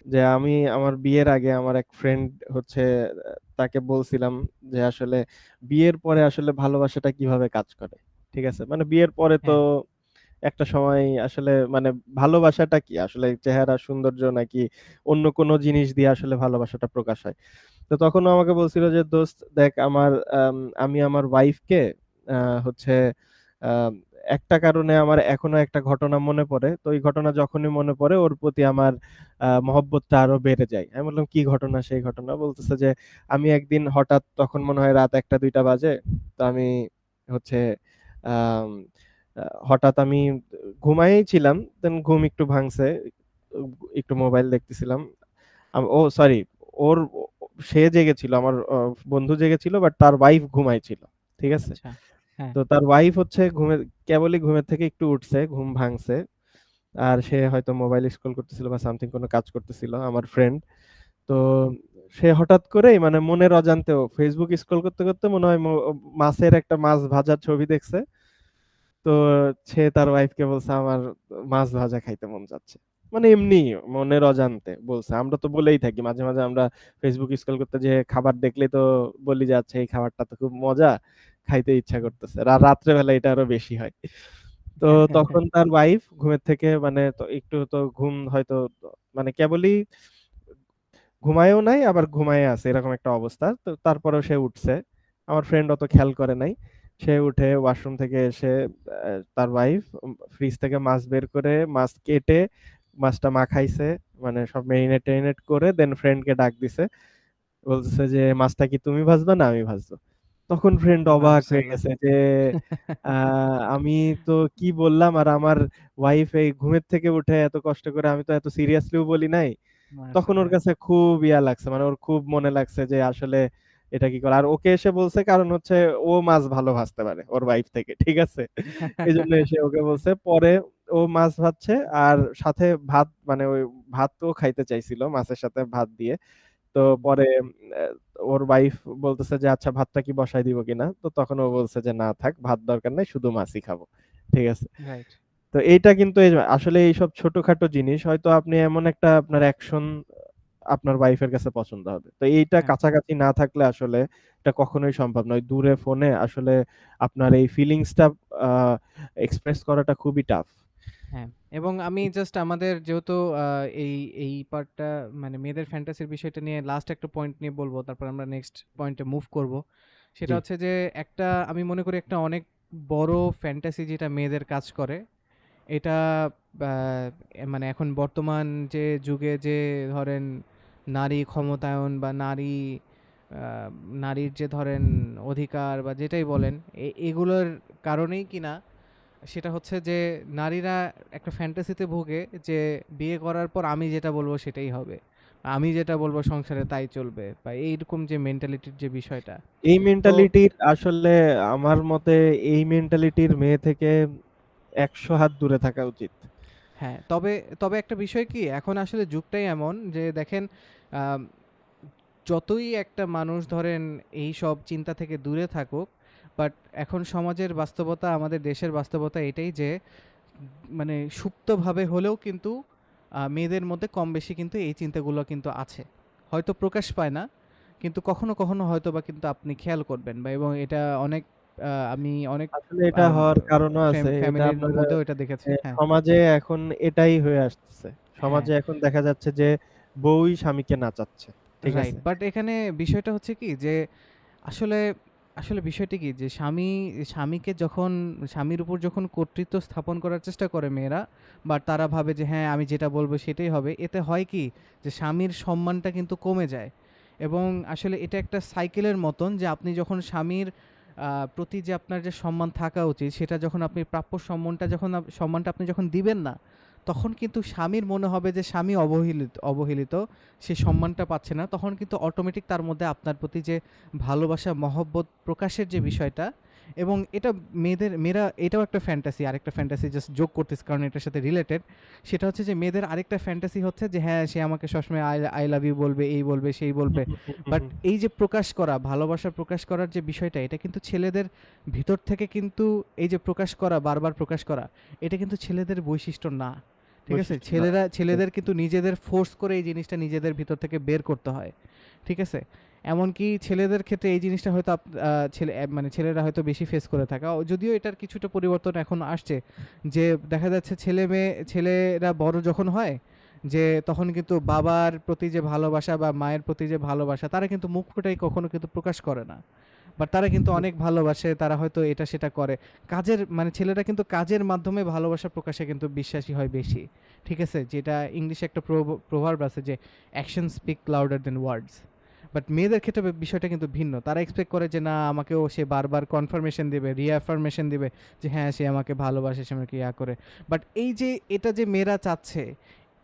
যে আমি আমার বিয়ের আগে আমার এক ফ্রেন্ড হচ্ছে তাকে বলছিলাম যে আসলে বিয়ের পরে আসলে ভালোবাসাটা কিভাবে কাজ করে। ঠিক আছে? মানে বিয়ের পরে তো হ্যাঁ, একটা সময় আসলে মানে ভালোবাসাটা কি? আসলে চেহারা সৌন্দর্য নাকি অন্য কোনো জিনিস দিয়ে আসলে ভালোবাসাটা প্রকাশ হয়? তো তখন ও আমাকে বলছিল যে, "দোস্ত দেখ আমি আমার ওয়াইফকে আ হচ্ছে আম একটা কারণে আমার এখনো একটা ঘটনা মনে পড়ে। তো ওই ঘটনা যখনই মনে পড়ে ওর প্রতি আমার মহব্বতটা আরো বেড়ে যায়।" আমি বললাম, "কি ঘটনা সেই ঘটনা?" বলতেছে যে, "আমি একদিন হঠাৎ তখন মনে হয় রাত ১টা-২টা বাজে। তো আমি হচ্ছে আম আ হঠাৎ আমি ঘুমায়েই ছিলাম। দেন ঘুম একটু ভাঙছে। একটু মোবাইল দেখতেছিলাম। ও সরি ওর ও সে জেগেছিল। আমার বন্ধু জেগেছিল বাট তার ওয়াইফ ঘুমাইছিল। ঠিক আছে? আচ্ছা। হ্যাঁ, তো তার ওয়াইফ হচ্ছে কেবলই ঘুমের থেকে একটু উঠছে, ঘুম ভাঙছে। আর সে হয়তো মোবাইল স্ক্রল করতেছিল বা সামথিং কোনো কাজ করতেছিল আমার ফ্রেন্ড। তো সে হঠাৎ করেই মানে মনের অজান্তেও Facebook স্ক্রল করতে, করতে মনে হয় মাছের একটা মাছ ভাজার ছবি দেখছে। তো সে তার ওয়াইফকে বলছে, "আমার মাছ ভাজা খাইতে মন চাচ্ছে।" মানে এমনি মনের অজান্তে বলছে। আমরা তো বলেই থাকি মাঝে, মাঝে আমরা Facebook স্ক্রল করতে যেয়ে খাবার দেখলেই তো বলি যে, "আচ্ছা এই খাবারটা তো খুব মজা, খাইতে ইচ্ছা করতেছে।" রাত্রে বেলা এটা আরো বেশি হয়। তো হ্যাঁ, হ্যাঁ, হ্যাঁ। তখন তার ওয়াইফ ঘুমের থেকে মানে তো একটু তো ঘুম হয়তো মানে কেবলই ঘুমায়েও নাই আবার ঘুমায়ে আছে এরকম একটা অবস্থা। তো তারপরেও সে উঠছে। আমার ফ্রেন্ড অত খেয়াল করে নাই। সে উঠে ওয়াশরুম থেকে এসে তার ওয়াইফ ফ্রিজ থেকে মাছ বের করে মাছ কেটে মাছটা মাখাইছে। মানে সব মেরিনেট-টেরিনেট করে দেন ফ্রেন্ডকে ডাক দিছে। বলতেছে যে, "মাছটা কি তুমি ভাজবা না আমি ভাজবো?" তখন ফ্রেন্ড অবাক হয়ে মাশাআল্লাহ। গেছে যে, আ আমি তো কি বললাম আর আমার ওয়াইফ এই ঘুমের থেকে উঠে এত কষ্ট করে আমি তো এত সিরিয়াসলিও বলি নাই। তখন ওর মাশাআল্লাহ। কাছে খুব ইয়া লাগছে। মানে ওর খুব মনে লাগছে যে আসলে এটা কি করে। আর ওকে এসে বলছে কারণ হচ্ছে ও মাছ ভালো ভাজতে পারে ওর ওয়াইফ থেকে। ঠিক আছে? এজন্য এসে ওকে বলছে। পরে ও মাছ ভাজছে আর সাথে ভাত মানে ওই ভাতও খাইতে চাইছিল মাছের সাথে ভাত দিয়ে। তো হুম, পরে ওর ওয়াইফ বলতেছে যে, "আচ্ছা ভাতটা কি বসায় দিব কিনা?" তো তখন ও বলছে যে, "না থাক ভাত দরকার নাই শুধু মাছই খাবো।" ঠিক আছে? রাইট। তো এইটা কিন্তু আসলে এইসব ছোটখাটো জিনিস হয়তো আপনি এমন একটা আপনার অ্যাকশন আপনার ওয়াইফের কাছে পছন্দ হবে। তো এইটা হ্যাঁ, কাছাকাছি না থাকলে আসলে এটা কখনোই সম্ভব নয়। দূরে ফোনে আসলে আপনার এই ফিলিংসটা আ এক্সপ্রেস করাটা খুবই টাফ। হ্যাঁ, এবং আমি জাস্ট আমাদের যেহেতু আ এই এই পার্টটা মানে মেয়েদের ফ্যান্টাসির বিষয়টা নিয়ে লাস্ট একটা পয়েন্ট নিয়ে বলব। তারপর আমরা নেক্সট পয়েন্টে মুভ করব। সেটা জি। হচ্ছে যে একটা আমি মনে করি একটা অনেক বড় ফ্যান্টাসি যেটা মেয়েদের কাজ করে। এটা আ মানে এখন বর্তমান যে যুগে যে ধরেন নারী ক্ষমতায়ন বা আ নারীর যে ধরেন অধিকার বা যেটাই বলেন এগুলোর কারণেই কিনা সেটা হচ্ছে যে নারীরা একটা ফ্যান্টাসিতে ভোগে যে বিয়ে করার পর আমি যেটা বলবো সেটাই হবে। আমি যেটা বলবো সংসারে তাই চলবে বা এইরকম যে মেন্টালিটির যে বিষয়টা। এই তো মেন্টালিটির আসলে আমার মতে এই মেন্টালিটির মেয়ে থেকে ১০০ হাত দূরে থাকা উচিত। হ্যাঁ, তবে তবে একটা বিষয় কি এখন আসলে যুগটাই এমন যে দেখেন আম যতই একটা মানুষ ধরেন এইসব চিন্তা থেকে দূরে থাকুক, বাট এখন সমাজের বাস্তবতা আমাদের দেশের বাস্তবতা এটাই যে মানে সুপ্তভাবে হলেও কিন্তু মেয়েদের মধ্যে কম বেশি কিন্তু এই চিন্তাগুলো কিন্তু আছে। হয়তো প্রকাশ পায় না, কিন্তু কখনো, কখনো হয়তোবা কিন্তু আপনি খেয়াল করবেন বা এবং এটা অনেক আমি অনেক আসলে এটা আম হওয়ার কারণও আছে। এটা ফ্যামিলির আপনার মধ্যেও এটা দেখেছি। হ্যাঁ, সমাজে এখন এটাই হয়ে আসতেছে। হ্যাঁ। সমাজে এখন দেখা যাচ্ছে যে বউই স্বামীকে নাচাচ্ছে। ঠিক রাইট। আছে? বাট এখানে বিষয়টা হচ্ছে কি যে আসলে আসলে বিষয়টা কি যে স্বামীকে যখন স্বামীর উপর যখন কর্তৃত্ব স্থাপন করার চেষ্টা করে মেয়েরা বা তারা ভাবে যে হ্যাঁ আমি যেটা বলবো সেটাই হবে, এতে হয় কি যে স্বামীর সম্মানটা কিন্তু কমে যায় এবং আসলে এটা একটা সাইকেলের মতন যে আপনি যখন স্বামীর প্রতি যে আপনার যে সম্মান থাকা উচিত সেটা যখন আপনি প্রাপ্য সম্মানটা আপনি যখন দিবেন না, তখন কিন্তু স্বামীর মনে হবে যে স্বামী অবহেলিত, সে সম্মানটা পাচ্ছে না। তখন কিন্তু অটোমেটিক তার মধ্যে আপনার প্রতি যে ভালোবাসা, মহব্বত প্রকাশের যে বিষয়টা এবং এটা মেয়েরা এটাও একটা ফ্যান্টাসি, আরেকটা ফ্যান্টাসি জাস্ট যোগ করতেছি কারণ এটার সাথে রিলেটেড। সেটা হচ্ছে যে মেয়েদের আরেকটা ফ্যান্টাসি হচ্ছে যে হ্যাঁ, সে আমাকে সবসময় আই লাভ ইউ বলবে, এই বলবে, সেই বলবে। বাট এই যে প্রকাশ করা, ভালোবাসা প্রকাশ করার যে বিষয়টা, এটা কিন্তু ছেলেদের ভিতর থেকে কিন্তু এই যে প্রকাশ করা, বারবার প্রকাশ করা, এটা কিন্তু ছেলেদের বৈশিষ্ট্য না। ঠিক আছে? বৈশিষ্ট্য না। ঠিক ছেলেদের আছে। কিন্তু নিজেদের ফোর্স করে এই জিনিসটা নিজেদের ভিতর থেকে বের করতে হয়। ঠিক আছে? এমনকি ছেলেদের ক্ষেত্রে এই জিনিসটা হয়তো মানে ছেলেরা হয়তো বেশি ফেস করে থাকে। যদিও এটার কিছুটা পরিবর্তন এখন আসছে। যে দেখা যাচ্ছে ছেলেরা বড় যখন হয়, যে তখন কিন্তু বাবার প্রতি যে ভালোবাসা বা মায়ের প্রতি যে ভালোবাসা তারা কিন্তু মুখ ফুটাই কখনো কিন্তু প্রকাশ করে না। বাট তারা কিন্তু হুম, অনেক ভালোবাসে, তারা হয়তো এটা সেটা করে। মানে ছেলেরা কিন্তু কাজের মাধ্যমে ভালোবাসা প্রকাশে কিন্তু বিশ্বাসী হয় বেশি। ঠিক আছে? যেটা ইংলিশে একটা প্রভার্ব আছে যে, "action speak louder than words." But মেয়েদের ক্ষেত্রে বিষয়টা কিন্তু ভিন্ন। তারা এক্সপেক্ট করে যে, না আমাকেও সে বারবার কনফার্মেশন দিবে, রিঅ্যাফার্মেশন দিবে যে, হ্যাঁ, সে আমাকে ভালোবাসে, সে আমাকে ইয়া করে। বাট এই যে এটা যে মেয়েরা চাচ্ছে,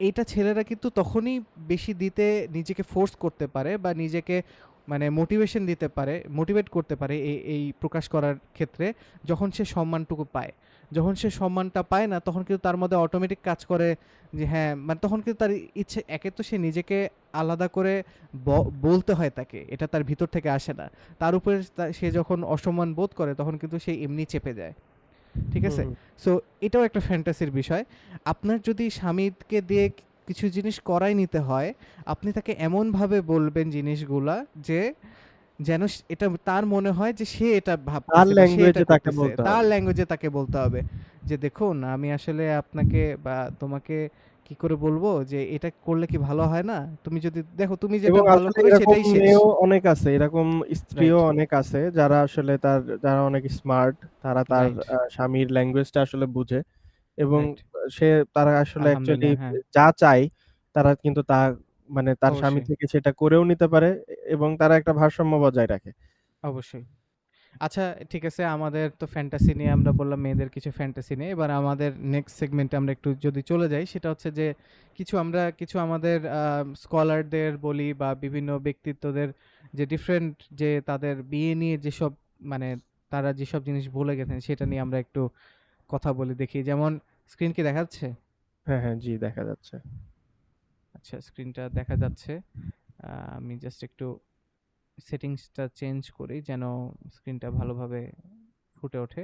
এইটা ছেলেরা কিন্তু তখনই বেশি দিতে নিজেকে ফোর্স করতে পারে বা নিজেকে মানে মোটিভেশন দিতে পারে, মোটিভেট করতে পারে এই প্রকাশ করার ক্ষেত্রে যখন সে সম্মানটুকু পায়। যখন সে সম্মানটা পায় না তখন কিন্তু তার মধ্যে অটোমেটিক কাজ করে যে হ্যাঁ, মানে তখন কিন্তু তার ইচ্ছে একে তো সে নিজেকে আলাদা করে বলতে হয় তাকে। এটা তার ভিতর থেকে আসে না। তার উপরে সে যখন অসম্মান বোধ করে তখন কিন্তু সে এমনি চেপে যায়। ঠিক আছে? হুম। সো এটাও একটা ফ্যান্টাসির বিষয়। আপনার যদি স্বামীকে দিয়ে কিছু জিনিস করাই নিতে হয়, আপনি তাকে এমনভাবে বলবেন জিনিসগুলা যে যেন এটা তার মনে হয় যে সে এটা তার ভাবতেছে বা সে এটা ল্যাঙ্গুয়েজে তাকে করতেছে। বলতে তার হবে। ল্যাঙ্গুয়েজে তাকে বলতে হবে যে, "দেখুন আমি আসলে আপনাকে বা তোমাকে কি করে বলবো যে এটা করলে কি ভালো হয় না? তুমি যদি দেখো তুমি যেটা এবং ভালো আসলে করে এরকম সেটাই শেষ।" মেয়েও অনেক আছে। এরকম স্ত্রীও রাইট, অনেক আছে যারা আসলে যারা অনেক স্মার্ট। তারা তার রাইট, স্বামীর ল্যাঙ্গুয়েজটা আসলে বুঝে এবং রাইট। তারা আসলে অ্যাকচুয়ালি আলহামদুলিল্লাহ, হ্যাঁ, যা চায় তারা কিন্তু মানে তার স্বামী অবশ্যই, থেকে সেটা করেও নিতে পারে এবং তারা একটা ভারসাম্য বজায় রাখে। অবশ্যই। আচ্ছা, ঠিক আছে, আমাদের তো ফ্যান্টাসি নিয়ে আমরা বললাম মেয়েদের কিছু ফ্যান্টাসি নিয়ে। এবার আমাদের নেক্সট সেগমেন্টে আমরা একটু যদি চলে যাই সেটা হচ্ছে যে কিছু আমাদের স্কলারদের বলি বা বিভিন্ন ব্যক্তিত্বদের যে ডিফারেন্ট যে তাদের বিয়ে নিয়ে যেসব মানে তারা যেসব জিনিস বলে গেছেন সেটা নিয়ে আমরা একটু কথা বলে দেখি। যেমন স্ক্রিন কি দেখা যাচ্ছে? হ্যাঁ, হ্যাঁ, জি দেখা যাচ্ছে। আচ্ছা, স্ক্রিনটা দেখা যাচ্ছে। আমি জাস্ট একটু সেটিংসটা চেঞ্জ করি যেন স্ক্রিনটা ভালোভাবে ফুটে ওঠে।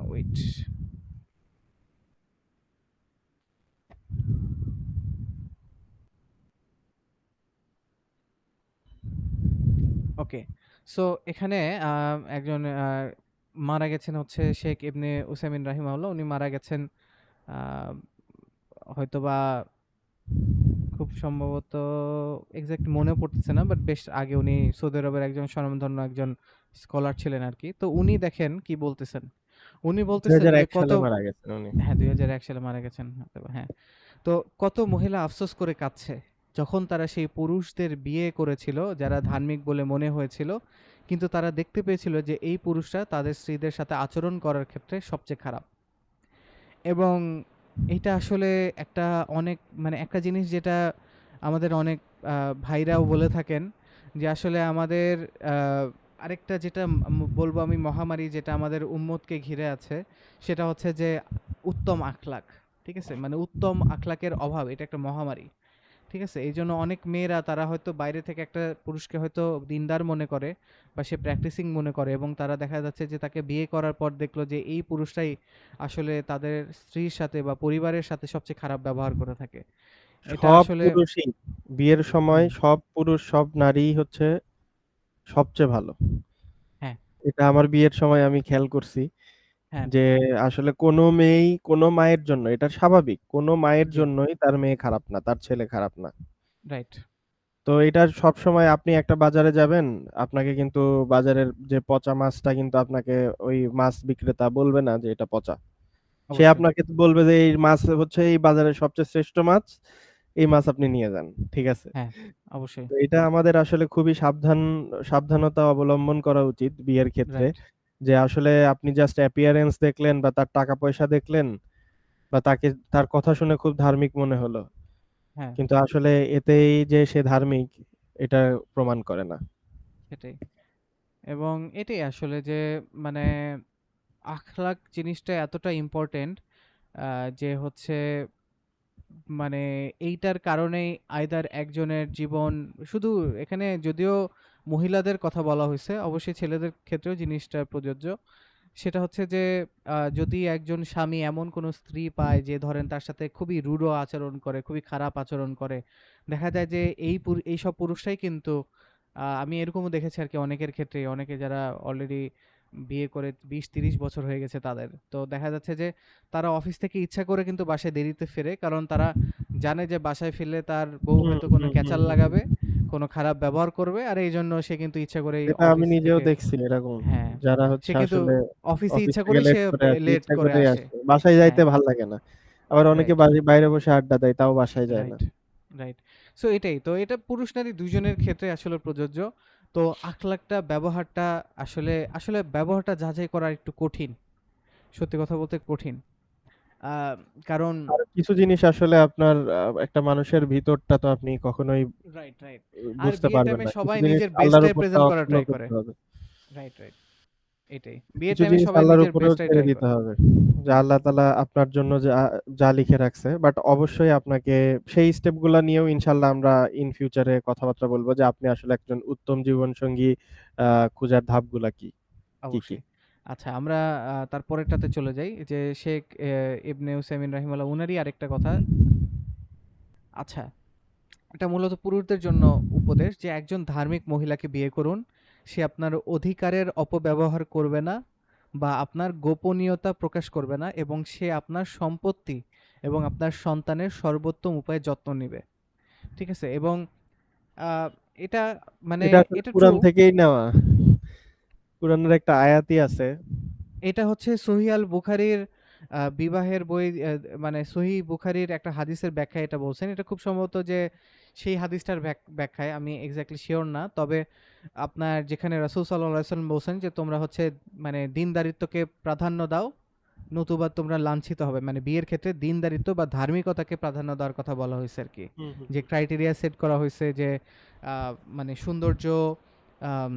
ওয়েট। ওকে। সো এখানে একজন মারা গেছেন হচ্ছে শেখ ইবনে উসাইমিন রাহিমাহুল্লাহ। উনি মারা গেছেন আহ, হয়তোবা খুব সম্ভবত এক্সাক্ট মনে পড়তেছে না, বাট বেশ আগে উনি সৌদি আরবের একজন স্বনামধন্য একজন স্কলার ছিলেন আর কি। তো উনি দেখেন কি বলতেছেন, উনি বলতেছেন যে 2001 কত, সালে মারা গেছেন উনি। হ্যাঁ 2001 সালে মারা গেছেন হয়তোবা, হ্যাঁ। তো কত মহিলা আফসোস করে কাঁদছে যখন তারা সেই পুরুষদের বিয়ে করেছিল যারা ধার্মিক বলে মনে হয়েছিল, কিন্তু তারা দেখতে পেয়েছিল যে এই পুরুষরা তাদের স্ত্রীদের সাথে আচরণ করার ক্ষেত্রে সবচেয়ে খারাপ। এবং এটা আসলে একটা অনেক, মানে একটা জিনিস যেটা আমাদের অনেক ভাইরাও বলে থাকেন, যে আসলে আমাদের আরেকটা যেটা বলবো আমি মহামারী যেটা আমাদের উম্মতকে ঘিরে আছে, সেটা হচ্ছে যে উত্তম আখলাক। ঠিক আছে, মানে উত্তম আখলাকের অভাব এটা একটা মহামারী। ঠিক আছে, এই জন্য অনেক মেয়েরা তারা হয়তো বাইরে থেকে একটা পুরুষকে হয়তো দিনদার মনে করে বা সে প্র্যাকটিসিং মনে করে, এবং তারা দেখা যাচ্ছে যে তাকে বিয়ে করার পর দেখলো যে এই পুরুষটাই আসলে তাদের স্ত্রীর সাথে বা পরিবারের সাথে সবচেয়ে খারাপ ব্যবহার করে থাকে। এটা সব আসলে পুরুষই বিয়ের সময় হুম, সব পুরুষ সব নারীই হচ্ছে সবচেয়ে ভালো। হ্যাঁ, এটা আমার বিয়ের সময় আমি খেয়াল করছি হ্যাঁ, যে আসলে কোনো মেয়েই কোনো মায়ের জন্য এটা স্বাভাবিক। কোনো মায়ের জি, জন্যই তার মেয়ে খারাপ না, তার ছেলে খারাপ না। রাইট, তো এটা সবসময় আপনি একটা বাজারে যাবেন, আপনাকে কিন্তু বাজারের যে পচা মাছটা কিন্তু আপনাকে ওই মাছ বিক্রেতা বলবে না যে এটা পচা। সে অবশ্যই, আপনাকে তো বলবে যে এই মাছ হচ্ছে এই বাজারের সবচেয়ে শ্রেষ্ঠ মাছ, এই মাছ আপনি নিয়ে যান। ঠিক আছে? হ্যাঁ, অবশ্যই, তো এটা আমাদের আসলে খুবই সাবধানতা অবলম্বন করা উচিত বিয়ের ক্ষেত্রে। রাইট, যে আসলে আপনি জাস্ট অ্যাপিয়ারেন্স দেখলেন বা তার টাকা-পয়সা দেখলেন বা তার কথা শুনে খুব ধার্মিক মনে হলো। হ্যাঁ, কিন্তু আসলে এতেই যে সে ধার্মিক এটা প্রমাণ করে না। সেটাই। এবং এটাই আসলে যে মানে আখলাক জিনিসটা এতটা ইম্পর্টেন্ট যে হচ্ছে মানে এইটার কারণেই আইদার একজনের জীবন, শুধু এখানে যদিও মহিলাদের কথা বলা হয়েছে, অবশ্যই ছেলেদের ক্ষেত্রেও জিনিসটা প্রযোজ্য। সেটা হচ্ছে যে যদি একজন স্বামী এমন কোনো স্ত্রী পায় যে ধরেন তার সাথে খুবই রূঢ় আচরণ করে, খুবই খারাপ আচরণ করে, দেখা যায় যে এইসব পুরুষরাই কিন্তু আমি এরকমও দেখেছি আর কি অনেকের ক্ষেত্রেই, অনেকে যারা অলরেডি বিয়ে করে 20-30 বছর হয়ে গেছে তাদের, তো দেখা যাচ্ছে যে তারা অফিস থেকে ইচ্ছা করে কিন্তু বাসায় দেরিতে ফেরে, কারণ তারা জানে যে বাসায় ফিরলে তার বউ হুম, হয়তো কোনো হুম, হুম, ক্যাচাল হুম, হুম। লাগাবে, কোনো খারাপ ব্যবহার করবে, আর এই জন্য সে কিন্তু ইচ্ছা করেই এটা আমি অফিস নিজেও থেকে, দেখছি এরকম। হ্যাঁ, যারা সে হচ্ছে কিন্তু আসলে অফিসে অফিস ইচ্ছা থেকে করেই লেট সে করে আসে, লেট ইচ্ছা করে করেই আসে। আসে। বাসায় যাইতে হ্যাঁ, ভাল লাগে না। আবার অনেকে রাইট, বাইরে বসে আড্ডা দেয়, তাও বাসায় যায় না। Right, right. সো এটাই তো, এটা পুরুষ নারী দুইজনের ক্ষেত্রে আসলে প্রযোজ্য। তো আখলাকটা ব্যবহারটা আসলে আসলে ব্যবহারটা যাচাই করা একটু কঠিন, সত্যি কথা বলতে কঠিন। আহ, কারণ আর কিছু জিনিস আসলে আপনার একটা মানুষের ভিতরটা তো আপনি কখনোই রাইট, রাইট। আর বুঝতে বিয়ের পারবেন টাইমে না। কিছু সবাই জিনিস নিজের আল্লাহর বেস্টটাই উপর প্রেজেন্ট করার তাওয়াক্কুলও ট্রাই করে। করতে হবে। রাইট, রাইট, এটাই বিয়ের কিছু টাইমে জিনিস সবাই আল্লাহর নিজের উপরেও বেস্টটাই ছেড়ে ট্রাই দিতে করে। হবে। যে হুম, আল্লাহ তাআলা আপনার জন্য যা লিখে রাখছে। বাট অবশ্যই আপনাকে সেই স্টেপ গুলা নিয়েও ইনশাআল্লাহ আমরা ইন ফিউচারে কথাবার্তা বলবো যে আপনি আসলে একজন উত্তম জীবনসঙ্গী খোঁজার ধাপগুলা কি? কি, কি? অবশ্যই। আচ্ছা, আমরা তার পরেরটাতে চলে যাই, যে শেখ ইবনে উসাইমিন রাহিমাহুল্লাহ উনারই আরেকটা কথা। আচ্ছা, এটা মূলত পুরুষদের জন্য উপদেশ, যে একজন ধার্মিক মহিলাকে বিয়ে করুন। সে আপনার অধিকারের অপব্যবহার করবে না বা আপনার গোপনীয়তা প্রকাশ করবে না, এবং সে আপনার সম্পত্তি এবং আপনার সন্তানের সর্বোত্তম উপায়ে যত্ন নিবে। ঠিক আছে? এবং আ এটা মানে এটা আসলে এটা ট্রু। কুরআন থেকেই নেওয়া। কুরআনের একটা আয়াতই আছে। এটা হচ্ছে সহিহ আল বুখারীর বিবাহের বই, মানে সহিহ বুখারীর একটা হাদিসের ব্যাখ্যায় এটা বলছেন। এটা খুব সম্ভবত যে সেই হাদিসটার ব্যাখ্যায় আমি এক্সাক্টলি সিওর না। তবে আপনার যেখানে রাসূল সাল্লাল্লাহু আলাইহি ওয়াসাল্লাম বলছেন যে তোমরা হচ্ছে মানে দীনদারিত্বকে প্রাধান্য দাও, নতুবা তোমরা লাঞ্ছিত হবে। মানে বিয়ের ক্ষেত্রে দীনদারিত্ব বা ধার্মিকতাকে প্রাধান্য দেওয়ার কথা বলা হয়েছে আরকি। হুম, হুম, যে হুম। ক্রাইটেরিয়া সেট করা হয়েছে যে আ মানে সৌন্দর্য, আম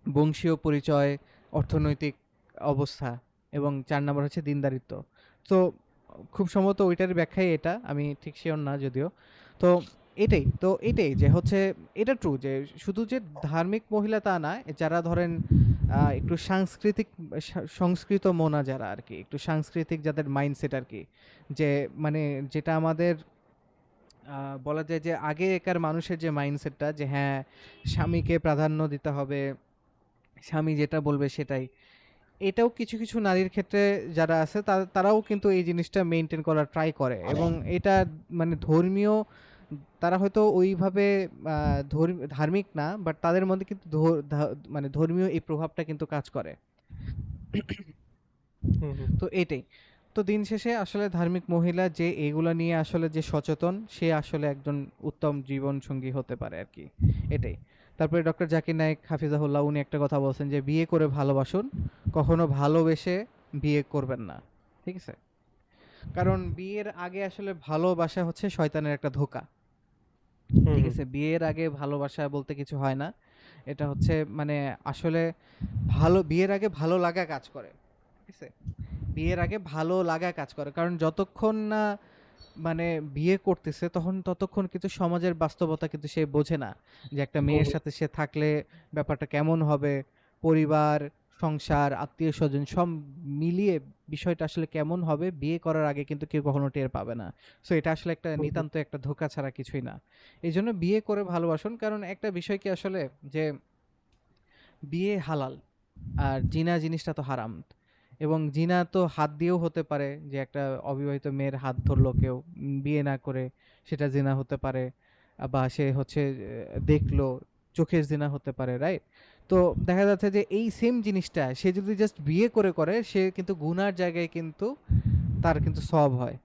বংশীয় পরিচয়, অর্থনৈতিক অবস্থা, এবং ৪ নাম্বার হচ্ছে দীনদারিত্ব। তো খুব সম্ভবত ওইটার ব্যাখ্যাই এটা। আমি ঠিক সিওর না যদিও। তো এটাই যে হচ্ছে এটা ট্রু যে শুধু যে ধার্মিক মহিলা তা না, যারা ধরেন একটু সাংস্কৃতিক সংস্কৃত মনা যারা আরকি, একটু সাংস্কৃতিক যাদের মাইন্ডসেট আরকি। যে মানে যেটা আমাদের বলা যায় যে আগেকার মানুষের যে মাইন্ডসেটটা, যে হ্যাঁ, স্বামীকে প্রাধান্য দিতে হবে, স্বামী যেটা বলবে সেটাই। এটাও কিছু, কিছু নারীর ক্ষেত্রে যারা আছে তারাও কিন্তু এই জিনিসটা মেইনটেইন করার ট্রাই করে এবং এটা মানে ধর্মীয় তারা হয়তো ওইভাবে আ ধার্মিক না, বাট তাদের মধ্যে কিন্তু মানে ধর্মীয় এই প্রভাবটা কিন্তু কাজ করে। হুম, হুম। তো এটাই। তো দিন শেষে আসলে ধার্মিক মহিলা যে এগুলা নিয়ে আসলে যে সচেতন, সে আসলে একজন উত্তম জীবনসঙ্গী হতে পারে আরকি। এটাই। তারপরে ডক্টর জাকির নায়েক হাফিজাহুল্লাহ উনি একটা কথা বলছেন যে, "বিয়ে করে ভালোবাসুন, কখনো ভালোবেসে বিয়ে করবেন না।" ঠিক আছে? কারণ বিয়ের আগে আসলে ভালোবাসা হচ্ছে শয়তানের একটা ধোঁকা। হুম, ঠিক হুম। আছে? বিয়ের আগে ভালোবাসা বলতে কিছু হয় না। এটা হচ্ছে মানে আসলে বিয়ের আগে ভালো লাগা কাজ করে। ঠিক আছে? বিয়ের আগে ভালো লাগা কাজ করে। কারণ যতক্ষণ না মানে বিয়ে করতেছে ততক্ষণ কিন্তু সমাজের বাস্তবতা কিন্তু সে বোঝে না। যে একটা হুম, মেয়ের হুম। সাথে সে থাকলে ব্যাপারটা কেমন হবে? পরিবার, সংসার, আত্মীয়স্বজন সব মিলিয়ে বিষয়টা আসলে কেমন হবে বিয়ে করার আগে কিন্তু কেউ কখনো টের পাবে না। সো এটা আসলে একটা হুম, হুম। নিতান্ত একটা ধোঁকা ছাড়া কিছুই না। এইজন্য বিয়ে করে ভালোবাসুন। কারণ একটা বিষয় কি আসলে যে বিয়ে হালাল। আর জিনা জিনিসটা তো হারাম। এবং জিনা তো হাত দিয়েও হতে পারে যে একটা অবিবাহিত মেয়ের হাত ধরলো কেউ বিয়ে না করে সেটা জিনা হতে পারে বা সে হচ্ছে দেখলো চোখের জিনা হতে পারে রাইট তো দেখা যাচ্ছে যে এই সেম জিনিসটা সে যদি জাস্ট বিয়ে করে সে কিন্তু গুনার জায়গায় কিন্তু তার কিন্তু সওয়াব হয়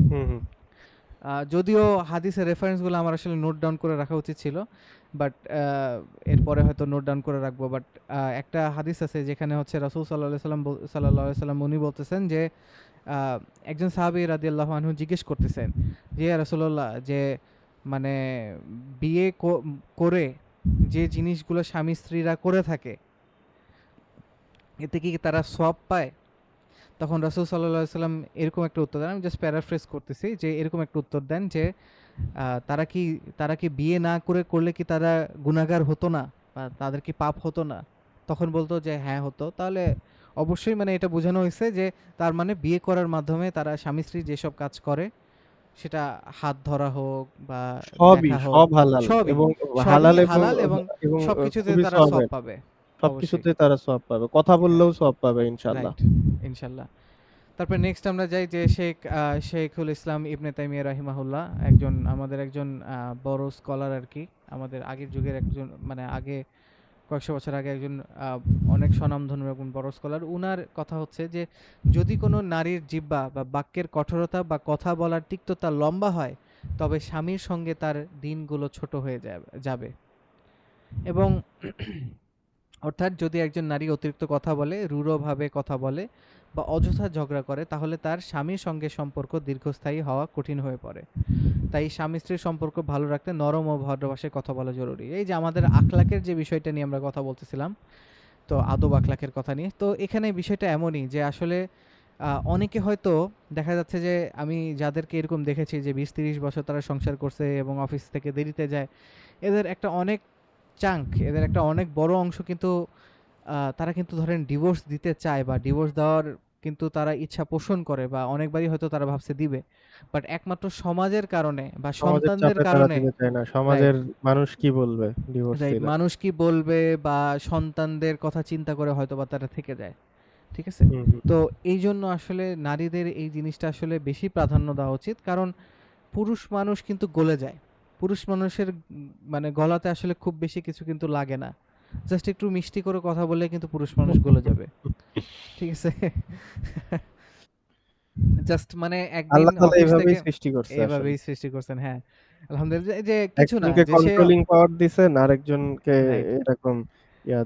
হুম, হুম। যদিও হাদিসের রেফারেন্সগুলো আমার আসলে নোট ডাউন করে রাখা উচিত ছিল বাট এরপরে হয়তো নোট ডাউন করে রাখবো বাট একটা হাদিস আছে যেখানে হচ্ছে রাসূল সাল্লাল্লাহু আলাইহি সাল্লাম উনি বলতেছেন যে একজন সাহাবী রাদিয়াল্লাহু আনহু জিজ্ঞেস করতেছেন যে ইয়া রাসূলুল্লাহ যে মানে বিয়ে করে যে জিনিসগুলো স্বামী স্ত্রীরা করে থাকে এতে কি তারা সওয়াব পায় তখন রাসূল সাল্লাল্লাহু আলাইহি সাল্লাম এরকম একটা উত্তর দেন আমি জাস্ট প্যারাফ্রেজ করতেছি যে এরকম একটা উত্তর দেন যে তারা কি বিয়ে না করলে কি তারা গুনাহগার হতো না বা তাদের কি পাপ হতো না তখন বলতো যে হ্যাঁ হতো তাহলে অবশ্যই মানে এটা বোঝানো হয়েছে যে তার মানে বিয়ে করার মাধ্যমে তারা স্বামী স্ত্রী যেসব কাজ করে সেটা হাত ধরা হোক বা সবই, দেখা হোক সব হালাল সবই এবং সবই হালাল এবং হালাল এবং সবকিছুতে খুবই তারা সব সওয়াবের। পাবে অবশ্যই সবকিছুতে তারা সওয়াব পাবে। কথা হ্যাঁ বললেও সওয়াব পাবে ইনশাআল্লাহ। রাইট ইনশাল্লাহ তারপর নেক্সট আমরা যাই যে শেখুল ইসলাম ইবনে তাইমিয়া রাহিমাহুল্লাহ আমাদের একজন বড় স্কলার আর কি আমাদের আগের যুগের একজন মানে আগে কয়েকশো বছর আগে একজন অনেক স্বনামধন্য একজন বড় স্কলার উনার কথা হচ্ছে যে যদি কোনো নারীর জিহ্বা বা বাক্যের কঠোরতা বা কথা বলার তিক্ততা লম্বা হয় তবে স্বামীর সঙ্গে তার দিনগুলো ছোট হয়ে যাবে এবং অর্থাৎ যদি একজন নারী অতিরিক্ত কথা বলে রূঢ়ভাবে কথা বলে বা অযথা ঝগড়া করে তাহলে তার স্বামীর সঙ্গে সম্পর্ক দীর্ঘস্থায়ী হওয়া কঠিন হয়ে পড়ে তাই স্বামী স্ত্রীর সম্পর্ক ভালো রাখতে নরম ও ভদ্র ভাষায় কথা বলা জরুরি এই যে আমাদের আখলাকের যে বিষয়টা নিয়ে আমরা কথা বলতেছিলাম তো আদব আখলাকের কথা নিয়ে তো এখানে বিষয়টা এমনই যে আসলে অনেকে হয়তো দেখা যাচ্ছে যে আমি যাদেরকে এরকম দেখেছি যে 20-30 বছর তারা সংসার করছে এবং অফিস থেকে দেরিতে যায় এদের একটা অনেক এদের একটা অনেক বড় অংশ কিন্তু তারা কিন্তু ধরেন ডিভোর্স দিতে চায় বা ডিভোর্স দেওয়ার কিন্তু তারা ইচ্ছা পোষণ করে বা অনেকবারই হয়তো তারা ভাবছে দিবে বাট একমাত্র সমাজের কারণে বা সমাজের সন্তানদের চাপে তারা কারণে দিতে চায় না। রাইট সমাজের মানুষ কি বলবে ডিভোর্স রাইট দিলে? মানুষ কি বলবে বা সন্তানদের কথা চিন্তা করে হয়তো বা তারা থেকে যায় ঠিক আছে হুম, হুম। তো এই জন্য আসলে নারীদের এই জিনিসটা আসলে বেশি প্রাধান্য দেওয়া উচিত কারণ পুরুষ মানুষ কিন্তু গলে যায় পুরুষ মানুষের মানে গলাতে আসলে খুব বেশি কিছু কিন্তু লাগে না জাস্ট একটু মিষ্টি করে কথা বললে কিন্তু পুরুষ মানুষ গলে যাবে ঠিক আছে জাস্ট মানে একদিন আল্লাহ তাআলা অফিস এভাবেই থেকে সৃষ্টি করছে আসলে। এইভাবেই সৃষ্টি করছেন হ্যাঁ আলহামদুলিল্লাহ এই যে কিছু না একজনকে যে সে কন্ট্রোলিং পাওয়ার দিছেন, আরেকজনকে রাইট এরকম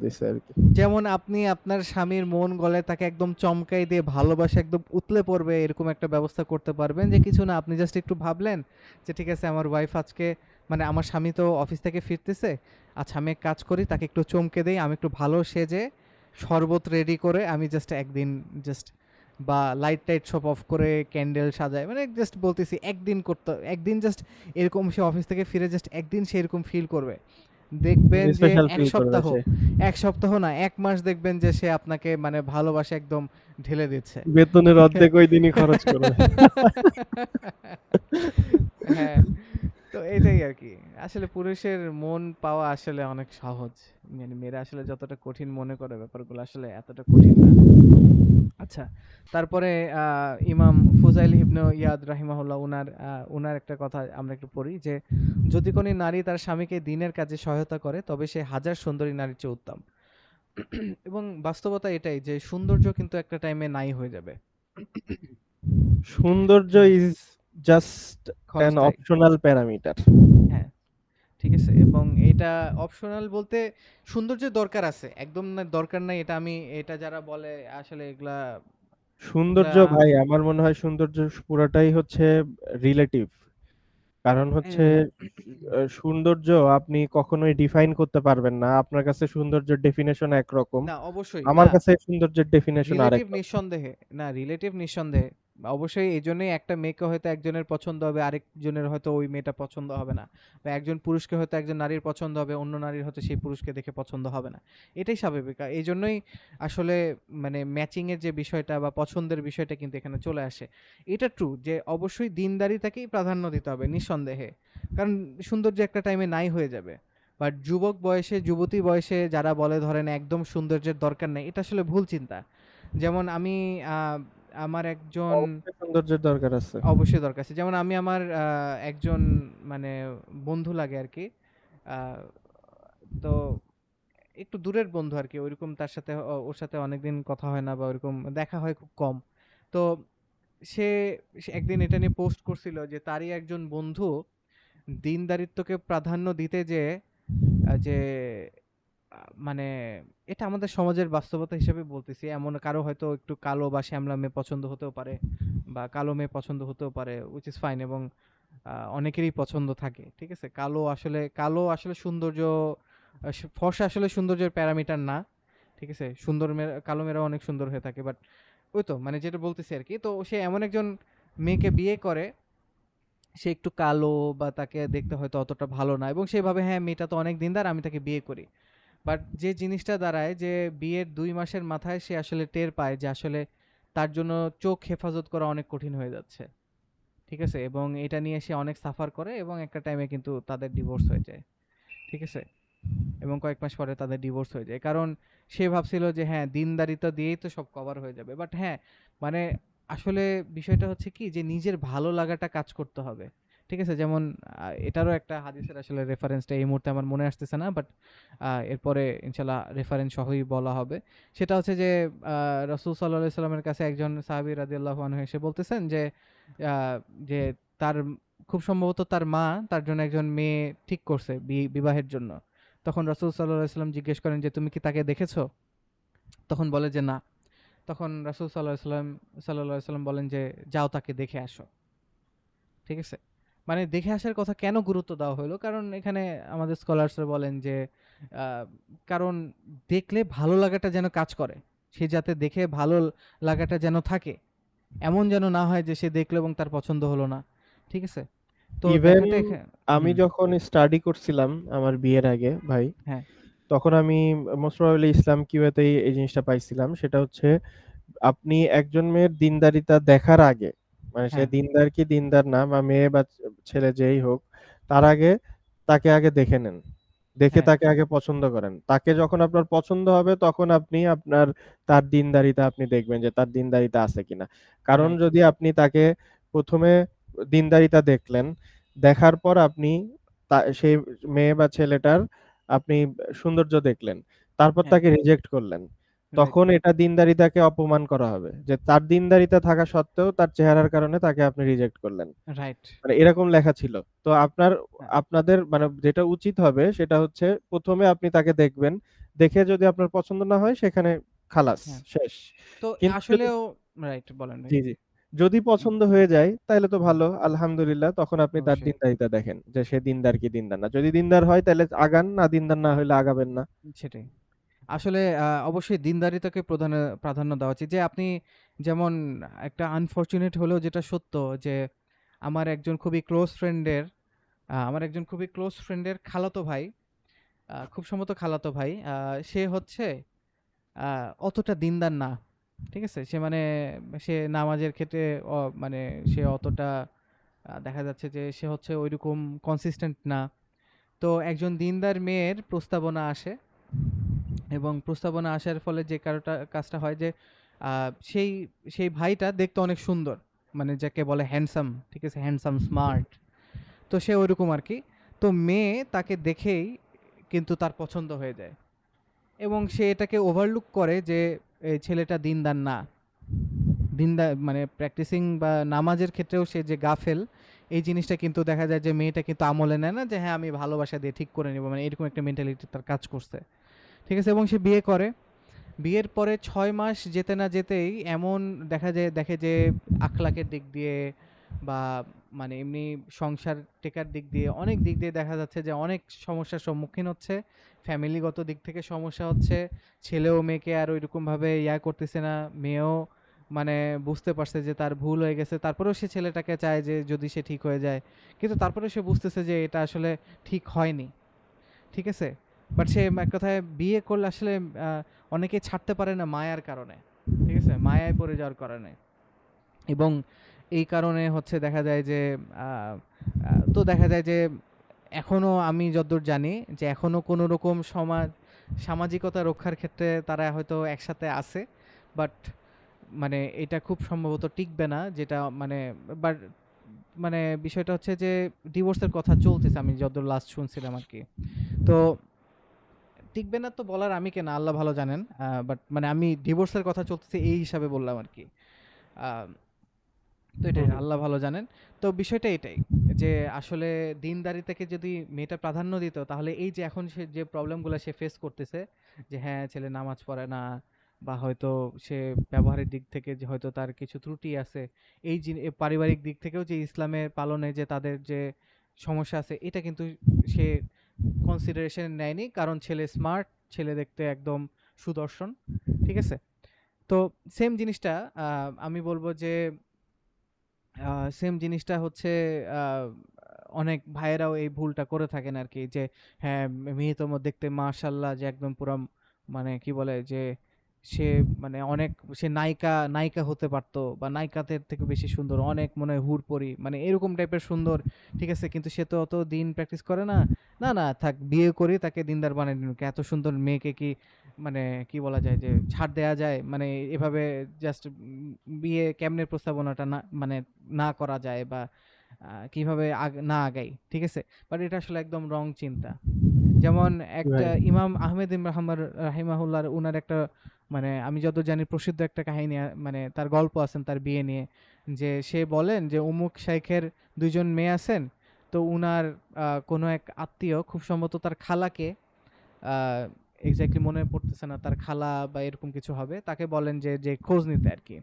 দিছে আরকি। যেমন আপনি আপনার স্বামীর মন গলে তাকে একদম চমকাই দিয়ে ভালোবাসা একদম উতলে পড়বে এরকম একটা ব্যবস্থা করতে পারবেন যে কিছু না আপনি জাস্ট একটু ভাবলেন যে ঠিক আছে আমার ওয়াইফ আজকে মানে আমার স্বামী তো অফিস থেকে ফিরতেছে আচ্ছা আমি এক কাজ করি তাকে একটু চমকে দেই আমি একটু ভালো সেজে শরবত রেডি করে আমি জাস্ট একদিন জাস্ট বা লাইট টাইট সব অফ করে ক্যান্ডেল সাজায় মানে জাস্ট বলতেছি একদিন করতে একদিন জাস্ট এরকম সে অফিস থেকে ফিরে জাস্ট একদিন সে এরকম ফিল করবে দেখবেন যে স্পেশাল এক ফিল করবে সপ্তাহ সে। ১ সপ্তাহ না ১ মাস দেখবেন যে সে আপনাকে মানে ভালোবাসা একদম ঢেলে দিচ্ছে। বেতনের অর্ধেক ওই দিনই খরচ করবে। হ্যাঁ, তো তো এটাই আরকি। আসলে পুরুষের মন পাওয়া আসলে অনেক সহজ। মানে মেয়েরা আসলে যতটা কঠিন মনে করে ব্যাপারগুলো আসলে এতটা কঠিন না। আচ্ছা। তারপরে আ ইমাম ফুজাইল ইবনে ইয়াদ রাহিমাহুল্লাহ উনার একটা কথা আমরা একটু পড়ি যে, "যদি কোন নারী তার স্বামীকে দ্বীনের কাজে সহায়তা করে তবে সে হাজার সুন্দরী নারীর চেয়ে উত্তম।" এবং বাস্তবতা এটাই যে সৌন্দর্য কিন্তু একটা টাইমে নাই হয়ে যাবে। সৌন্দর্য হুম, ইজ জাস্ট অ্যান ক্ষণস্থায়ী। Optional parameter. হ্যাঁ, ঠিক আছে? এবং এটা অপশনাল বলতে সৌন্দর্যের দরকার আছে। একদম না দরকার নাই এটা যারা বলে আসলে এগুলা সৌন্দর্য ভাই আমার মনে হয় সৌন্দর্য পুরাটাই হচ্ছে রিলেটিভ। কারণ হচ্ছে হ্যাঁ, সৌন্দর্য আপনি কখনোই ডিফাইন করতে পারবেন না। আপনার কাছে সৌন্দর্যের ডেফিনিশন একরকম। না অবশ্যই আমার না। কাছে সৌন্দর্যের ডেফিনিশন রিলেটিভ আরেক রকম। নিঃসন্দেহে। না রিলেটিভ নিঃসন্দেহে। অবশ্যই এজন্যই একটা মেয়েকে হয়তো একজনের পছন্দ হবে, আরেকজনের হয়তো ওই মেয়েটা পছন্দ হবে না। বা একজন পুরুষকে হয়তো একজন নারীর পছন্দ হবে, অন্য নারীর হয়তো সেই পুরুষকে দেখে পছন্দ হবে না। এটাই স্বাভাবিক। এইজন্যই আসলে মানে ম্যাচিং এর যে বিষয়টা বা পছন্দের বিষয়টা কিন্তু এখানে চলে আসে। এটা ট্রু যে অবশ্যই দিনদারিতাকেই প্রাধান্য দিতে হবে নিঃসন্দেহে। কারণ সৌন্দর্য একটা টাইমে নাই হয়ে যাবে। বাট যুবক বয়সে, যুবতী বয়সে যারা বলে ধরেন একদম সৌন্দর্যের দরকার নেই, এটা আসলে ভুল চিন্তা। যেমন আমি আ আমার একজন অবশ্যই সৌন্দর্যের দরকার আছে। অবশ্যই দরকার আছে। যেমন আমি আমার একজন মানে বন্ধু লাগে আরকি। আ তো একটু দূরের বন্ধু আরকি। ঐরকম তার সাথে ওর সাথে অনেকদিন কথা হয় না বা ওরকম দেখা হয় খুব কম। তো সে সে একদিন এটা নিয়ে পোস্ট করছিল যে তারই একজন বন্ধু দিনদারিত্বকে প্রাধান্য দিতে যেয়ে যে আ মানে এটা আমাদের সমাজের বাস্তবতা হিসেবে বলতেছি। এমন কারো হয়তো একটু কালো বা শ্যামলা মেয়ে পছন্দ হতেও পারে বা কালো মেয়ে পছন্দ হতেও পারে which is fine এবং অনেকেরই পছন্দ থাকে। ঠিক আছে? কালো আসলে সৌন্দর্য ফর্সা আসলে সৌন্দর্যের প্যারামিটার না। ঠিক আছে? সুন্দর মেয়ে কালো মেয়েরাও অনেক সুন্দর হয়ে থাকে। বাট ওই তো মানে যেটা বলতেছি আরকি। তো সে এমন একজন মেয়েকে বিয়ে করে সে একটু কালো বা তাকে দেখতে হয়তো অতটা ভালো না এবং সে ভাবে হ্যাঁ, মেয়েটা তো অনেক দিনদার আমি তাকে বিয়ে করি। বাট যে জিনিসটা দাঁড়ায় যে বিয়ের ২ মাসের মাথায় সে আসলে টের পায় যে আসলে তার জন্য চোখ হেফাজত করা অনেক কঠিন হয়ে যাচ্ছে। ঠিক আছে? এবং এটা নিয়ে সে অনেক সাফার করে এবং একটা টাইমে কিন্তু তাদের ডিভোর্স হয়ে যায়। ঠিক আছে? এবং কয়েক মাস পরে তাদের ডিভোর্স হয়ে যায়। কারণ সে ভাবছিল যে হ্যাঁ, দিনদারিতা দিয়েই তো সব কভার হয়ে যাবে। বাট হ্যাঁ, মানে আসলে বিষয়টা হচ্ছে কি যে নিজের ভালো লাগাটা কাজ করতে হবে। ঠিক আছে? যেমন এটারও একটা হাদিসের আসলে রেফারেন্সটা এই মুহূর্তে আমার মনে আসতেছে না। বাট এরপরে ইনশাআল্লাহ রেফারেন্স সহই বলা হবে। সেটা হচ্ছে যে রাসূল সাল্লাল্লাহু আলাইহি সাল্লামের কাছে একজন সাহাবী রাদিয়াল্লাহু আনহু এসে বলতেছেন আ যে তার খুব সম্ভবত তার মা তার জন্য একজন মেয়ে ঠিক করছে বিবাহের জন্য। তখন রাসূল সাল্লাল্লাহু আলাইহি সাল্লাম জিজ্ঞেস করেন যে, "তুমি কি তাকে দেখেছো?" তখন বলে যে, "না।" তখন রাসূল সাল্লাল্লাহু আলাইহি সাল্লাম বলেন যে, "যাও তাকে দেখে আসো।" ঠিক আছে? মানে দেখে আসার কথা কেন গুরুত্ব দেওয়া হইলো? কারণ এখানে আমাদের স্কলার্সরা বলেন যে, আ কারণ দেখলে ভালো লাগাটা যেন কাজ করে। সে যাতে দেখে ভালো লাগাটা যেন থাকে। এমন যেন না হয় যে সে দেখলো এবং তার পছন্দ হলো না। ঠিক আছে? তো ইভেন দেখাটা আমি হুম, যখন স্টাডি করছিলাম আমার বিয়ের আগে ভাই, হ্যাঁ, তখন আমি মোস্ট প্রবাবলি ইসলাম কিউএতেই এই জিনিসটা পাইছিলাম। সেটা হচ্ছে আপনি একজন মেয়ের দিনদারিতা দেখার আগে, মানে সে হ্যাঁ, দিনদার কি দিনদার না বা মেয়ে বা ছেলে যেই হোক, তার আগে তাকে আগে দেখে নেন। দেখে হ্যাঁ, তাকে আগে পছন্দ করেন। তাকে যখন আপনার পছন্দ হবে তখন আপনি তার দিনদারিতা আপনি দেখবেন যে তার দিনদারিতা আছে কিনা। কারণ রাইট, যদি আপনি তাকে ১ম এ দিনদারিতা দেখলেন, দেখার পর আপনি সেই মেয়ে বা ছেলেটার আপনি সৌন্দর্য দেখলেন। তারপর হ্যাঁ, তাকে রিজেক্ট করলেন। রাইট, তখন এটা দিনদারিতাকে অপমান করা হবে। যে তার দিনদারিতা থাকা সত্ত্বেও তার চেহারার কারণে তাকে আপনি রিজেক্ট করলেন। রাইট, মানে এরকম লেখা ছিল। তো হ্যাঁ, আপনাদের মানে যেটা উচিত হবে সেটা হচ্ছে ১ম এ আপনি তাকে দেখবেন। দেখে যদি আপনার পছন্দ না হয় সেখানে খালাস, হ্যাঁ। শেষ। তো কিন্তু যদি আসলেও রাইট বলেন ভাই। জি, জি। যদি হুম, পছন্দ হয়ে যায় তাইলে তো হুম, ভালো। আলহামদুলিল্লাহ তখন আপনি তার অবশ্যই দিনদারিতা দেখেন যে সে দিনদার কি দিনদার না। যদি দিনদার হয় তাইলে আগান, না দিনদার না হইলে আগাবেন না। সেটাই। আসলে অবশ্যই দিনদারিতাকে প্রাধান্য দেওয়া উচিত। যে আপনি যেমন একটা আনফরচুনেট হলেও যেটা সত্য যে আমার একজন খুবই ক্লোজ ফ্রেন্ডের আমার একজন খুবই ক্লোজ ফ্রেন্ডের খালাতো ভাই, খুব সম্ভবত খালাতো ভাই। সে হচ্ছে আ অতটা দিনদার না। ঠিক আছে? সে নামাজের ক্ষেত্রে মানে সে অতটা দেখা যাচ্ছে যে সে হচ্ছে ঐরকম কনসিস্টেন্ট না। তো একজন দিনদার মেয়ের প্রস্তাবনা আসে এবং প্রস্তাবনা আসার ফলে যে কাজটা হয় যে সেই সেই ভাইটা দেখতে অনেক সুন্দর, মানে যাকে বলে হ্যান্ডসাম, ঠিক আছে, হ্যান্ডসাম স্মার্ট। তো সে ওইরকম আর কি। তো মেয়ে তাকে দেখেই কিন্তু তার পছন্দ হয়ে যায় এবং সে এটাকে ওভারলুক করে যে এই ছেলেটা দিনদার না, দিনদার মানে প্র্যাকটিসিং বা নামাজের ক্ষেত্রেও সে যে গাফেল, এই জিনিসটা কিন্তু দেখা যায় যে মেয়েটা কিন্তু আমলে নেয় না যে হ্যাঁ আমি ভালোবাসা দিয়ে ঠিক করে নেব, মানে এরকম একটা মেন্টালিটি তার কাজ করছে, ঠিক আছে। এবং সে বিয়ে করে। বিয়ের পরে ৬ মাস যেতে না যেতেই এমন দেখে যে আখলাকের দিক দিয়ে বা মানে এমনি সংসার টেকার দিক দিয়ে অনেক দিক দিয়ে দেখা যাচ্ছে যে অনেক সমস্যার সম্মুখীন হচ্ছে। ফ্যামিলিগত দিক থেকে সমস্যা হচ্ছে। ছেলেও মেয়েকে আর ওইরকমভাবে করতেছে না। মেয়েও মানে বুঝতে পারছে যে তার ভুল হয়ে গেছে। তারপরেও সে ছেলেটাকে চায় যে যদি সে ঠিক হয়ে যায়। কিন্তু তারপরেও সে বুঝতেছে যে এটা আসলে ঠিক হয়নি। ঠিক আছে? বাট সে এক কথায় বিয়ে করলে আসলে আ অনেকেই ছাড়তে পারে না মায়ার কারণে। ঠিক আছে? মায়ায় পড়ে যাওয়ার কারণে। এবং এই কারণে হচ্ছে দেখা যায় যে আ আ তো দেখা যায় যে এখনো আমি যতদূর জানি যে এখনো কোনো রকম সামাজিকতা রক্ষার ক্ষেত্রে তারা হয়তো একসাথে আছে। বাট মানে এটা খুব সম্ভবত টিকবে না। যেটা মানে বাট মানে বিষয়টা হচ্ছে যে ডিভোর্সের কথা চলতেছে আমি যতদূর লাস্ট শুনছিলাম আরকি। তো টিকবে না তো বলার আমি কে না, আল্লাহ ভালো জানেন। বাট মানে আমি ডিভোর্সের কথা চলতেছে এই হিসাবে বললাম আরকি। আ তো হুম, এটাই হুম। আল্লাহ ভালো জানেন। তো বিষয়টা এটাই যে আসলে দিনদারিতাকে যদি মেয়েটা প্রাধান্য দিত তাহলে এই যে এখন সে যে প্রবলেমগুলো সে ফেস করতেছে যে হ্যাঁ, ছেলে নামাজ পড়ে না বা হয়তো সে ব্যবহারের দিক থেকে যে হয়তো তার কিছু ত্রুটি আছে। এ পারিবারিক দিক থেকেও যে ইসলামের পালনে যে তাদের যে সমস্যা আছে এটা কিন্তু সে কনসিডারেশন নেয়নি। কারণ ছেলে স্মার্ট, ছেলে দেখতে একদম সুদর্শন। ঠিক আছে? তো সেম জিনিসটা আ আমি বলব যে আ সেম জিনিসটা হচ্ছে আ অনেক ভাইয়েরাও এই ভুলটা করে থাকেন আরকি যে হ্যাঁ, মেয়ে তো দেখতে মাশাআল্লাহ যে একদম পুরা মানে কি বলে যে সে মানে অনেক সে নায়িকা হতে পারতো বা নায়িকাদের থেকে বেশি সুন্দর। অনেক মনে হয় হুরপরি। মানে এরকম টাইপের সুন্দর। ঠিক আছে? কিন্তু সে তো অত দিন প্র্যাকটিস করে না। না, থাক বিয়ে করি তাকে দিনদার বানায় নিন। এত সুন্দর মেয়েকে কি মানে কি বলা যায় যে ছাড় দেয়া যায়? মানে এভাবে জাস্ট বিয়ে কেমনে প্রস্তাবনাটা না মানে না করা যায় বা কিভাবে না আগাই। ঠিক আছে? বাট এটা আসলে একদম রং চিন্তা। যেমন জি একটা ভাই। ইমাম আহমেদ ইব্ন হাম্বল রাহিমাহুল্লাহর উনার একটা মানে আমি যত জানি প্রসিদ্ধ একটা কাহিনী মানে তার গল্প আছেন তার বিয়ে নিয়ে। যে সে বলেন যে অমুক শাইখের ২ জন মেয়ে আছেন। তো উনার কোনো এক আত্মীয় খুব সম্ভবত তার খালাকে আ এক্সাক্টলি মনে পড়তেছে না তার খালা বা এরকম কিছু হবে। তাকে বলেন যে খোঁজ নিতে আরকি।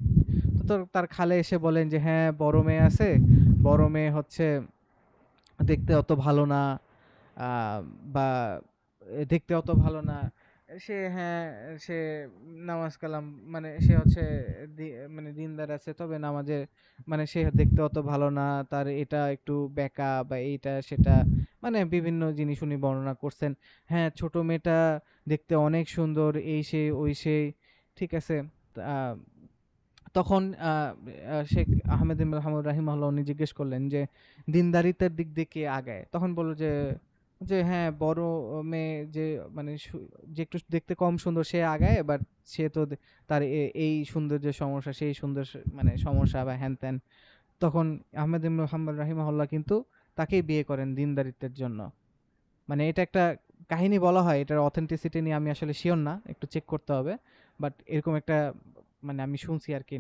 তো তার খালা এসে বলেন যে হ্যাঁ, বড় মেয়ে আছে। বড় মেয়ে হচ্ছে দেখতে অত ভালো না। আ বা দেখতে অত ভালো না। সে হ্যাঁ, সে নামাজ কালাম মানে সে হচ্ছে দি মানে দিনদার আছে। তবে নামাজে মানে সে দেখতে অত ভালো না। তার এটা একটু বেঁকা বা এইটা সেটা মানে বিভিন্ন জিনিস উনি বর্ণনা করছেন। হ্যাঁ, ছোট মেয়েটা দেখতে অনেক সুন্দর এই সেই ওই সেই। ঠিক আছে? আ তখন শেখ আহমেদ ইবনে হাম্বল রাহিমাহুল্লাহ উনি জিজ্ঞেস করলেন যে, "দিনদারিতার দিক দিয়ে কে আগায়?" তখন বলল যে হ্যাঁ, বড় মেয়ে যে মানে যে একটু দেখতে কম সুন্দর সে আগায়। বাট সে তো তার এই সৌন্দর্যের সমস্যা, সেই মানে সমস্যা বা হ্যান-ত্যান। তখন আহমেদ ইবনে হাম্বল রাহিমাহুল্লাহ কিন্তু তাকেই বিয়ে করেন দিনদারিত্বের জন্য। মানে এটা একটা কাহিনী বলা হয়। এটার অথেন্টিসিটি নিয়ে আমি আসলে সিওর না। একটু চেক করতে হবে। বাট এরকম একটা মানে আমি শুনছি আরকি।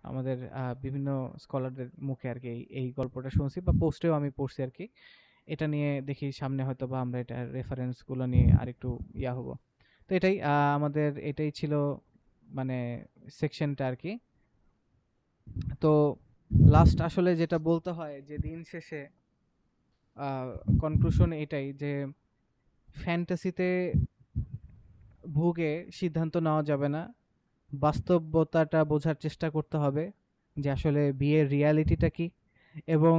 আমাদের বিভিন্ন স্কলারদের মুখে আরকি এই গল্পটা শুনছি বা পোস্টেও আমি পড়ছি আরকি। এটা নিয়ে দেখি সামনে হয়তোবা আমরা এটার রেফারেন্স গুলো নিয়ে আরেকটু হব। তো এটাই আমাদের এটাই ছিল মানে সেকশনটা আরকি। তো লাস্ট আসলে যেটা বলতে হয় যে দিন শেষে আ কনক্লুশন এটাই যে ফ্যান্টাসিতে ভুগে সিদ্ধান্ত নেওয়া যাবে না। বাস্তবতাটা বোঝার চেষ্টা করতে হবে যে আসলে বিয়ের রিয়ালিটিটা কি। এবং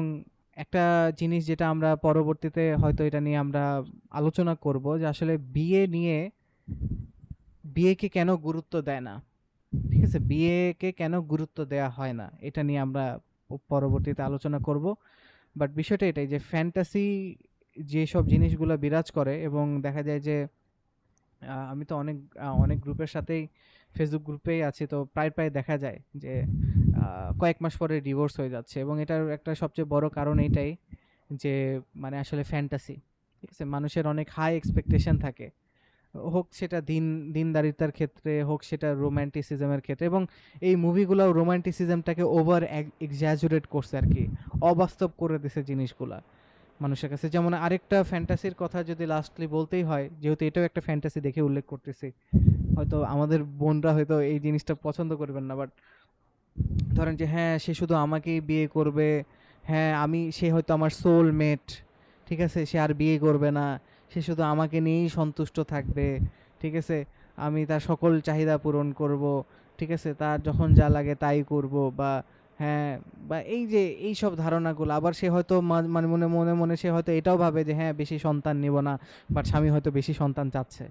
একটা জিনিস যেটা আমরা পরবর্তীতে হয়তো এটা নিয়ে আমরা আলোচনা করব যে আসলে বিয়েকে কেন গুরুত্ব দেয় না, ঠিক আছে, বিয়েকে কেন গুরুত্ব দেয়া হয় না, এটা নিয়ে আমরা পরবর্তীতে আলোচনা করব। বাট বিষয়টা এটাই যে ফ্যান্টাসি যেসব জিনিসগুলো বিরাজ করে, এবং দেখা যায় যে আমি তো অনেক গ্রুপের সাথেই ফেসবুক গ্রুপেই আছি, তো প্রায় প্রায় দেখা যায় যে কয়েক মাস পরে ডিভোর্স হয়ে যাচ্ছে, এবং এটার একটা সবচেয়ে বড় কারণ এইটাই যে মানে আসলে ফ্যান্টাসি। ঠিক আছে, মানুষের অনেক হাই এক্সপেকটেশন থাকে, হোক সেটা দিনদারিতার ক্ষেত্রে, হোক সেটা রোম্যান্টিসিজমের ক্ষেত্রে, এবং এই মুভিগুলো রোম্যান্টিসিজমটাকে ওভার এক্সাজুরেট করছে আর কি, অবাস্তব করে দিছে জিনিসগুলা মানুষের কাছে। যেমন আরেকটা ফ্যান্টাসির কথা যদি লাস্টলি বলতেই হয়, যেহেতু এটাও একটা ফ্যান্টাসি দেখে উল্লেখ করতেছি, হয়তো আমাদের বোনরা হয়তো এই জিনিসটা পছন্দ করবেন না, বাট ধরেন যে হ্যাঁ সে শুধু আমাকেই বিয়ে করবে, হ্যাঁ সে হয়তো আমার সোলমেট, ঠিক আছে, সে আর বিয়ে করবে না, সে শুধু আমাকে নিয়েই সন্তুষ্ট থাকবে, ঠিক আছে, আমি তার সকল চাহিদা পূরণ করব, ঠিক আছে, তার যখন যা লাগে তাই করব, বা হ্যাঁ, বা এই যে এই সব ধারণাগুলো, আবার সে হয়তো মানে মনে মনে মনে সে হয়তো এটাও ভাবে যে হ্যাঁ বেশি সন্তান নিব না, বাট স্বামী হয়তো বেশি সন্তান চাচ্ছে,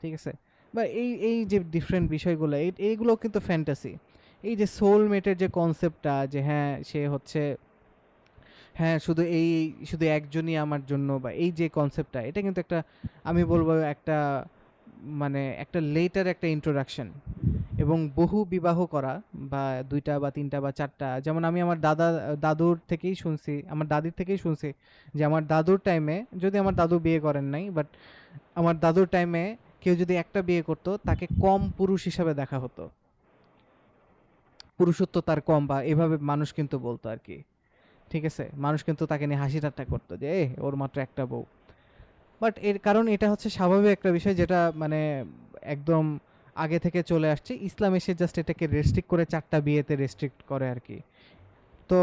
ঠিক আছে, বা এই এই যে ডিফারেন্ট বিষয়গুলো, এইগুলো কিন্তু ফ্যান্টাসি। এই যে সোলমেটের যে কনসেপ্টটা, যে হ্যাঁ সে হচ্ছে, হ্যাঁ শুধু একজনই আমার জন্য, বা এই যে কনসেপ্টটা, এটা কিন্তু একটা, আমি বলবো একটা, মানে একটা লেটার একটা ইন্ট্রোডাকশন, এবং বহু বিবাহ করা, বা দুইটা বা তিনটা বা চারটা, যেমন আমি আমার দাদুর থেকেই শুনছি, আমার দাদির থেকেই শুনছি, যে আমার দাদুর টাইমে, যদি আমার দাদু বিয়ে করেন নাই, বাট আমার দাদুর টাইমে কেউ যদি একটা বিয়ে করতো তাকে কম পুরুষ হিসাবে দেখা হতো, পুরুষত্ব তার কম, বা এভাবে মানুষ কিন্তু বলতো আর কি, ঠিক আছে, মানুষ কিন্তু তাকে নিয়ে হাসি ঠাট্টা করতো যে ওর মাত্র একটা বউ। বাট এর কারণ এটা হচ্ছে স্বাভাবিক একটা বিষয়, যেটা মানে একদম আগে থেকে চলে আসছে, ইসলাম এসে জাস্ট এটাকে রেস্ট্রিক্ট করে চারটা বিয়েতে রেস্ট্রিক্ট করে আর কি। তো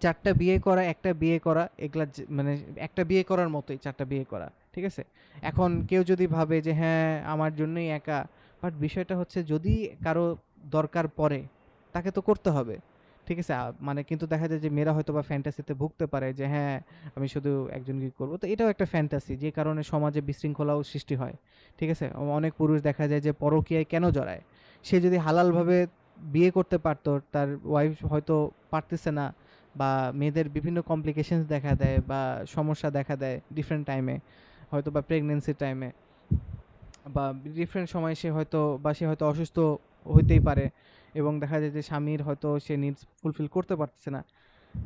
চারটা বিয়ে করা, একটা বিয়ে করা, এগুলা মানে একটা বিয়ে করার মতোই চারটা বিয়ে করা, ঠিক আছে। এখন কেউ যদি ভাবে যে হ্যাঁ আমার জন্যই একা, বাট বিষয়টা হচ্ছে যদি কারো দরকার পড়ে তাকে তো করতে হবে, ঠিক আছে। মানে কিন্তু দেখা যায় যে মেয়েরা হয়তো বা ফ্যান্টাসিতে ভুগতে পারে যে হ্যাঁ আমি শুধু একজনকে করবো, তো এটাও একটা ফ্যান্টাসি, যে কারণে সমাজে বিশৃঙ্খলাও সৃষ্টি হয়, ঠিক আছে। অনেক পুরুষ দেখা যায় যে পরকীয়ায় কেন জড়ায়, সে যদি হালালভাবে বিয়ে করতে পারতো, তার ওয়াইফ হয়তো পারতেছে না, বা মেয়েদের বিভিন্ন কমপ্লিকেশনস দেখা দেয় বা সমস্যা দেখা দেয় ডিফারেন্ট টাইমে, হয়তো বা প্রেগনেন্সির টাইমে, বা ডিফারেন্ট সময় সে হয়তো অসুস্থ হইতেই পারে, এবং দেখা যায় যে স্বামীর হয়তো সে নিডস ফুলফিল করতে পারতেছে না,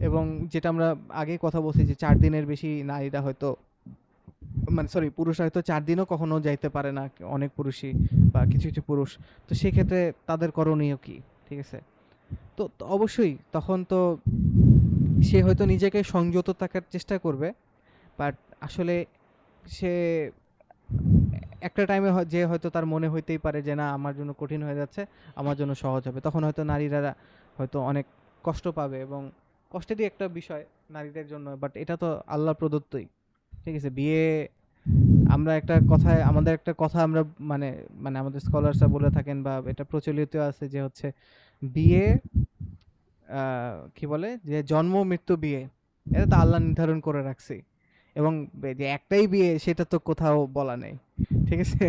এবং যেটা আমরা আগে কথা বলছি যে 4 দিনের বেশি নারীরা হয়তো, মানে সরি পুরুষরা হয়তো 4 দিনও কখনো যাইতে পারে না, অনেক পুরুষই বা কিছু কিছু পুরুষ, তো সেক্ষেত্রে তাদের করণীয় কি, ঠিক আছে। তো অবশ্যই তখন তো সে হয়তো নিজেকে সংযত থাকার চেষ্টা করবে, বাট আসলে সে একটা টাইমে যে হয়তো তার মনে হইতেই পারে যে না আমার জন্য কঠিন হয়ে যাচ্ছে, আমার জন্য সহজ হবে, তখন হয়তো নারীরা হয়তো অনেক কষ্ট পাবে, এবং কষ্টেরই একটা বিষয় নারীদের জন্য, বাট এটা তো আল্লাহ প্রদত্তই, ঠিক আছে। বিয়ে, আমাদের একটা কথা আমরা মানে মানে আমাদের স্কলারসরা বলে থাকেন, বা এটা প্রচলিত আছে যে হচ্ছে বিয়ে, কি বলে যে জন্ম মৃত্যু বিয়ে, এটা তো আল্লাহ নির্ধারণ করে রাখছে, এবং যে একটাই বিয়ে সেটা তো কোথাও বলা নেই, ঠিক আছে।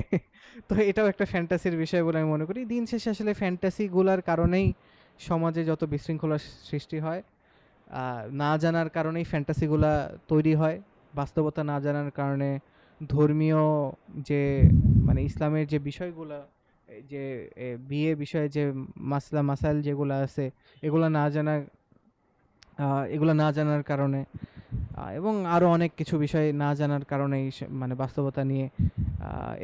তো এটাও একটা ফ্যান্টাসির বিষয় বলে আমি মনে করি। দিন শেষে আসলে ফ্যান্টাসি গুলার কারণেই সমাজে যত বিশৃঙ্খলা সৃষ্টি হয়, না জানার কারণেই ফ্যান্টাসিগুলা তৈরি হয়, বাস্তবতা না জানার কারণে, ধর্মীয় যে মানে ইসলামের যে বিষয়গুলা, এই যে বিয়ে বিষয়ে যে মাসলা মাসাইল যেগুলো আছে, এগুলা না জানা, এগুলো না জানার কারণে, এবং আরও অনেক কিছু বিষয় না জানার কারণে মানে বাস্তবতা নিয়ে,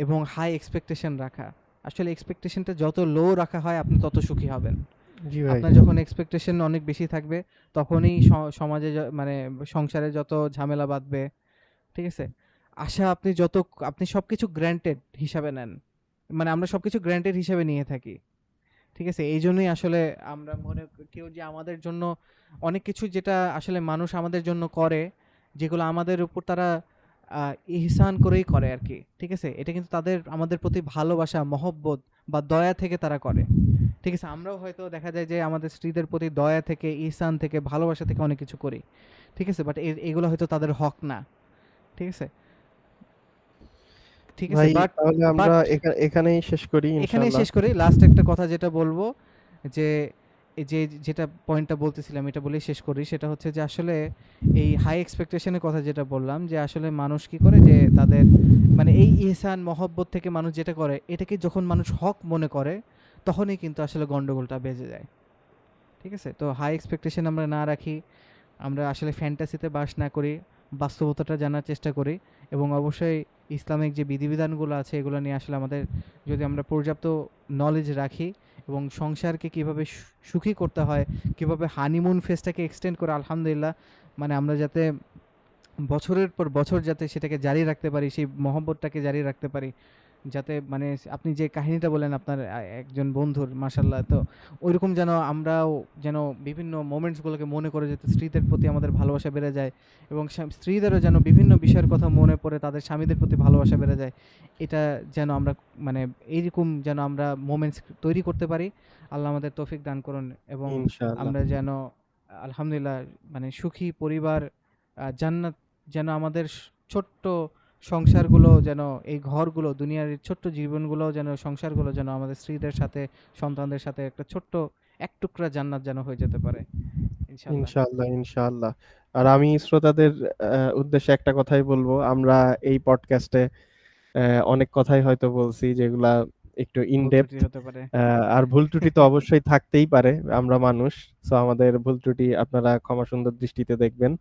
এবং হাই এক্সপেকটেশন রাখা, আসলে এক্সপেকটেশনটা যত লো রাখা হয় আপনি তত সুখী হবেন। জি ভাই। আপনার যখন এক্সপেকটেশন অনেক বেশি থাকবে, তখনই সমাজে মানে সংসারে যত ঝামেলা বাঁধবে, ঠিক আছে। আশা আপনি সবকিছু গ্র্যান্টেড হিসাবে নেন, মানে আমরা সবকিছু গ্র্যান্টেড হিসাবে নিয়ে থাকি, ঠিক আছে। এই জন্যই আসলে আমরা কেউ যে আমাদের জন্য অনেক কিছু, যেটা আসলে মানুষ আমাদের জন্য করে, যেগুলো আমাদের উপর তারা ইহসান করেই করে আর কি, ঠিক আছে। এটা কিন্তু আমাদের প্রতি ভালোবাসা, মহব্বত বা দয়া থেকে তারা করে, ঠিক আছে। আমরাও হয়তো দেখা যায় যে আমাদের স্ত্রীদের প্রতি দয়া থেকে, ইহসান থেকে, ভালোবাসা থেকে অনেক কিছু করি, ঠিক আছে, বাট এগুলো হয়তো তাদের হক না, ঠিক আছে, ঠিক আছে। ভাই বাট তাহলে আমরা বাট এখানেই শেষ করি এখানেই ইনশাআল্লাহ। শেষ করি, লাস্ট একটা কথা যেটা বলবো, যে এই যেটা পয়েন্টটা বলতেছিলাম এটা বলেই শেষ করি। সেটা হচ্ছে যে আসলে এই হাই এক্সপেকটেশন এর কথা যেটা বললাম, যে আসলে মানুষ কি করে যে তাদের মানে এই ইহসান মহব্বত থেকে মানুষ যেটা করে, এটাকে যখন মানুষ হক মনে করে তখনই কিন্তু আসলে গন্ডগোলটা বেজে যায়। ঠিক আছে? তো হাই এক্সপেকটেশন আমরা না রাখি, আমরা আসলে ফ্যান্টাসিতে বাস না করি, বাস্তবতাটা জানার চেষ্টা করি, এবং অবশ্যই ইসলামিক যে বিধিবিধানগুলো আছে এগুলো নিয়ে আসলে আমাদের যদি আমরা পর্যাপ্ত নলেজ রাখি, এবং সংসারকে কিভাবে সুখী করতে হয়, কিভাবে হানিমুন ফেজটাকে এক্সটেন্ড করে আলহামদুলিল্লাহ, মানে আমরা যাতে বছরের পর বছর যাতে সেটাকে জারি রাখতে পারি, সেই মহব্বতটাকে জারি রাখতে পারি, যাতে মানে আপনি যে কাহিনীটা বললেন আপনার একজন বন্ধুর, মাশাল্লাহ, তো ওইরকম যেন আমরাও যেন বিভিন্ন মোমেন্টসগুলোকে মনে করে যাতে স্ত্রীদের প্রতি আমাদের ভালোবাসা বেড়ে যায়, এবং স্ত্রীদেরও যেন বিভিন্ন বিষয়ের কথা মনে পড়ে তাদের স্বামীদের প্রতি ভালোবাসা বেড়ে যায়। এটা যেন আমরা মানে এইরকম যেন আমরা মোমেন্টস তৈরি করতে পারি। আল্লাহ আমাদের তৌফিক দান করুন, এবং ইনশাআল্লাহ। আমরা যেন আলহামদুলিল্লাহ মানে সুখী পরিবার, জান্নাত যেন আমাদের ছোট্ট সংসারগুলো যেন, এই ঘরগুলো, দুনিয়ার এই ছোট্ট জীবনগুলো যেন, সংসারগুলো যেন আমাদের স্ত্রীদের সাথে, সন্তানদের সাথে একটা ছোট্ট এক টুকরা জান্নাত যেন হয়ে যেতে পারে ইনশাল্লাহ। ইনশাআল্লাহ, ইনশাআল্লাহ। আর আমি শ্রোতাদের উদ্দেশ্যে একটা কথাই বলবো, আমরা এই পডকাস্টে অনেক কথাই হয়তো বলছি যেগুলা একটু ইন ভুল ত্রুটি ডেপথ, হতে পারে। আর ভুল ত্রুটি তো অবশ্যই থাকতেই পারে, আমরা মানুষ। সো আমাদের ভুল ত্রুটি আপনারা ক্ষমা সুন্দর দৃষ্টিতে দেখবেন।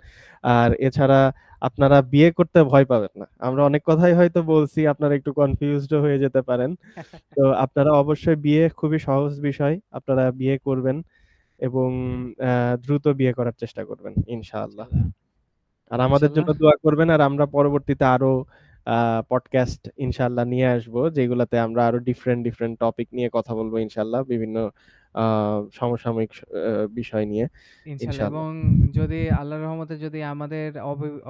আর এছাড়া আপনারা বিয়ে করতে ভয় পাবেন না, আমরা অনেক কথাই হয়তো বলছি, আপনারা একটু কনফিউজড হয়ে যেতে পারেন। তো আপনারা অবশ্যই, বিয়ে খুবই সহজ বিষয়, আপনারা বিয়ে করবেন এবং দ্রুত বিয়ে করার চেষ্টা করবেন ইনশাআল্লাহ। ইনশাল্লাহ। আর আমাদের ইনশাল্লাহ। জন্য দোয়া করবেন, আর আমরা পরবর্তীতে আরো পডকাস্ট ইনশাআল্লাহ নিয়ে আসবো, যেগুলাতে আমরা আরো ডিফারেন্ট ডিফারেন্ট টপিক নিয়ে কথা বলবো ইনশাআল্লাহ, বিভিন্ন সমসাময়িক বিষয় নিয়ে ইনশাল্লাহ, ইনশাআল্লাহ। এবং যদি আল্লাহর রহমতে যদি আমাদের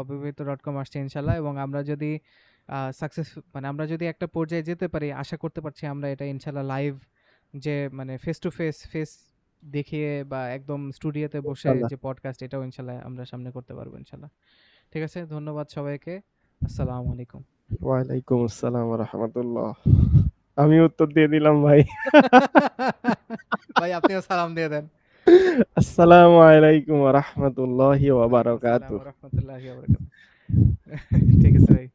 অবিবাহিত.com আসছে ইনশাল্লাহ, এবং আমরা যদি সাকসেস মানে আমরা যদি একটা পর্যায়ে যেতে পারি, আশা করতে পারছি আমরা এটা ইনশাল্লাহ লাইভ, যে মানে ফেস টু ফেস ফেস দেখিয়ে বা একদম স্টুডিওতে বসে ইনশাআল্লাহ। যে পডকাস্ট, এটাও ইনশাল্লাহ আমরা সামনে করতে পারবো ইনশাল্লাহ। ঠিক আছে, ধন্যবাদ সবাইকে। আসসালামু আলাইকুম। ওয়ালাইকুম আসসালাম ওয়া রাহমাতুল্লাহ। আমি উত্তর দিয়ে দিলাম ভাই। ভাই আপনিও সালাম দিয়ে দেন। আসসালামু আলাইকুম ওয়া রাহমাতুল্লাহি ওয়া ওয়ালাইকুম আসসালাম বারাকাতুহু। ওয়া রাহমাতুল্লাহি ওয়া বারাকাতুহু। ঠিক আছে ভাই।